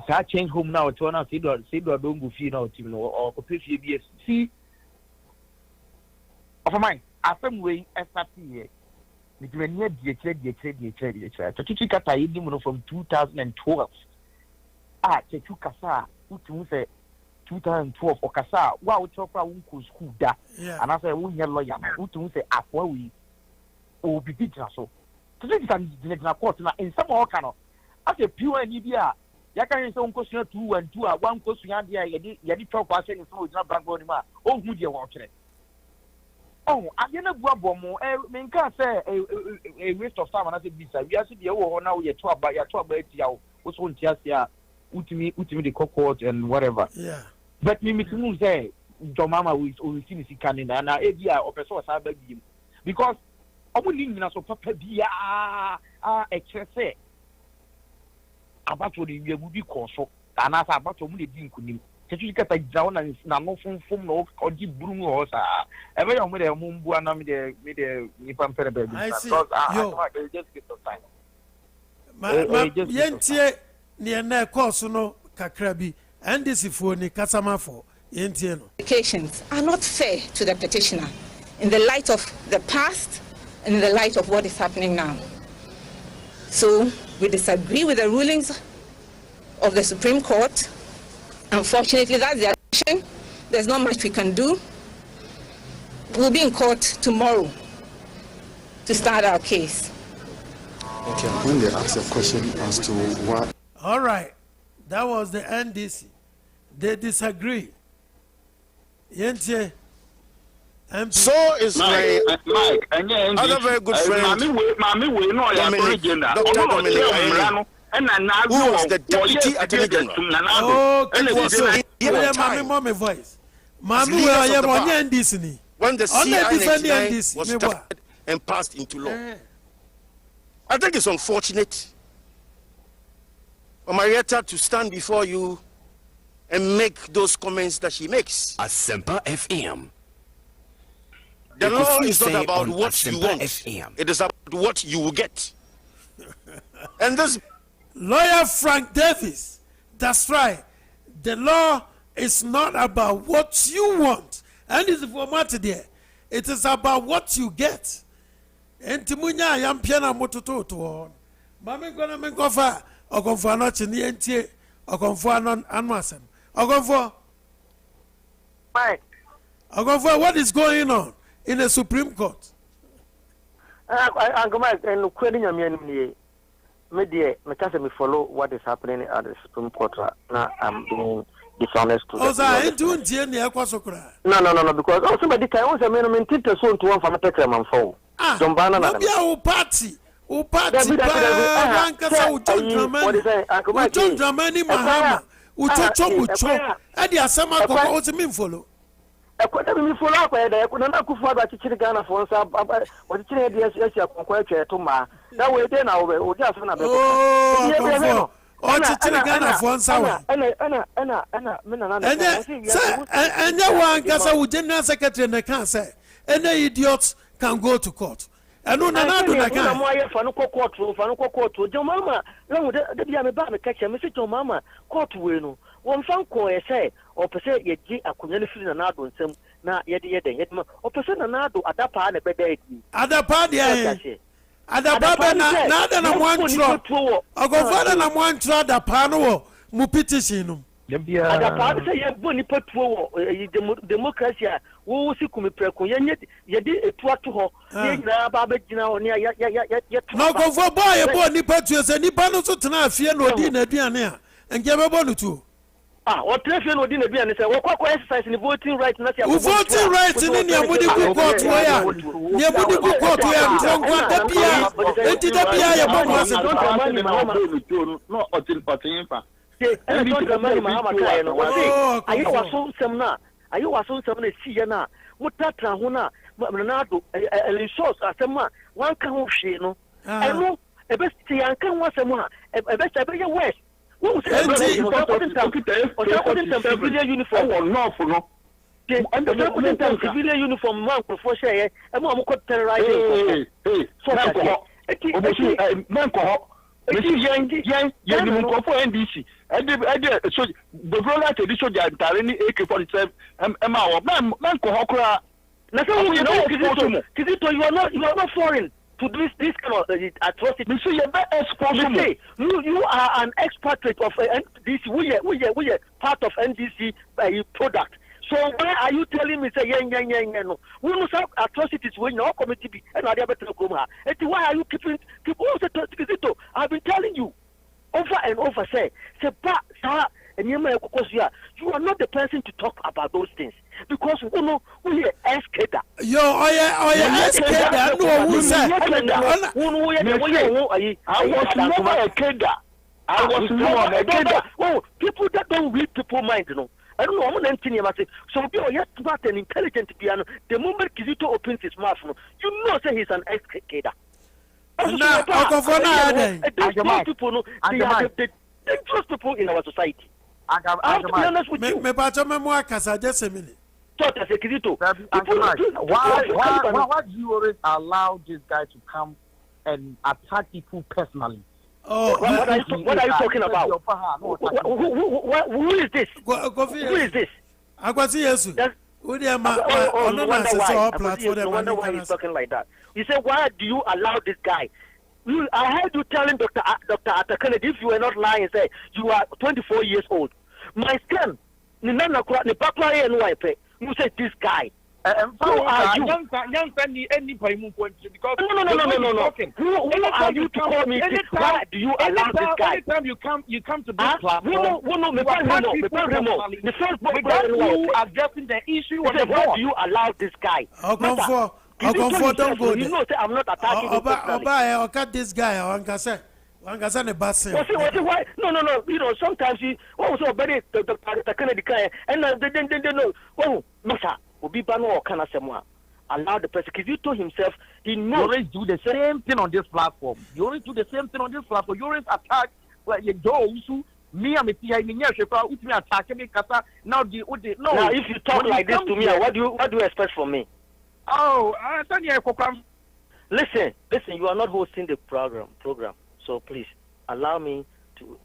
sa change home now to na say do don go fee now team no or pay fee bi see of mine afem we start here with when you the Chichi Kata Yidim from 2012 Chechu Kasa utu say 2012 or Kasa wow chopra unku school da and I say we lawyer utu say afwa we o be so to say can the court na in some all kind of as a pure media ya kan say unko sua 2 and 2 one ko sua dia ye talk wa say so na backbone ma o hu dia wo kire. Oh, I didn't go abomo. Me can say a waste of time and I say bisa. We are see the wo now you talk about it ya. What's one tia ultimate the court and whatever. Yeah. But me to say your mama will see me Canada and I dia or person say beg him. Because omo ni na so papa bia say about what we will be cause so and as about omo dey din kunim. You get a down and no from no or deep broom or every young with a mumbu and if I'm fair baby. I see. Just get some time. Yentie near na course no kakrabi and this if we kasama for yentie no. Applications are not fair to the petitioner in the light of the past and in the light of what is happening now. So we disagree with the rulings of the Supreme Court. Unfortunately, that's the action. There's not much we can do. We'll be in court tomorrow to start our case. Okay, when they ask a question as to what... All right. That was the NDC. They disagree. Yentie. So is my Mike, other very good friend, Dr. Dominic who was the deputy attorney general. Oh, so Mami Mommy voice. Mami, where you are on NDC? When the CI was drafted and passed into law. I think it's unfortunate for Marietta to stand before you and make those comments that she makes. Asempa FM. The law is not about what you want. It is about what you will get. And this lawyer Frank Davis, that's right. The law is not about what you want. And it's formatted there. It is about what you get. And Timunya yam piana mototo to on. Mami gonna make offer or confer not in the NTA or confer non anmasem. Or confer. Mike. Or confer what is going on in the Supreme Court? Uncle Mike, and quitting a man. Media, me follow what is happening at the Supreme Court. Now I'm being dishonest to no, because somebody can also mean to so to one from a Peckerman phone. John Banana. Party. Party. John Dramani Mahama. Ucho. And the Asama also mean follow. I couldn't follow up where they couldn't afford to chill Ghana for what the yes, to ma. That way, then I will just Ghana for 1 hour. And one Gasa General Secretary and they can't say any idiot can go to court. eno Nanado na kan mo aye fa no court jo mama na wo de bia me ba me ka che me se jo mama court we no wo mfa nko ye se o pese ye gi akonya no firi Nanado nsam na ye de yedma o pese Nanado adapa na beda edi adapa de adapa na ada na moantro ogofada na moantro adapa no wo mu petition no adapa se ye bo ni patuo wo democracy a wo si kumi preko ye de etu ato ho ye nyina ba ba gina ho ne ye no gofo boy bo ni patuo se ni ba no so tena afie na odi na aduane a enje be bo no tu o trefie no di na bia ne se wo kwakọ exercise ni voting right na se voting right ni ne amudi ku court wo ya ne amudi ku court wo ya ntronko da bia enti da bia ye bo mo se no otin fa e don't remember Mahama kai no ayi waso nsem na si ye na mutatra ho na Nanado resource asema wan ka ho hwe no eno e be ti yanka ho asema e be se be ye west who say civilian uniform or no for no civilian uniform man for share e mo ko terrorizing man ko yen ni ko for NDC so the brother to the soldier tare ni AK47 ma wo man ko hokra na so you know kizito you are not foreign to this kind of atrocity. So you are an expatriate of NDC. We are part of NDC product. So why are you telling me say no? We must have atrocities when your committee be and other better come here. Why are you keeping I've been telling you over and over say and you are not the person to talk about those things because we are ex-cader. Yo, ex-cader. No, who said? I was never a cader. I was never a cader. Oh, people that don't read people's mind, you know. I don't know. I'm not telling you. So people are smart and intelligent piano. The moment Kizito opens his mouth, you know, say he's an ex-cader. Now, those people, no, they are the dangerous people in our society. I have to be honest with you. Just a minute. Why do you always allow this guy to come and attack people personally? Oh, what are you talking about? Who is this? Who is this? I got yes. Wonder why he's talking like that. You say, why do you allow this guy? I heard you telling Dr. Kennedy, if you were not lying, say you are 24 years old. My son, you say this guy. Who are you? No. Who are you to call me? Why do you allow this guy? Anytime you come to this platform, without you addressing the issue of the board, why do you allow this guy? Don't go. You know, say I'm not attacking you personally. I'll cut this guy. Why? No. You know, sometimes he also very the Kennedy guy, and then they know. Oh, Masa, Obi Bano or Kana Semwa. Allow the person. Kizito himself, he knows. You always do the same thing on this platform. You always attack like you do. Me and me attack me kata now the no. Now if you talk like this to me, what do you expect from me? Oh, listen, you are not hosting the program. So please allow me to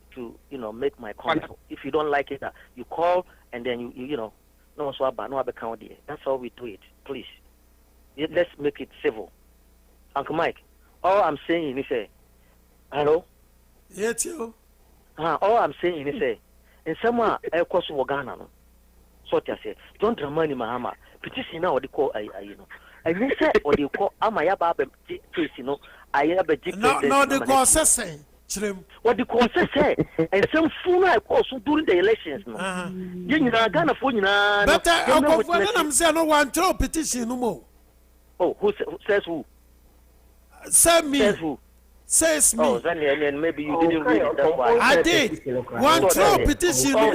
make my comment. If you don't like it, you call and then you that's how we do it. Please. Let's make it civil. Uncle Mike, all I'm saying is hello? Yes, you. All I'm saying is in someone I course Ghana no. So I say, don't remind me Mahama. Petition now what they call and you say what they call Amayaba case, No, the cause say. What the cause say? And some fool I course during the elections. You Ghana for you now. But I'm saying no one throw petition no more. Oh, who says who? Say me. Says who? Says me. Oh, then maybe you didn't read it. That's why. I did. One throw petition. Oh,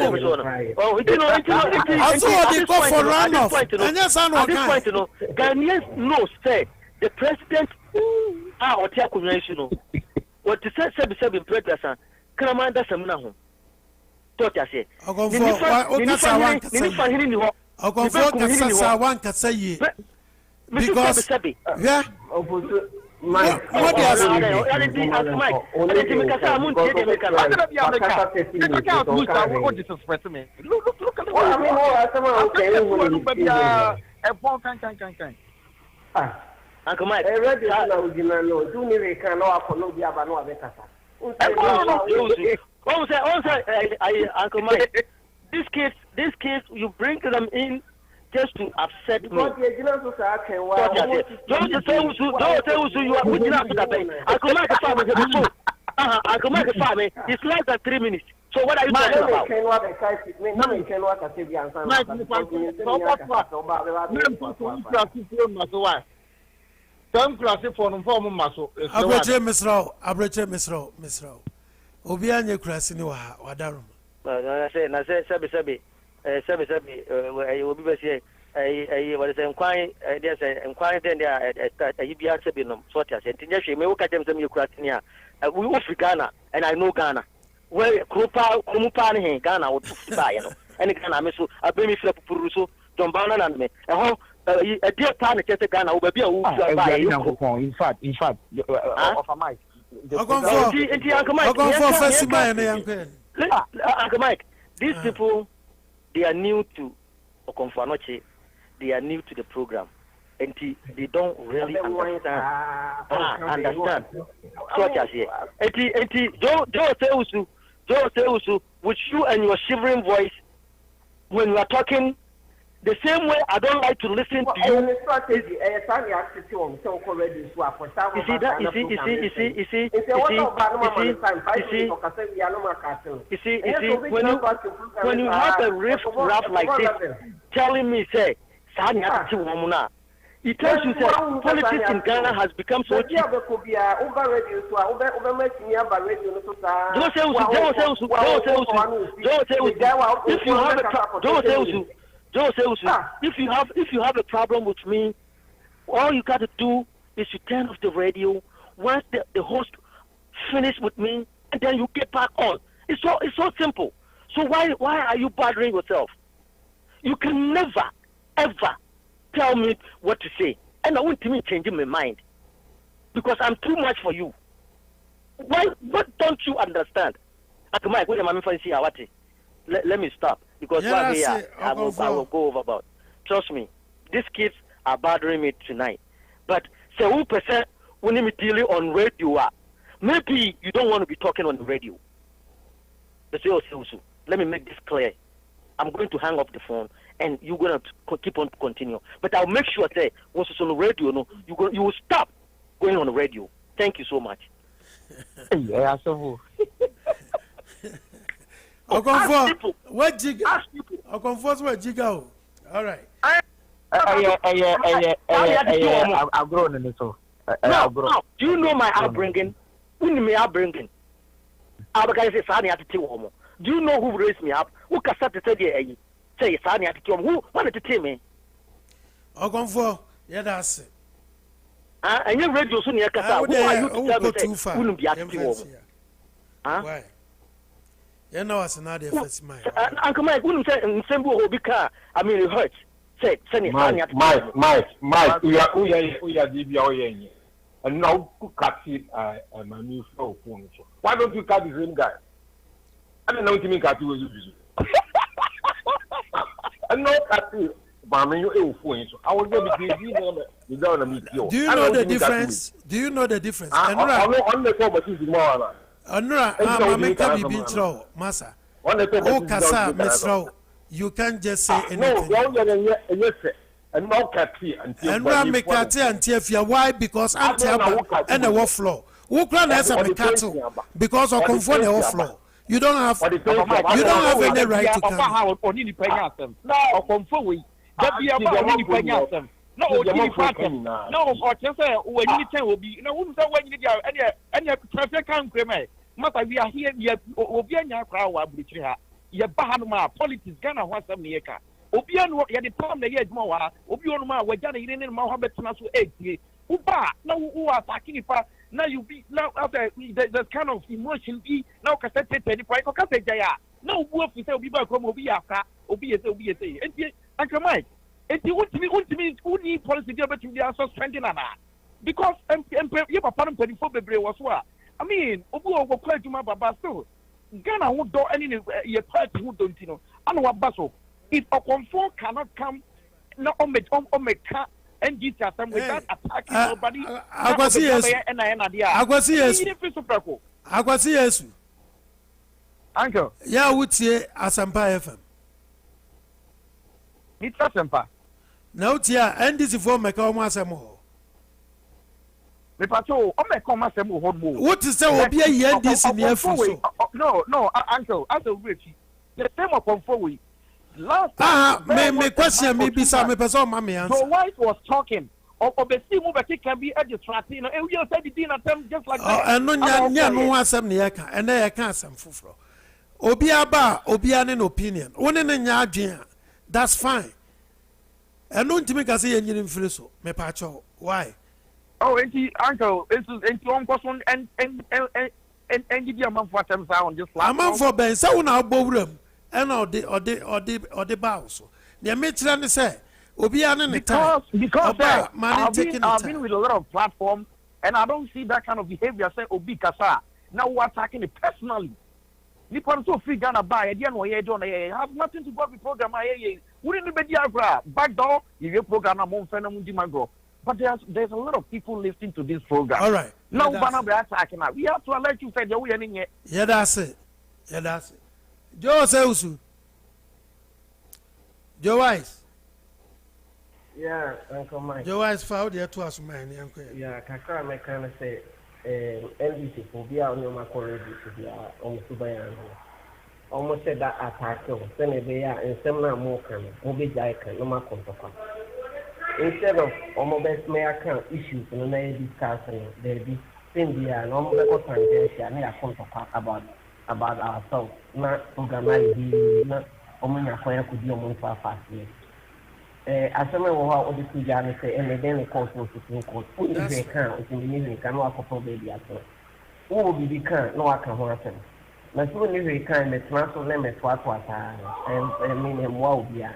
also they call for runoff. And yes, I know. At this point, Ghanaians know say the president. What you what to say? Seven president. Kramanda Samina home. What I say? Because yeah. What is Uncle Mike, do me can no be aba no abekasa. Uncle Mike, these kids, you bring them in just to upset me. Don't say you are Uncle Mike family. Uncle Mike family. It's less than 3 minutes. So what are you talking about? Abreche Misro. Obianye krasi ni wa wadarum. Na say sebi obi be say what is enquire there say enquire then there bia sebi no sort ya say tinye hwe me wo ka dem say me krasi ni a we ofi Ghana and I know Ghana. Where Kumupa ni Ghana wo tu ba ye no. Eni Ghana me so abemi fira pupuru so dombana na me. A dear plan is just Ghana, will be a in fact, of Mike. Uncle Mike, these people, they are new to Okonfanoche, they are new to the program, and they don't really understand. Such as here. Joe, with you and your shivering voice, when you are talking, the same way I don't like to listen to you. You see, when you have a rap like this, telling me, say, it tells you that politics in Ghana has become so cheap. If you have a problem with me, all you got to do is you turn off the radio once the host finish with me, and then you get back on. It's so simple. So why are you bothering yourself? You can never ever tell me what to say, and I won't even change my mind because I'm too much for you. What don't you understand? Let me stop. Because I will go overboard. Trust me, these kids are bothering me tonight. But 7% when you tell you on radio, maybe you don't want to be talking on the radio. Let me make this clear. I'm going to hang up the phone, and you're going to keep on continue. But I'll make sure that once it's on the radio, you will stop going on the radio. Thank you so much. Yeah, so. Okonfo, what jiga? Okonfo, what jiga? All right. I've grown in it, so. No, do you know my upbringing? Who me upbringing? Do you know who raised me up? Who can start to say Sani at the who wanted to tell me? Okonfo, yeah, that's it. And you radio soon, who are you to tell me say wouldn't be at the Why? You know what's another first mind. Uncle Mike, wouldn't say in Sembo Hobika, I mean, it hurts. Say, send it. Mike, we are DBA. And now, cut it, my new phone. Why don't you cut the same guy? I don't know what you mean, cut you. And no cut you. I was going to give you Do you know the difference? Do you know the difference? I know the top of more. Anura, I'm coming to intro, Massa. Oh, Kasa, Miss Row, you can't just say anything. No, and no Cathy and Ram Cathy and Tiafia. Why? Because I'm Tiaba and a war floor. Who can has a cattle? Because of conform the floor. You don't have any right to come. No, conform. No, or just say when you tell will be no one when you get any traffic can claim. Matter we are here, Obiana crowd, Britia, your Bahama, politics, Ghana, what's some Nika. Obiano, you had the problem the year more, Obiano, we're Ghana in Mohammed Nasu 8. Uba, now who are attacking now you be now after the kind of emotion be now cassette 25 or cassette Jaya. No work to say Obiba from Obiaka, Obiasa, and Uncle Mike. If you want to me, who need policy to be suspending? because you papa no mpanyinfo bebree wɔ so a I mean obi wɔ kɔ adwuma baba still Ghana ho dɔ ɛne ne party ho dɔ nti no ana waba so if Okonfo cannot come na ɔmɛka NGC asɛm without attacking nobody Akwasi Yesu Uncle ya wutie Asampa FM it's Asampa na wutie NDC for meka ɔmo asɛm ho me pato ɔmɛka ɔmo asɛm ho mo what is say obi ayi NDC ne afu so no uncle as a wait the same Okonfo we last me question me bisa me person ma me answer so White was talking obesi mu beti can be a distracting and we said the din attempt just like that no nya no asɛm ne yɛka ɛna yɛka asɛm foforo obi aba obi ane no opinion one ne nya adwen that's fine ɛno ntimi ka sɛ yɛnyini mfiri so me pa cho why oh enti uncle enti on person and give you a man for them on just like a man for ben say una abowuram ɛna ɔde ba so ne me kyerɛ ne sɛ obi ane ne time because I've been with a lot of platforms and I don't see that kind of behavior say obi kasa now we attacking it personally nipa so free Ghana buy e dia no ye do na ye have nothing to do with program ye wouldn't be dia back door you program na mo mfa na mu di magro but there's a lot of people listening to this program all right now Ghana be attacking now we have to let you say we any yeah that's it Joe say usu Joe Wise yeah Uncle Mike Joe Wise found there to us man yeah kakra me kan say NDC for be on your corridor to be on Subayan almost said that attack send be and some more can be jaikan no ma instead of almost may account issues no na discussing there be thing there no more tangential na come to talk about ourselves na organize na omunya kwaya kudi omuntu afasi aseme wo ha odi tuja ne se ene den court no supreme court o ni kan o ti ni kan no akopro baby aso wo bi kan no aka ho asem na so ni kan me transfer na me to ata me ne mo obi a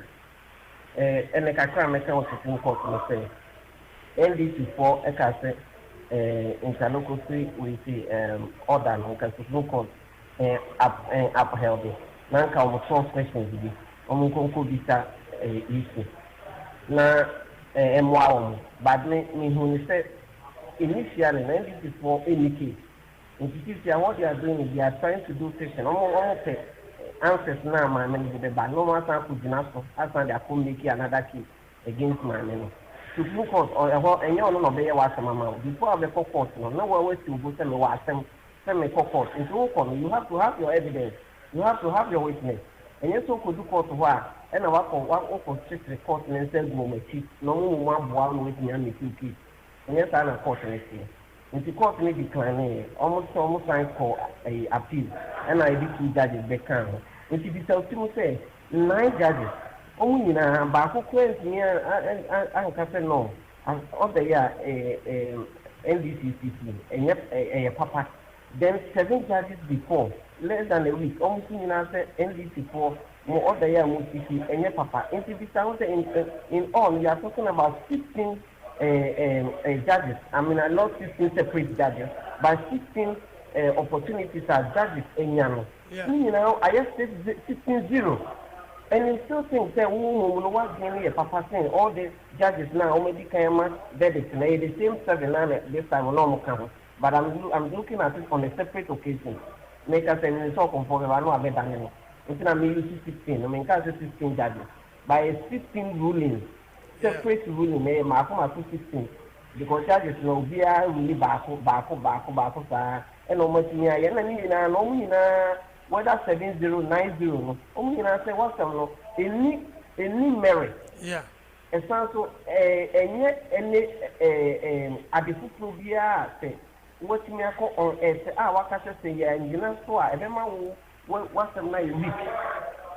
ene kakra me kan o supreme court no se NDC for e ka se interlocutory with order no ka supreme court upheld it. Nanka o twelve questions bi omo konko bisa issue na emwa but me hu ni say initially 94 any case in case what they are doing is they are trying to do session omo say answers na my men be ba no matter ku dina so after they are make another case against my men to look out or enyo no be wa asema before the court no we wait to go say me wa asem say me court into you have to have your evidence. You have to have your witness. And you so could do court where and I work on strict record and send my chief. No one with me and me two kids. And yes, I'm a court and the court may decline almost time for a appeal. And I did 2 judges back down. If you tell to say 9 judges. Only in a back claims me and can no. And all the year NDCCC and yet a papa. Then 7 judges before. Less than a week, almost in answer NDC for more other year multi and your papa. In all, we are talking about 16 judges. I mean, I lost 16 separate judges, but 16 opportunities as judges in Yano. You know, I just said 16-0. And you still think that we will not get a papa saying all the judges now, maybe can verdict the same 7 this time, no count. But I'm looking at it on a separate occasion. Make us a so comfortable. I know I've done it. It's not me 16. I mean, 16 judges. By a 16 ruling, separate ruling, may mark 16. Because judges will be really back, and no much near no whether 70, 90, only say what's any merit. Yeah. And so, and yet, at the football, say. What me call on what I say and you know so every man what's a night week.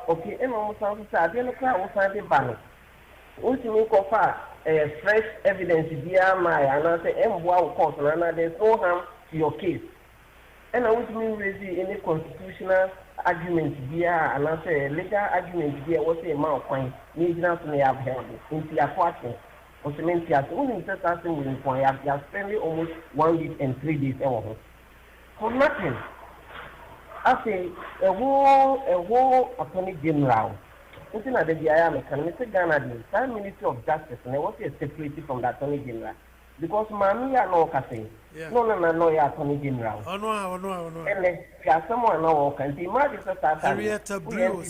Okay, and almost I didn't cry find the banner. Ultimate offer fresh evidence via my and I say court and there's no harm to your case. And I want me raise any constitutional argument via and I say legal argument via what the amount of fine needs not to have held into your question. or Cementia, only just asking with him for you are spending almost 1 week and 3 days for nothing. I say a war attorney general. Looking at the DIA, Mr. Ghana, the Ministry of Justice, and I want to separate from the attorney general. Because Mammy are no casting. No, attorney general. Oh, no. And there's someone now can be magic. Henrietta Brew.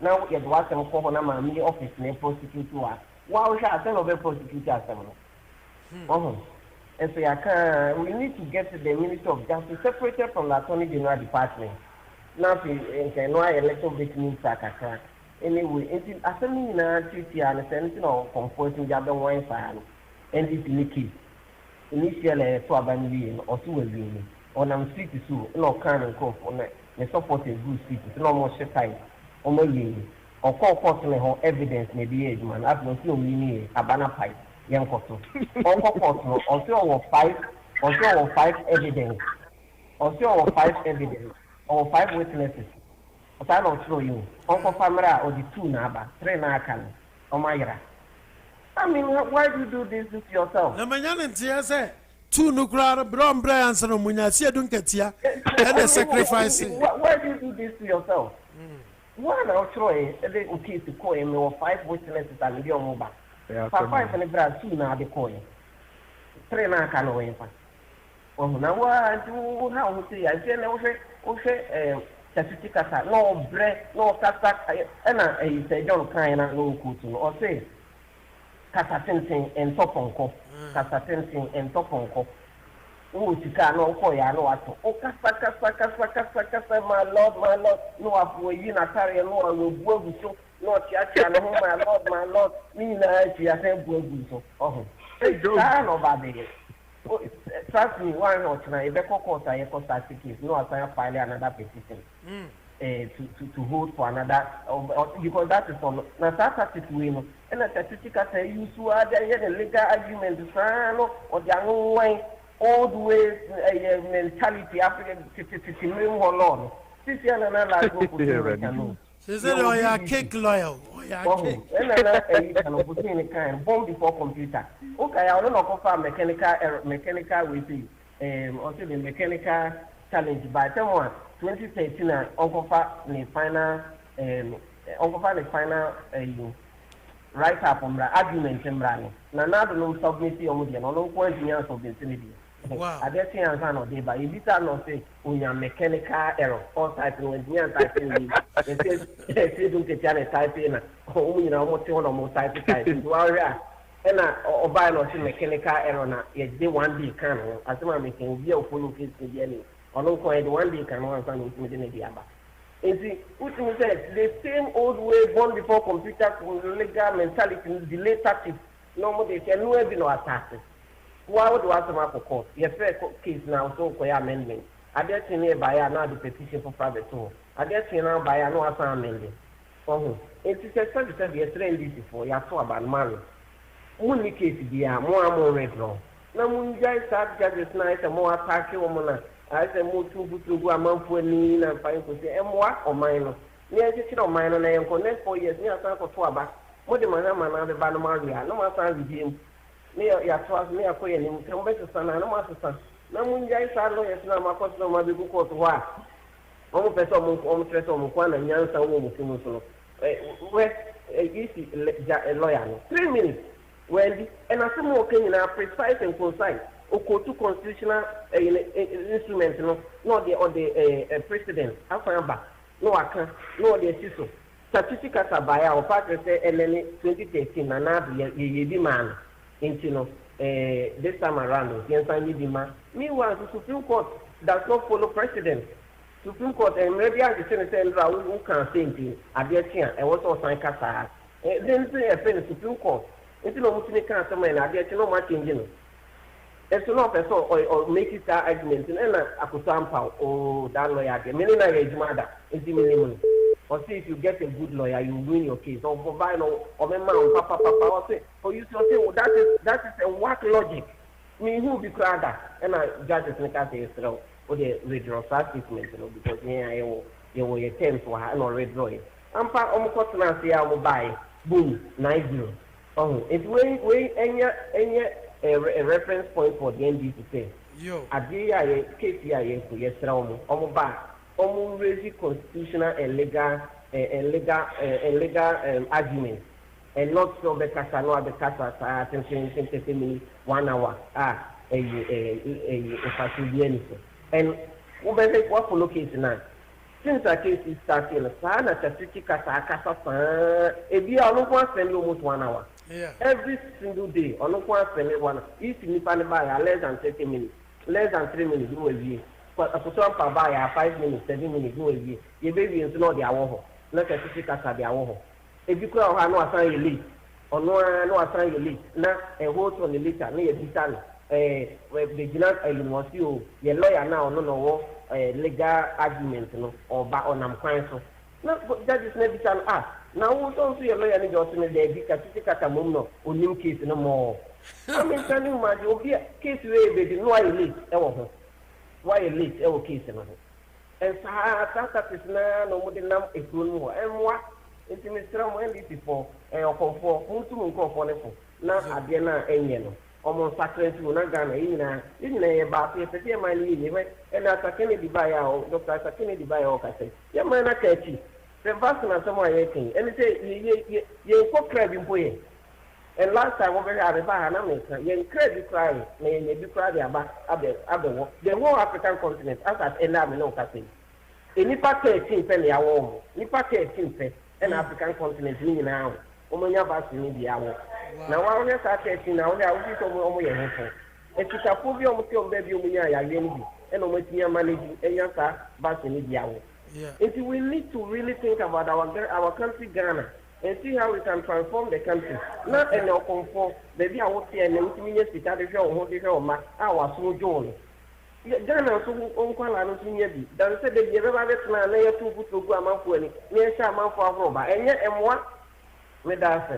Now, it was some for Mammy office and prosecute to us. Wow, shall send over prosecute us. And so we need to get the Ministry of Justice separated from the Attorney General Department. Now, no election victims are anyway, it's assembly in a treaty and sending or comforting the other one file. And this Nikki initially to abandon or to a win on a street to no kind of cough on the support a good street, no more shit time or no win or call personally or evidence may be age man, as no few meaning a banner pipe, young cotton. Or so 5 evidence, or so 5 evidence, or 5 witnesses. But I don't show you. Uncle Famara or the 2 Naba, 3 Nakan, or Mayra. I mean, why do you do this to yourself? The man say 2 nuclear brown brands and Munasia don't get here and the sacrifice. Why do you do this to yourself? Why not try a little case to call him or 5 witnesses and your mobile? 5 and a brand 2 now the coin. 3 Nakan away. Oh, now what do how say I say, certificate, no bread, no kata, and I say, don't kind of no kutu, or say, kata sensing and top on cop, kata sensing and top on cop. Oh, you can't know for ya, no, oh, kasa, my lord, no, I've been a carrier, no, I will work with you, not yet, my lord, me, I see a temple, oh, I know about it. Trust me, why not? Now, if the court I certificate, no, I file another petition to hold for another, because that is on now. That situation, and the certificate say you to add the legal argument or the own old ways mentality after 50 million law. This year, another go. She said, "Oh, yeah, cake loyal. Oh, yeah, cake." And another opportunity kind bomb before computer. Okay, I don't know confirm mechanical with also the mechanical challenge by someone 2013 Uncle the final write up on the argument and brand. Now don't submit your media, no point in years of the vicinity. Wow. I just see answer no day, but if it are not say when your mechanical error or typing when you are typing, they say don't get your typing. Oh, you know, almost one or more typing. And or by not mechanical error now, yes, they 1 day can. As I'm making view full case to the enemy. Or no point 1 day can one time within the other. And see, what you said, the same old way born before computers with legal mentality, delay tactics, no more they can no be no attacks. Why would you ask them for court? Yes, fair case now, so for amendment. I dare to nearby now the petition for private tool. I dare to now buy no amendment. Oh, it is a subject of yesterday before you saw about marriage. Only case be a more red law. Now, when you guys start judges nice and more attack your woman, I say more to a month for me and find to say, and what or minor. Near the minor, and I am connect 4 years near San Cotuaba. What the man and the Banamaria, no more time with him. Near your trust me a queen, and come back to San Anamasa. Now, when you guys are lawyers, now my customer will go to work. Almost a one and young woman, where a lawyer. 3 minutes. Well, and as more can precise and concise, or to constitutional instruments, not the president, no, I can't, no, the system. Certificates are by our partner, and then 2013, and now the demand into this time around, the entire demand. Meanwhile, the Supreme Court does not follow precedent. Supreme Court and maybe I can say who can say anything at the end, and also sign Casa. Then say a the Supreme Court. It's not to make a man, I get no much engine. It's not a so or make it that argument, and I could sample or that lawyer. Many age mother is the minimum. Or see if you get a good lawyer, you win your case. Or provide or man, papa, or say, or you say, well, that is a work logic. Me who be crowded, and I judge it like I say, or the regional statement, because you were a 10 for her, or red drawing. I'm part of the I will buy, boom, 90. Oh, it's way any reference point for the NDC to say. Yo. Adia case here yes raise constitutional and legal arguments and not so the casa no the casa 10 minutes 1 hour and what follow case now since a case is starting sana statistics casa ebi ono kwa spend almost 1 hour. Yeah. Every single day ono kwa spend 1 hour. If you buy less than 30 minutes, less than 3 minutes go away. For a buy 5 minutes, 7 minutes go away. Your baby is not the hour. Let statistics casa the hour. If you could have no assign you leave or no assign you leave. Now a vote on the later near the the general university your lawyer now no legal argument no or back on am counsel. No, that is not the ask. Now we don't see a lawyer need to say there because it's a mum no new case no more. I mean telling you my case where they didn't why late why late case no. And that is now no more than a good and what it's Mr. Wendy before and for who to now at the end almost sacred to Nagana in a bath, a my leave, and as a Kennedy by our Dr. Kennedy by our cassette. Your man, I catch you. The vast and some way, and it say, you're for crabbing boy. And last time over here, the Bahanamic, you're crazy crying, may be crying about the whole African continent, as at Enamino Cassin. In Nipa 13 penny hour, Nipa 13 penny, an African continent, now. Omonya basi ni di awo na wa onye sa tete na onye awu so omo ye hefo etikapo bi omo ti o be bi omunya ya ye ni bi and omo ti manage enya sa basi ni di awo. And we need to really think about our country Ghana and see how we can transform the country. Not any conform maybe I would say and we need to start the show or the show our so joy. Ghana so onkwala no so nyabi dan say the year ba betna na ye to buto gu amanfo ani ne sha amanfo afro ba enye emwa with that.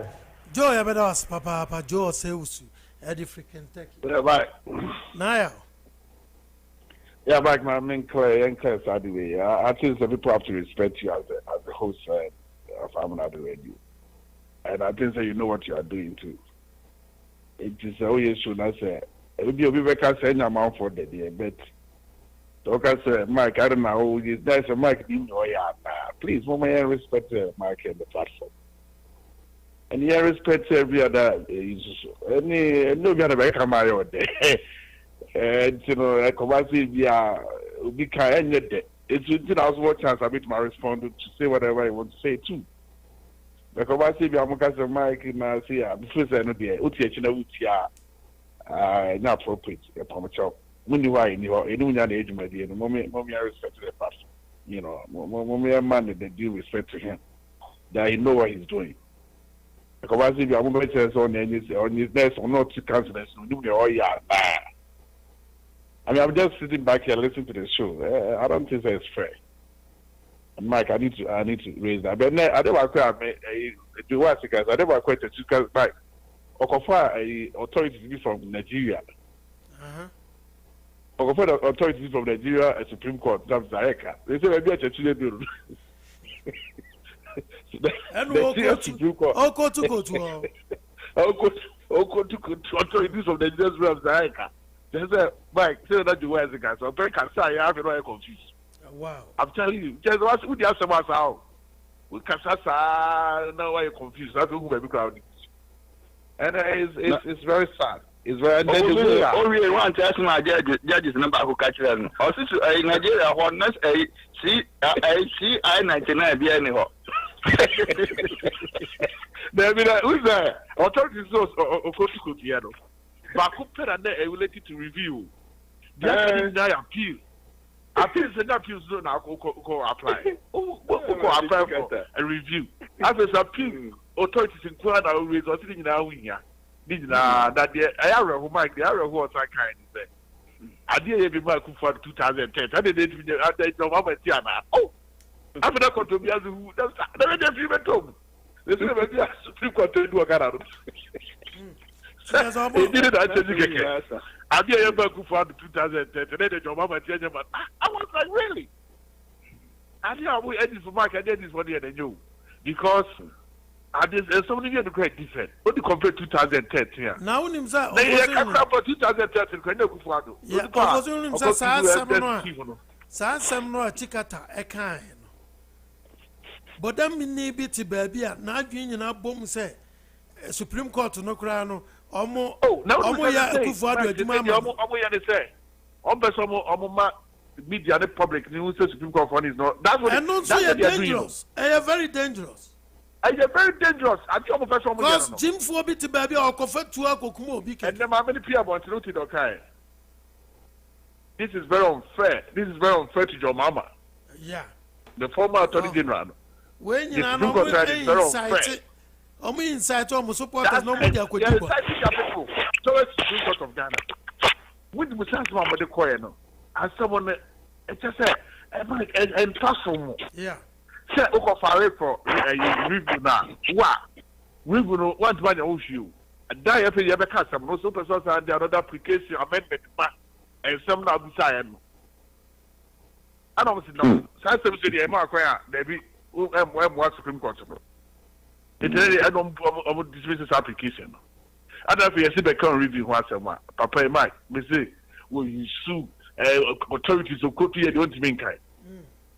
Joy, I better ask Papa Joe Seusu, Eddie freaking tech. Right. Now, yeah, back my main Clay and Clay Sadie. I think some people have to respect you as the host of Amenado Radio. And I think that you know what you are doing too. It is always should I say, it will be a bit of a amount for the day, but talk as Mike, I don't know, there's a Mike in your yard. Please, woman, respect Mike and the platform. And he respects every other any no matter where come out there. And you know, I come out we can it's I was watching as a bit my response to say whatever I want to say too. Because I see I'm going Mike na see before say no there. Uti na uti not appropriate upon chop. When you are in your nya na ejuma there no mommy I respect the person. You know, mommy man that due respect to him. That he know what he's doing. Because I see I'm going to say on his desk or not to cancel this. I mean, I'm just sitting back here listening to the show. I don't think that's fair. And Mike, I need to raise that. But I never quite do what guys. I never quite to Mike. Okofa authorities from Nigeria. Okofa authorities from Nigeria, a Supreme Court, that's Zareka. They say maybe a church do. And we'll go to authorities of the Nigeria of Zareka. They say, Mike, say that you wear the guys. So, very concerned, I have no confused. Wow. I'm telling you, just what would you ask about how? We can't now why you're confused. That's who maybe crowded. And it's very sad. It's very only one test my judges number who catch them. Also, Nigeria, what next see I-99 be anyhow. There be who's there? Authorities also but compare related to review. They appeal. Appeal is not appeal zone. Go apply. Go apply for a review. After appeal, authorities inquire that we are sitting in our wing. That the area who Mike, the area who was that kind of thing. I did be Mike for 2010. I did Tiana. Oh, after that, come to me as who that's the even told. This is a Supreme Court to do a Canada. He did it at I did back for 2010. And then the job I was like, really? I did for Mike, I did this for the other new. Because There's so many quite different. What do you compare 2013? Now, him say, they come about 2013. Can you go? Yeah, opposing say, some no chikata a kind. But then me need be to baby, now doing an album say, Supreme Court no crown, almost. Oh, now, ya say, media the public news Supreme Court fund is not. That's what. And also, you're dangerous. You're very dangerous. You're very dangerous. I think I'm a because Jim for bit baby or confess to a cocomo. And then how many people want to know it? Okay. This is very unfair. This is very unfair to your mama. Yeah. The former Attorney General. When you know, I'm inside almost supporters. No media could do people. So it's the Supreme Court of Ghana. With the Muslims, the Koyano. As someone, it's just a impossible. Yeah. Say, Oko Fare for review now. What? Review no one to your issue. And die after you ever cast some no super source and the other application amendment and some now beside. I don't know. Some say the Mark, maybe what Supreme Court. I don't dismiss this application. I don't know if you see the current review once a month. Papa Mike, me say, will you sue authorities of court here? Don't mean kind.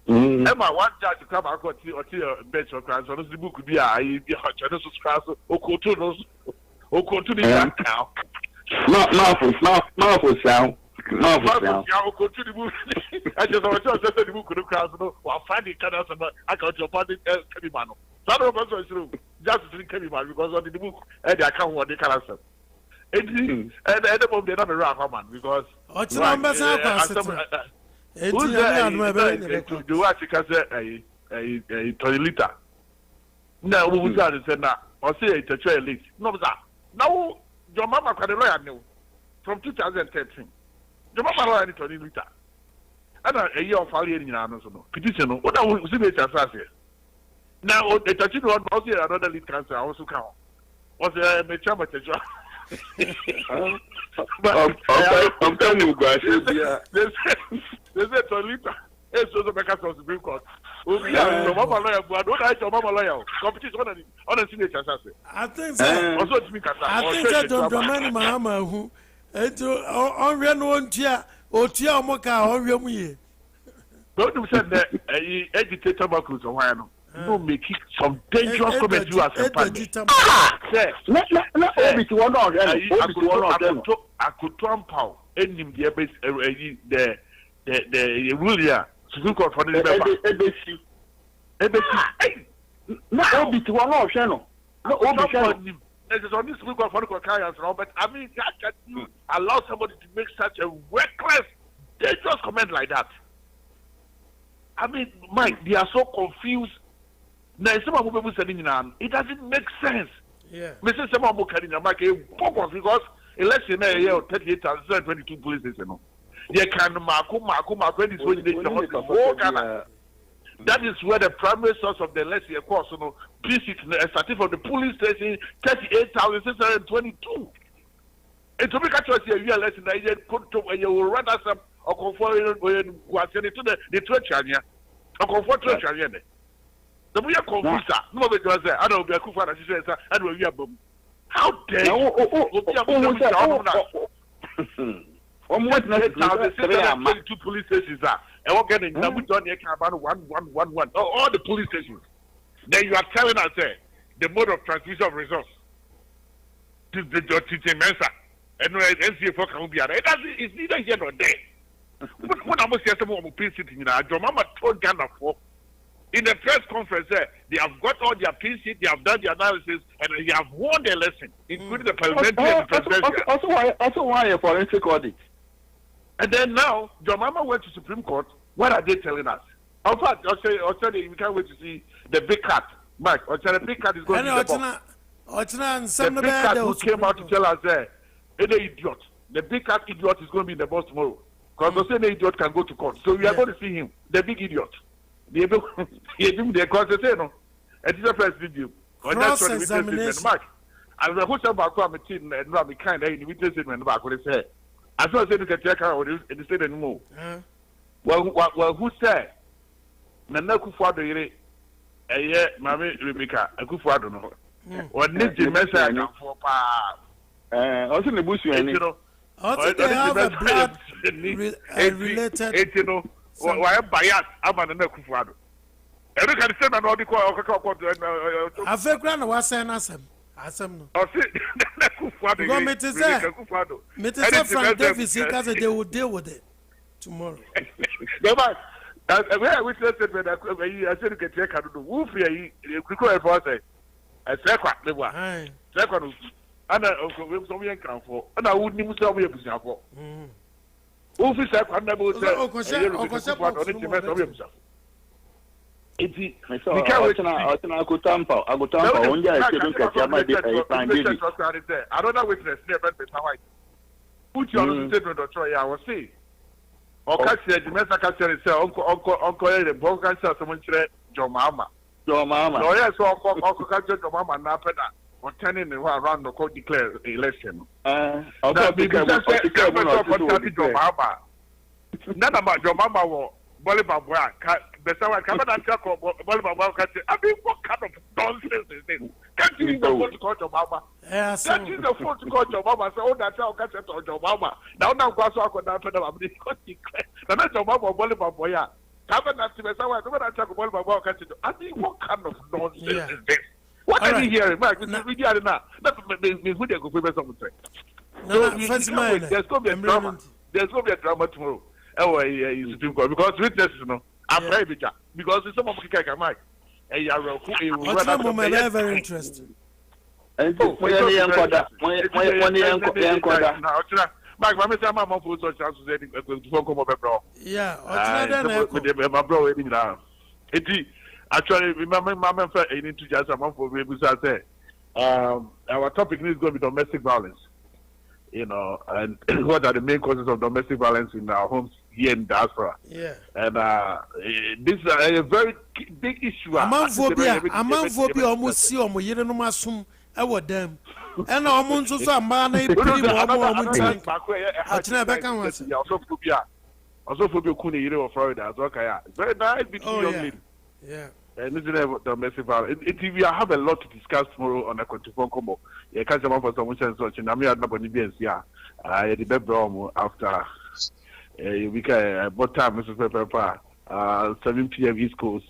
Emma, one judge to come out or to bench or class, or the book could be a channel class or courthouse or court to the now. Not for sound. No, go to the book. I just want to say the book could have crossed while finding canals and I got your party Kemimano. Some of us are true, just to Kemimano because on the book and I can't want the canals. And the moment they're not around, man, because who's there? Do what you can say a toilet. Now, who was that? Said now, or say it's a trail list. No, sir. Now, your mama can lawyer knew from 2013. Your mama lawyer to toilet. And a year of following in an petition. What I will see it as I say. Now, the touching one was here another lead cancer also count. Was a mature material. I'm telling you guys, they said Tolita. It's also because of the Supreme Court. Your mama lawyer, but don't ask your mama lawyer. Competition on a senior assassin. I think so. Also, I think that John Dramani Mahama who on one tia or tia moka or Yomi. Don't you said that educated tobacco so why no? No make some dangerous comments you as a party. Say, I could trump out any the rule here. Supreme Court for this member. No, Obi to one option. No, Obi. It is on this Supreme Court for the clients, but I mean, how can you allow somebody to make such a reckless, dangerous comment like that? I mean, Mike, they are so confused. Now, some of people saying it doesn't make sense. Yeah. Mr. Samuel Mukadina, Mike, because election year 38,022 police station. They can Marco, that is where the primary source of the election course, visit starting from the police station 38,622. And to make a choice here, you are election that you put to when you will run us up or conform when you are sending to the church area or conform church area. The way you confused, no, because I don't be a kufa and she says, I don't be a boom. How dare you? Almost 22 police stations are. And we're getting about 111. All the police stations. Then you are telling us the mode of transmission of resource to the Mensa. And NCA4 can be it doesn't, it's neither here nor there. When I was here, someone will be sitting in your mama told Ghana for. In the press conference, they have got all their PC, they have done the analysis, and they have won their lesson, including the parliamentary and the presidential. Also, why a forensic audit? And then now, your mama went to Supreme Court. What are they telling us? In fact, I'll tell you, we can't wait to see the big cat. Mike, the big cat is going to be the box. The big cat who came out to tell us any idiot. The big cat idiot is going to be in the box tomorrow. Because any idiot can go to court. So we are going to see him, the big idiot. The cross no. And it's a first video. Cross-examination. Mark, I was a back on the team and not be kind of invited statement back what they say. As well as you can check out in the state anymore. Well, who said? Nana Kufuado, a year, Mammy Rebecca, a Kufuado, What need to message for pa? Also the bush you also they have a blood related. You know, why bias? I'm an Kufuado. Every can say that all the call. I feel grand was saying asem. Oh, see, Kufuado. Go meet it. Frank Davis because they will deal with it tomorrow. Where we said that I said you can take out the wolf here. You could go for say. A second, the one. Second, and some young can for. And I wouldn't even tell me a position for. Wolf is a never say. It's I go tamper. Only I shouldn't catch my another witness never been white. Put you on the statement of Troy, I was saying. Or catch the domestic catcher, uncle, the broken someone said, Your mama. No, yes, Uncle Catcher, your mama, Napena, or turning around the court declare election. I'll be your mama. None about your mama. Bolibabwa, the someone come and check on Bolibabwa. I mean, what kind of nonsense is this? Can't you use the phone to call your mama? Can't use the phone to call your mama? So, oh, that's how catch it on your mama. Now, go so I could not tell them. That's your mama, Bolibabwa. Come and ask me, someone, come and check on Bolibabwa. I mean, what kind of nonsense is this? What are you hearing, Mike? We are now. That's what we go for something. There's going to be a drama. There's going to be a drama tomorrow. Oh, Supreme Court because witnesses, I'm very bitter because some of the cake, Mike. And you are very interesting. And Mike, my Mr. Mamma for such chance to come over, bro. Yeah, my bro, it actually remember, Mamma, I need to just a month for babies. I say, our topic is going to be domestic violence. You know, and what are the main causes of domestic violence in our homes here in diaspora? Yeah. And this is a very big issue. Amanphobia almost see on you know my soon. I would them. And almost so a man pretty also phobia Kuni, you know, Florida. Okay, very nice between young ladies. Yeah. And this is domestic violence. We have a lot to discuss tomorrow on a control combo. You can't come for some such and I'm not going to be here. The bedroom after we can what time, Mrs. Pepper? 7 p.m. East Coast,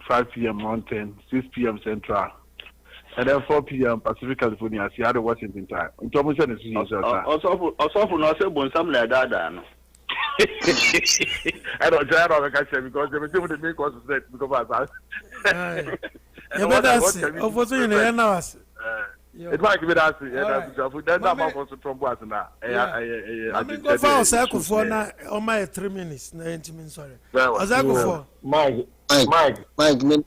5 p.m. Mountain, 6 p.m. Central, and then 4 p.m. Pacific California, Seattle, Washington time. Also for not some like that. I don't like I because they were the main causes that because it might be that then I'm also from Boston. I mean, go for a cycle for now on my 3 minutes. 90 minutes, sorry. As I go for Mike,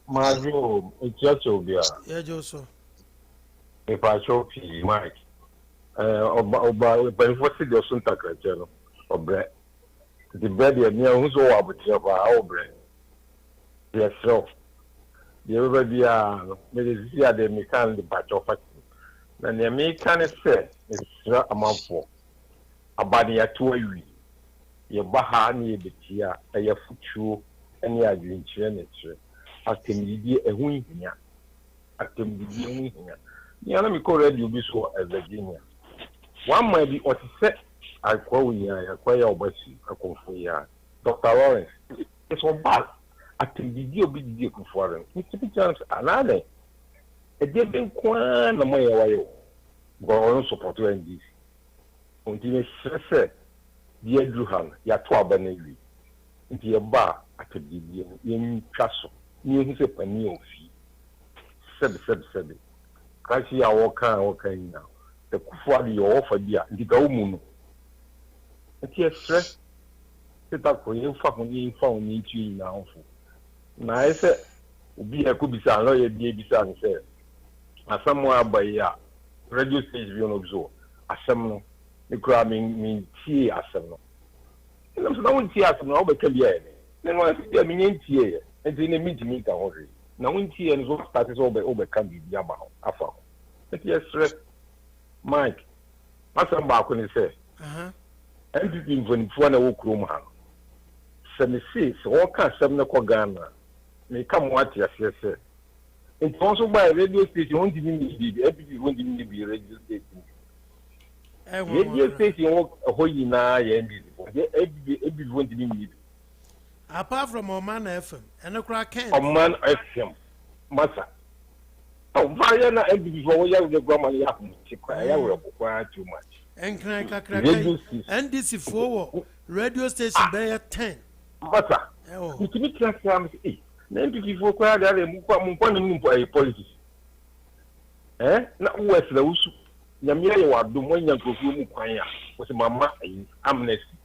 Mario, it's just over. Yeah, Joseph. If I show you, Mike, but what's the Santa Crachelo or bread? The bread near who's all about our bread. Yes, so the already are maybe the mechanic batch of it. And the American say is a month for a body at 2 years. Your Bahani, the Tia, a your future, and your green furniture. I can be a wing here. I can be here. The enemy called you be so as Virginia. One might be what he said. I call you, I acquire a confuya. Dr. Lawrence, it's all bad. I can be deal big deal for them. Mr. Jones, another. A different quan, the way away. Go on support you and this. Until you say, dear Druhan, your 12 benefit. Into your bar, I could give you in castle. Near his a new fee. 7. Crazy, I walk now. The Kufuadi you offer dear, the Gaumuno. It's stress. Set up for you, fucking found me to now. Now I said, be a could be a lawyer, baby, son said. As somewhere by ya, radio station on observe. As some the cramming mean tea as some. And I'm not tea as no, but can be any. Then I see a meaning tea, and then a meeting already. Now in tea and what started over can be Yama. I found. But yes, stress. Mike, what's some back when he said, everything when one a walk room. 76, all kinds of Ghana. May come what yes, And also by radio station, won't even be every won't even be radio station. Radio station work a whole year and every won't even need. Apart from Oman FM, and a crack can. Oman FM, Massa. Oh, Vayana, every before we have the grammar, you have to require too much. And crack, and this is for radio station by 10. Massa, you can be transformed. Then before quiet, I am one politics. Eh? Not West Laus. Yamia, what do one young Kufu Mukaya was mamma amnesty.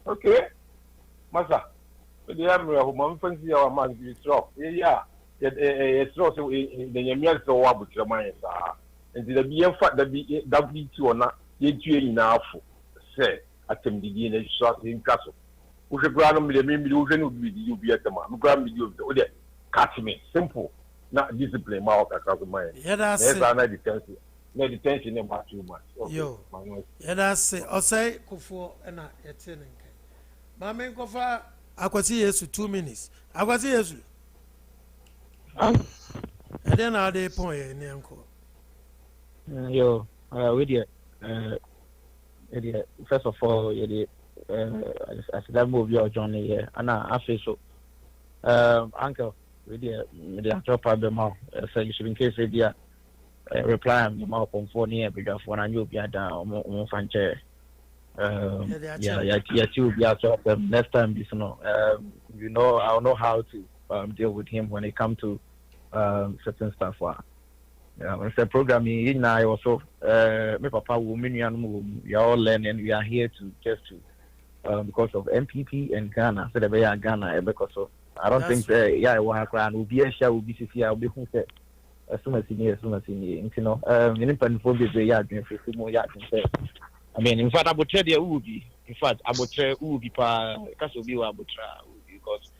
Okay, Massa. But the Admiral who fancy our man is strong. Yeah, it's also in the Yamia so what your mind are. And the be fact that be W2 or not, yet you enough, say, at them begin a shot in castle. Who should grant me the illusion would be you be at the man, grant me you the catch me, simple, not discipline, mouth across the mind. Yeah, that's not detention. No detention about too much. Yo, yeah, that's it. I'll say, Kufo and I, it's in. Mamma Kofa. I could see yes 2 minutes. I could see yes. And then are they point in uncle? Yo, with you. First of all, I said that move your journey here, and I feel so. Uncle, with you, the top of the mouth. So you should in case they reply the mouth on phone here because when I knew be down on franchise. Next time, you know, I'll know how to deal with him when it comes to certain stuff. It's a programming in I also. My papa, woman, we are all learning. We are here to just to because of MPP and Ghana. So they are Ghana because of. I don't think I want to will be a share will be CC. I'll be who said as soon as you know. In Penfold, they are doing 50 more yards. I mean, in fact, I would tell you who be. In fact, I would tell who be because of you, I would try because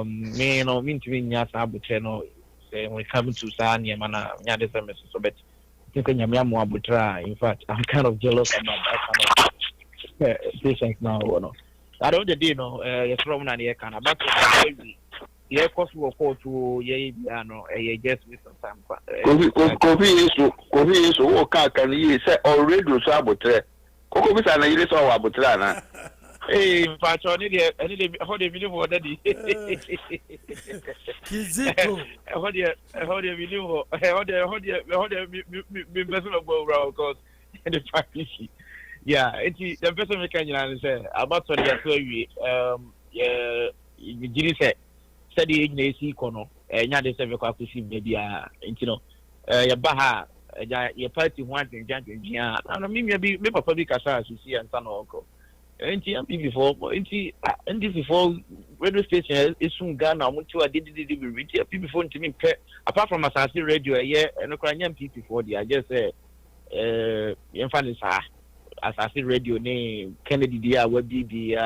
me, you know, mean to me, yes, I would tell no. Say when coming to Sanya, man, yeah, there's a message. So, but thinking Yamiamo, I would try. In fact, I'm kind of jealous about that kind of patience now. No, I don't know. You're from Nania Kana, but yeah, course we will call to ye, no, just with some time. Kofi is okay. Can you say already saboteur? Koko bisa na ile so wa botra na. In fact, I need how they believe what that is. Kiziko. How they believe how they be person of because the practice. Yeah, it's the person we can say about what you yeah, you said the agency kono nya de se ko akusi maybe you know ya baha ya party one thing jantia na me papa bi kasa asisi and san oko enti am before enti before radio station isun Ghana mo ti wa did be before enti me pe apart from asasi radio yeah no kra nya before the I just say yemfa sa asasi radio ne Kennedy dia wa BB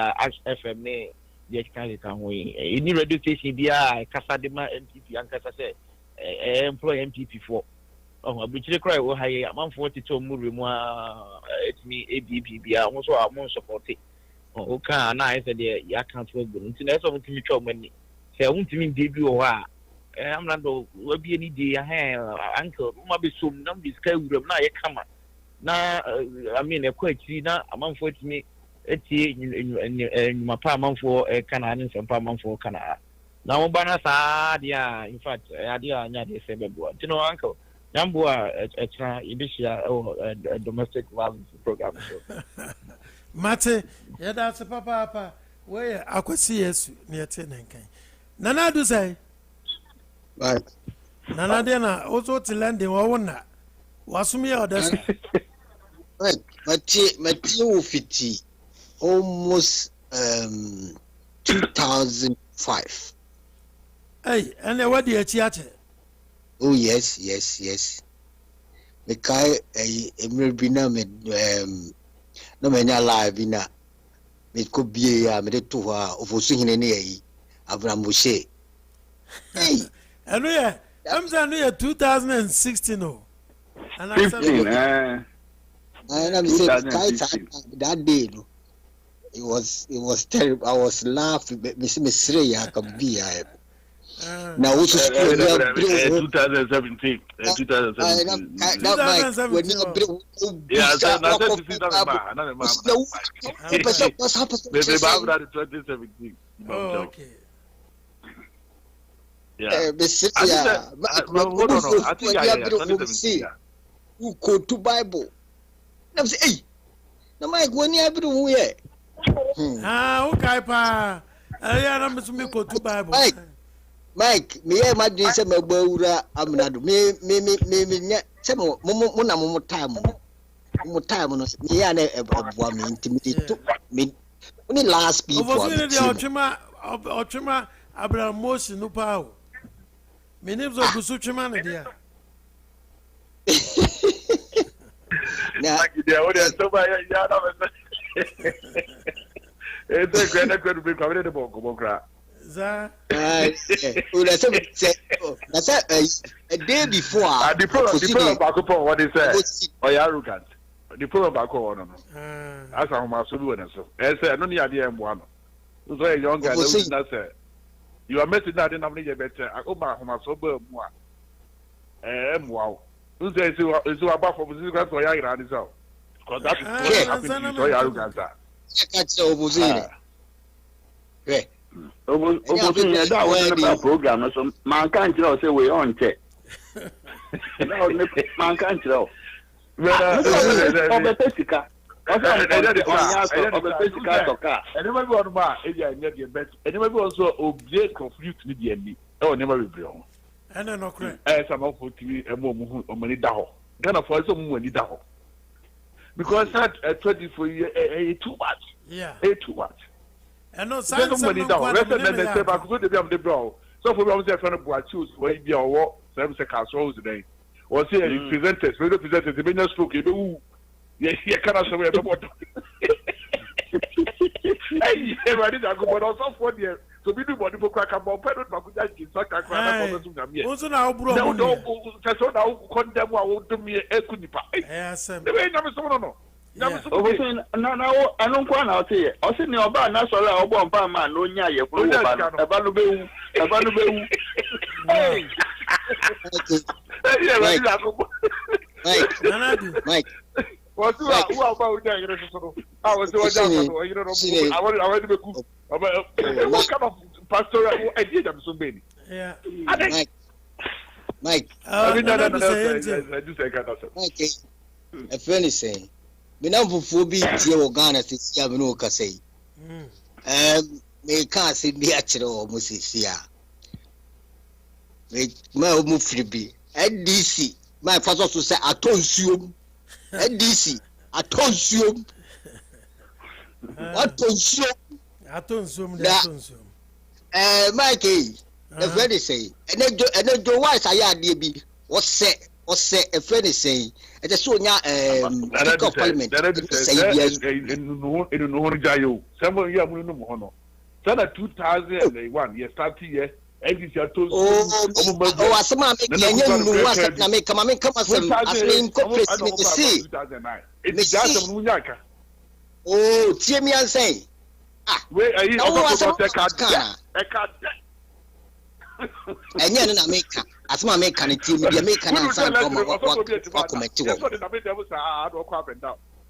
FM ne the kind of way any radio station be Casadema MPP and Casa say employ MPP for obviously cry or high amount 42 more it's me ABB be also our more supported okay and I said yeah can't work good that's what to me money say won't mean debut or I'm not will be any day uncle maybe some numbers can na come now I mean a quite see now amount 40 me in my parliament for Canadian and parliament for Canada. Now, Banasa, in fact, idea, you know, uncle, Nambua, a domestic violence program. Mate, yeah, that's a papa, where I could see us near 10 and kind. Nana do say, right? Nana Dena also to landing or not. Was me or that's right, Matthew 50. Almost 2005. Hey, and what do you theater? Oh yes. The guy Emirabina no many alive in a it could be a medetua of singing in a Abraham Boucher. Hey, and we are I'm saying 2016 and I said I'm saying that day. It was terrible. I was laughing. Miss Ray, I could be. Now also 2017. 2017. Yeah, I said 2017. Okay. Yeah. I think who quote to Bible. I'm saying, hey, no, Mike, when you have to wear. Okay, pa. I'm going to Bible. Mike, me and my dream, some Amenado. Me, some more time. More time on us. Me and a woman intimidated me. Only last people. Ochima Abraham Mosi no power. My name's Ogusuchima, dear. Now, it's a grand be coming to Bokra. That's a day before. The problem back upon what is said. Or arrogant. The problem back on. As I'm a solution. As I know the idea one. So a young guy that said, you are messing that in a better. I go back home, sober more. Wow. Who says you are about for Brazil for Yaga and himself? Because that is what happened to you, arrogant. That's over. That wasn't about program. So man can't tell say we on check. No, man can't tell. Anybody also object conflict with the enemy. Oh, never be wrong. And no correct. As I'm off for TV and more money down. Gonna for some money down. Because that 24 years, too much. Yeah. Too much. And no some money down. Less than they say back to the bro. So for them, they're trying to choose where you are walk, 7 seconds today. Or say, presenters, radio presenters, the business book, yes, you cannot say about hey, I did not go, but also for the so we do body for crack about pedal, but we just crack. Also now, bro, no, that's what I condemn what to me a kunipa. Yes, the way number no. No, I don't want out here. I said, no, but not so loud, one man, no, yeah, you're going to Mike. What's about that? I was doing that. I want to be cool. What kind of pastoral idea I'm so many? Yeah. Mike. I a friend is saying, me now for be here Ghana to see have no say. Me can't see me actually or Moses here. Me my move free be. NDC, my first also say attention. NDC, attention. Attention. Mikey, the friend is saying, and then the wise I had be was set. Or say a friend is saying, and the Sonia of Parliament. In Jayo, somewhere you have no more. Sana 2001, yes, 30 years. Oh, Timmy, I say, where are you? And yet, I make as my make an team, the American and some comment to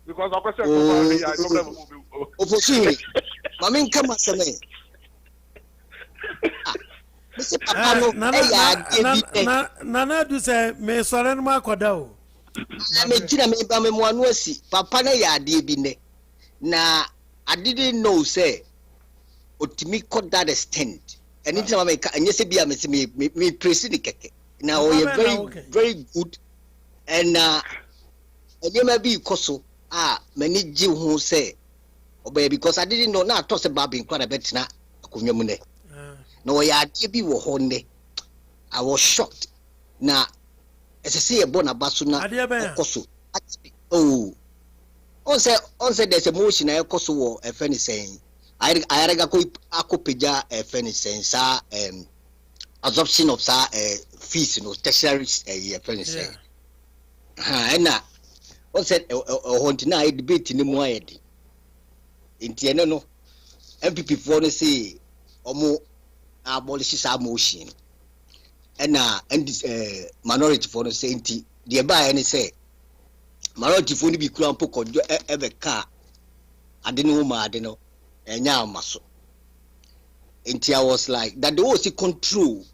because of course, Mammy, come on, Nana do say, may surrender my quadao. I may tell me by me one was Papa, ya dear bine. Now, I didn't know, say, what to me caught that extent. And it's and yes, me president. Now we are very good, and you may be Koso. Many Jew who say, obey because I didn't know now. Toss about being quite a bit now. No, I had to be Honde. I was shocked. Now, as I say, a bonabasuna, Koso. Oh, on said there's a motion I Koso, a friend is saying. I Akopeja a furniture, sir, absorption of sir fees, tertiary furniture. And now, what said haunting I debate in the Moed in Tiano MPP for the say or more abolish sa motion and minority for the same thing the buy any say minority for be kura mpo kojo ebe car ade no ma ade no enya amaso nti I was like that the whole control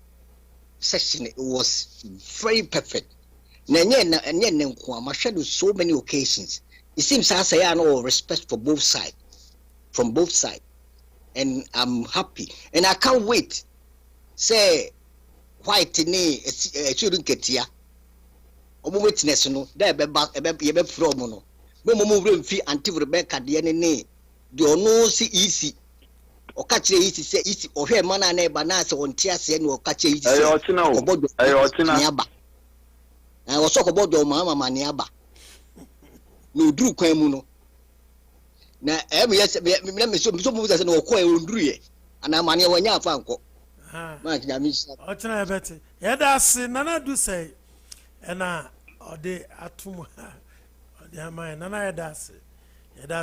session it was very perfect na nye nko am shadow so many occasions it seems as I no respect for both sides from both sides and I'm happy and I can't wait say white ni shouldn't get here omo witness no da be from no be mo mfi anti Rebecca de ne de ono si easy o ka kire easy say easy o hwe mana na eba na se wonti ase ni o ka kire easy ayo otina na wo so ko bodo mama ne aba no duru kwan mu no na yes me so mo say no ko e onduru ye ana mane wanya afa anko ma nyami o tina ebete ye da se nana du say ena ode atum ode amai nana ye da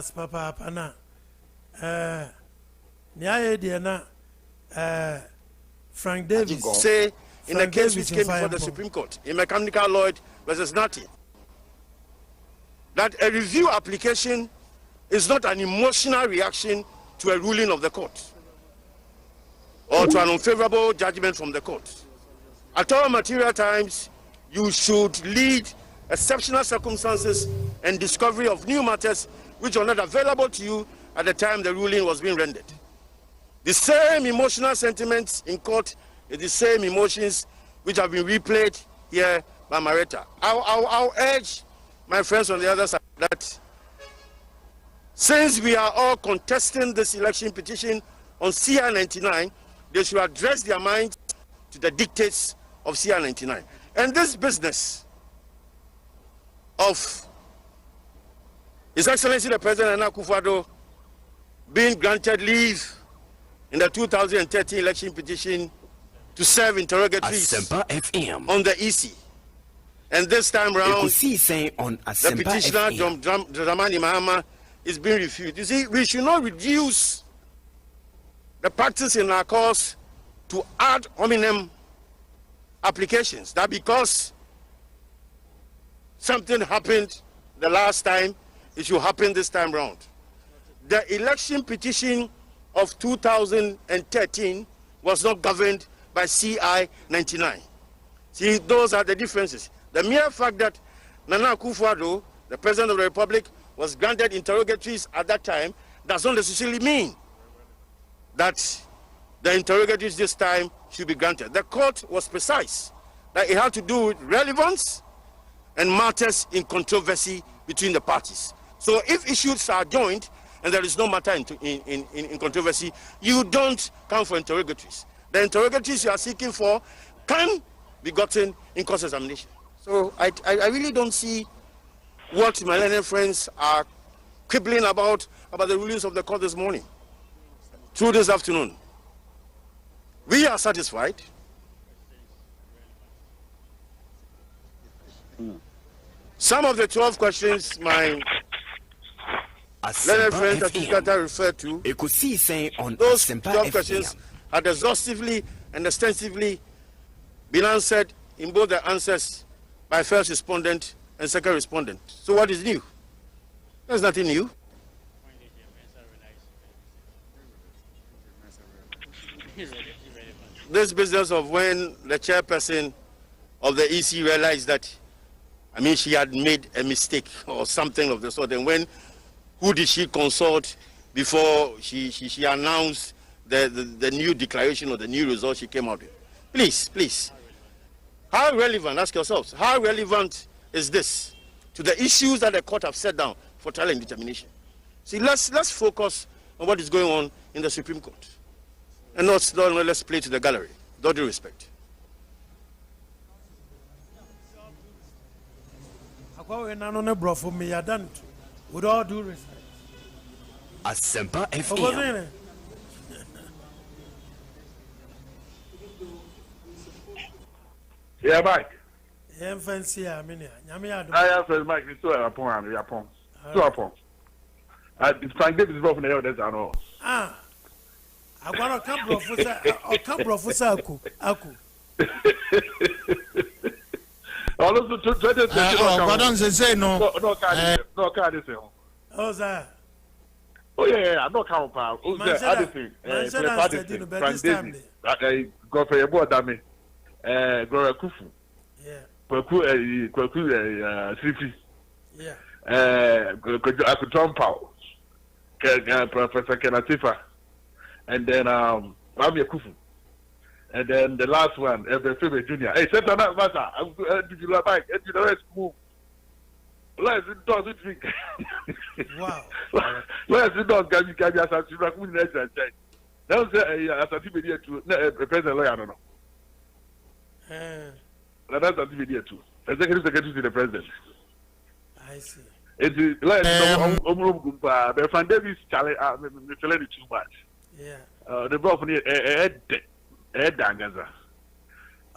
se papa na niaye de na Frank Davis say in the case which came before the Supreme Court in Mechanical Lloyd versus Natty that a review application is not an emotional reaction to a ruling of the court or to an unfavorable judgment from the court. At all material times, you should lead exceptional circumstances and discovery of new matters which are not available to you at the time the ruling was being rendered. The same emotional sentiments in court is the same emotions which have been replayed here by Maretta. I'll urge my friends on the other side that since we are all contesting this election petition on CR 99, they should address their minds to the dictates of CR 99. And this business of His Excellency the President Nana Akufo-Addo being granted leave in the 2013 election petition to serve interrogatories on the EC. And this time round, the petitioner Dramani Mahama is being refused. You see, we should not reduce the practice in our cause to ad hominem applications. That because something happened the last time, it should happen this time round. The election petition of 2013 was not governed by CI 99. See, those are the differences. The mere fact that Nana Akufo-Addo, the President of the Republic, was granted interrogatories at that time does not necessarily mean that the interrogatories this time should be granted. The court was precise that it had to do with relevance and matters in controversy between the parties. So if issues are joined and there is no matter in controversy, you don't come for interrogatories. The interrogatories you are seeking for can be gotten in cross-examination. So I really don't see what my learned friends are quibbling about the rulings of the court this morning, through this afternoon. We are satisfied. Some of the 12 questions my learned friends that Kata referred to, those 12 questions had exhaustively and extensively been answered in both the answers by first respondent and second respondent. So what is new? There's nothing new. This business of when the chairperson of the EC realized that, she had made a mistake or something of the sort, and who did she consult before she announced the new declaration or the new result she came out with? Please. How relevant, ask yourselves, how relevant is this to the issues that the court have set down for trial and determination? See, let's focus on what is going on in the Supreme Court. And let's play to the gallery, with all due respect. With all due respect. Asempa FM. Yeah, Mike. Yeah, fancy. I mean, I said, Mike, it's so upon. So upon. It's Frank Davis from the elders and all. Agora ka professor aku. Also to 2020. Pardon, say no. No card say. Oh sir. Oh yeah, no count pa. Oh sir, other thing. Go for your board dame. Gloria Kufu. Yeah. Kwaku Sifi. Yeah. Aku Trompao. Professor Kenatifa. And then Mami Kufu. And then the last one, Febe Junior. Hey, set on that matter. Did you like it? You know, let's move. Let's do it. Wow. Let's do it. Can you as a student? That was as a video to President Lawyer. No. That's a video too. Executive Secretary to the President. I see. It's like the Fan Davis challenge. Too much. Yeah. The ball from Dangaza.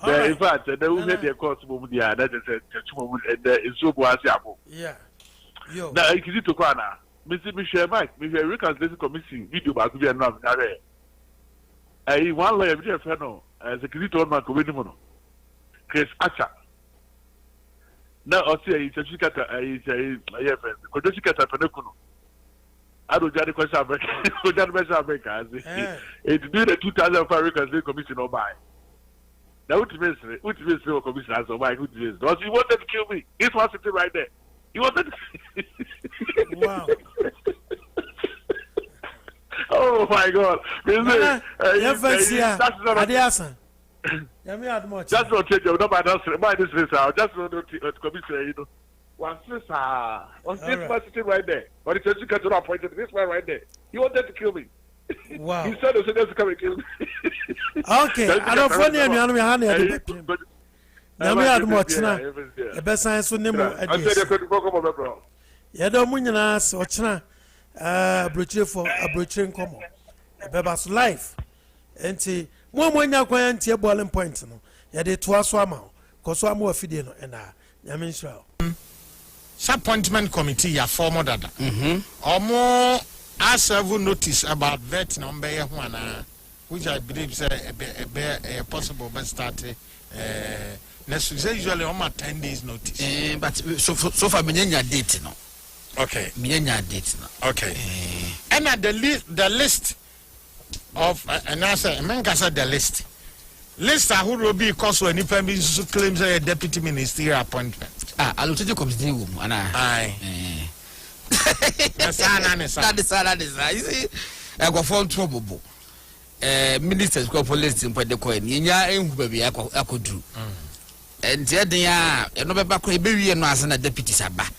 In fact, they will get their course over the other. That is so boasiable. Yeah. Yo. Now, it's easy to corner. Mr. Michel Mike, we have reconciliation commission video back to be another. I one lawyer, we have no as a credit on my community. Chris Acha. Now, I'll say it's a chicken. It's a friend. Could you get a penecuno? I don't get the question of it's due the 2005 reconciliation commission or by. Now, which means no commission as of my good news. Because he wanted to kill me. This was sitting right there. He wanted to. Wow. Oh my God. That's not change. Nobody else. My this is just not commission. You know. One sister, on this man sitting right there. But it's just because appointed this man right there. He wanted to kill me. Wow. He said to come and kill me. Okay, I don't funny and you know but Nami had much now. The best science for Nemo. I said, you don't win us or China. Brochure for a brochure in common. A baby's life. And see, one when you're going to your boiling point. You did twice one mile. Because one more feeding and I mean, sure. Appointment committee ya former dada. Or more I serve notice about vet number one, which I believe is a possible best start. Next usually on my 10 days notice. But so far Minya date no. Okay. Minya date no. Okay. And at the list of and I say the list. List who will be cause when any permission claims a deputy ministerial appointment. I'll take the committee room. Aye. That's you see, I got phone trouble. Ministers go for listing for the coin. You baby, I could do. And the other, no back baby and was a deputy Sabah.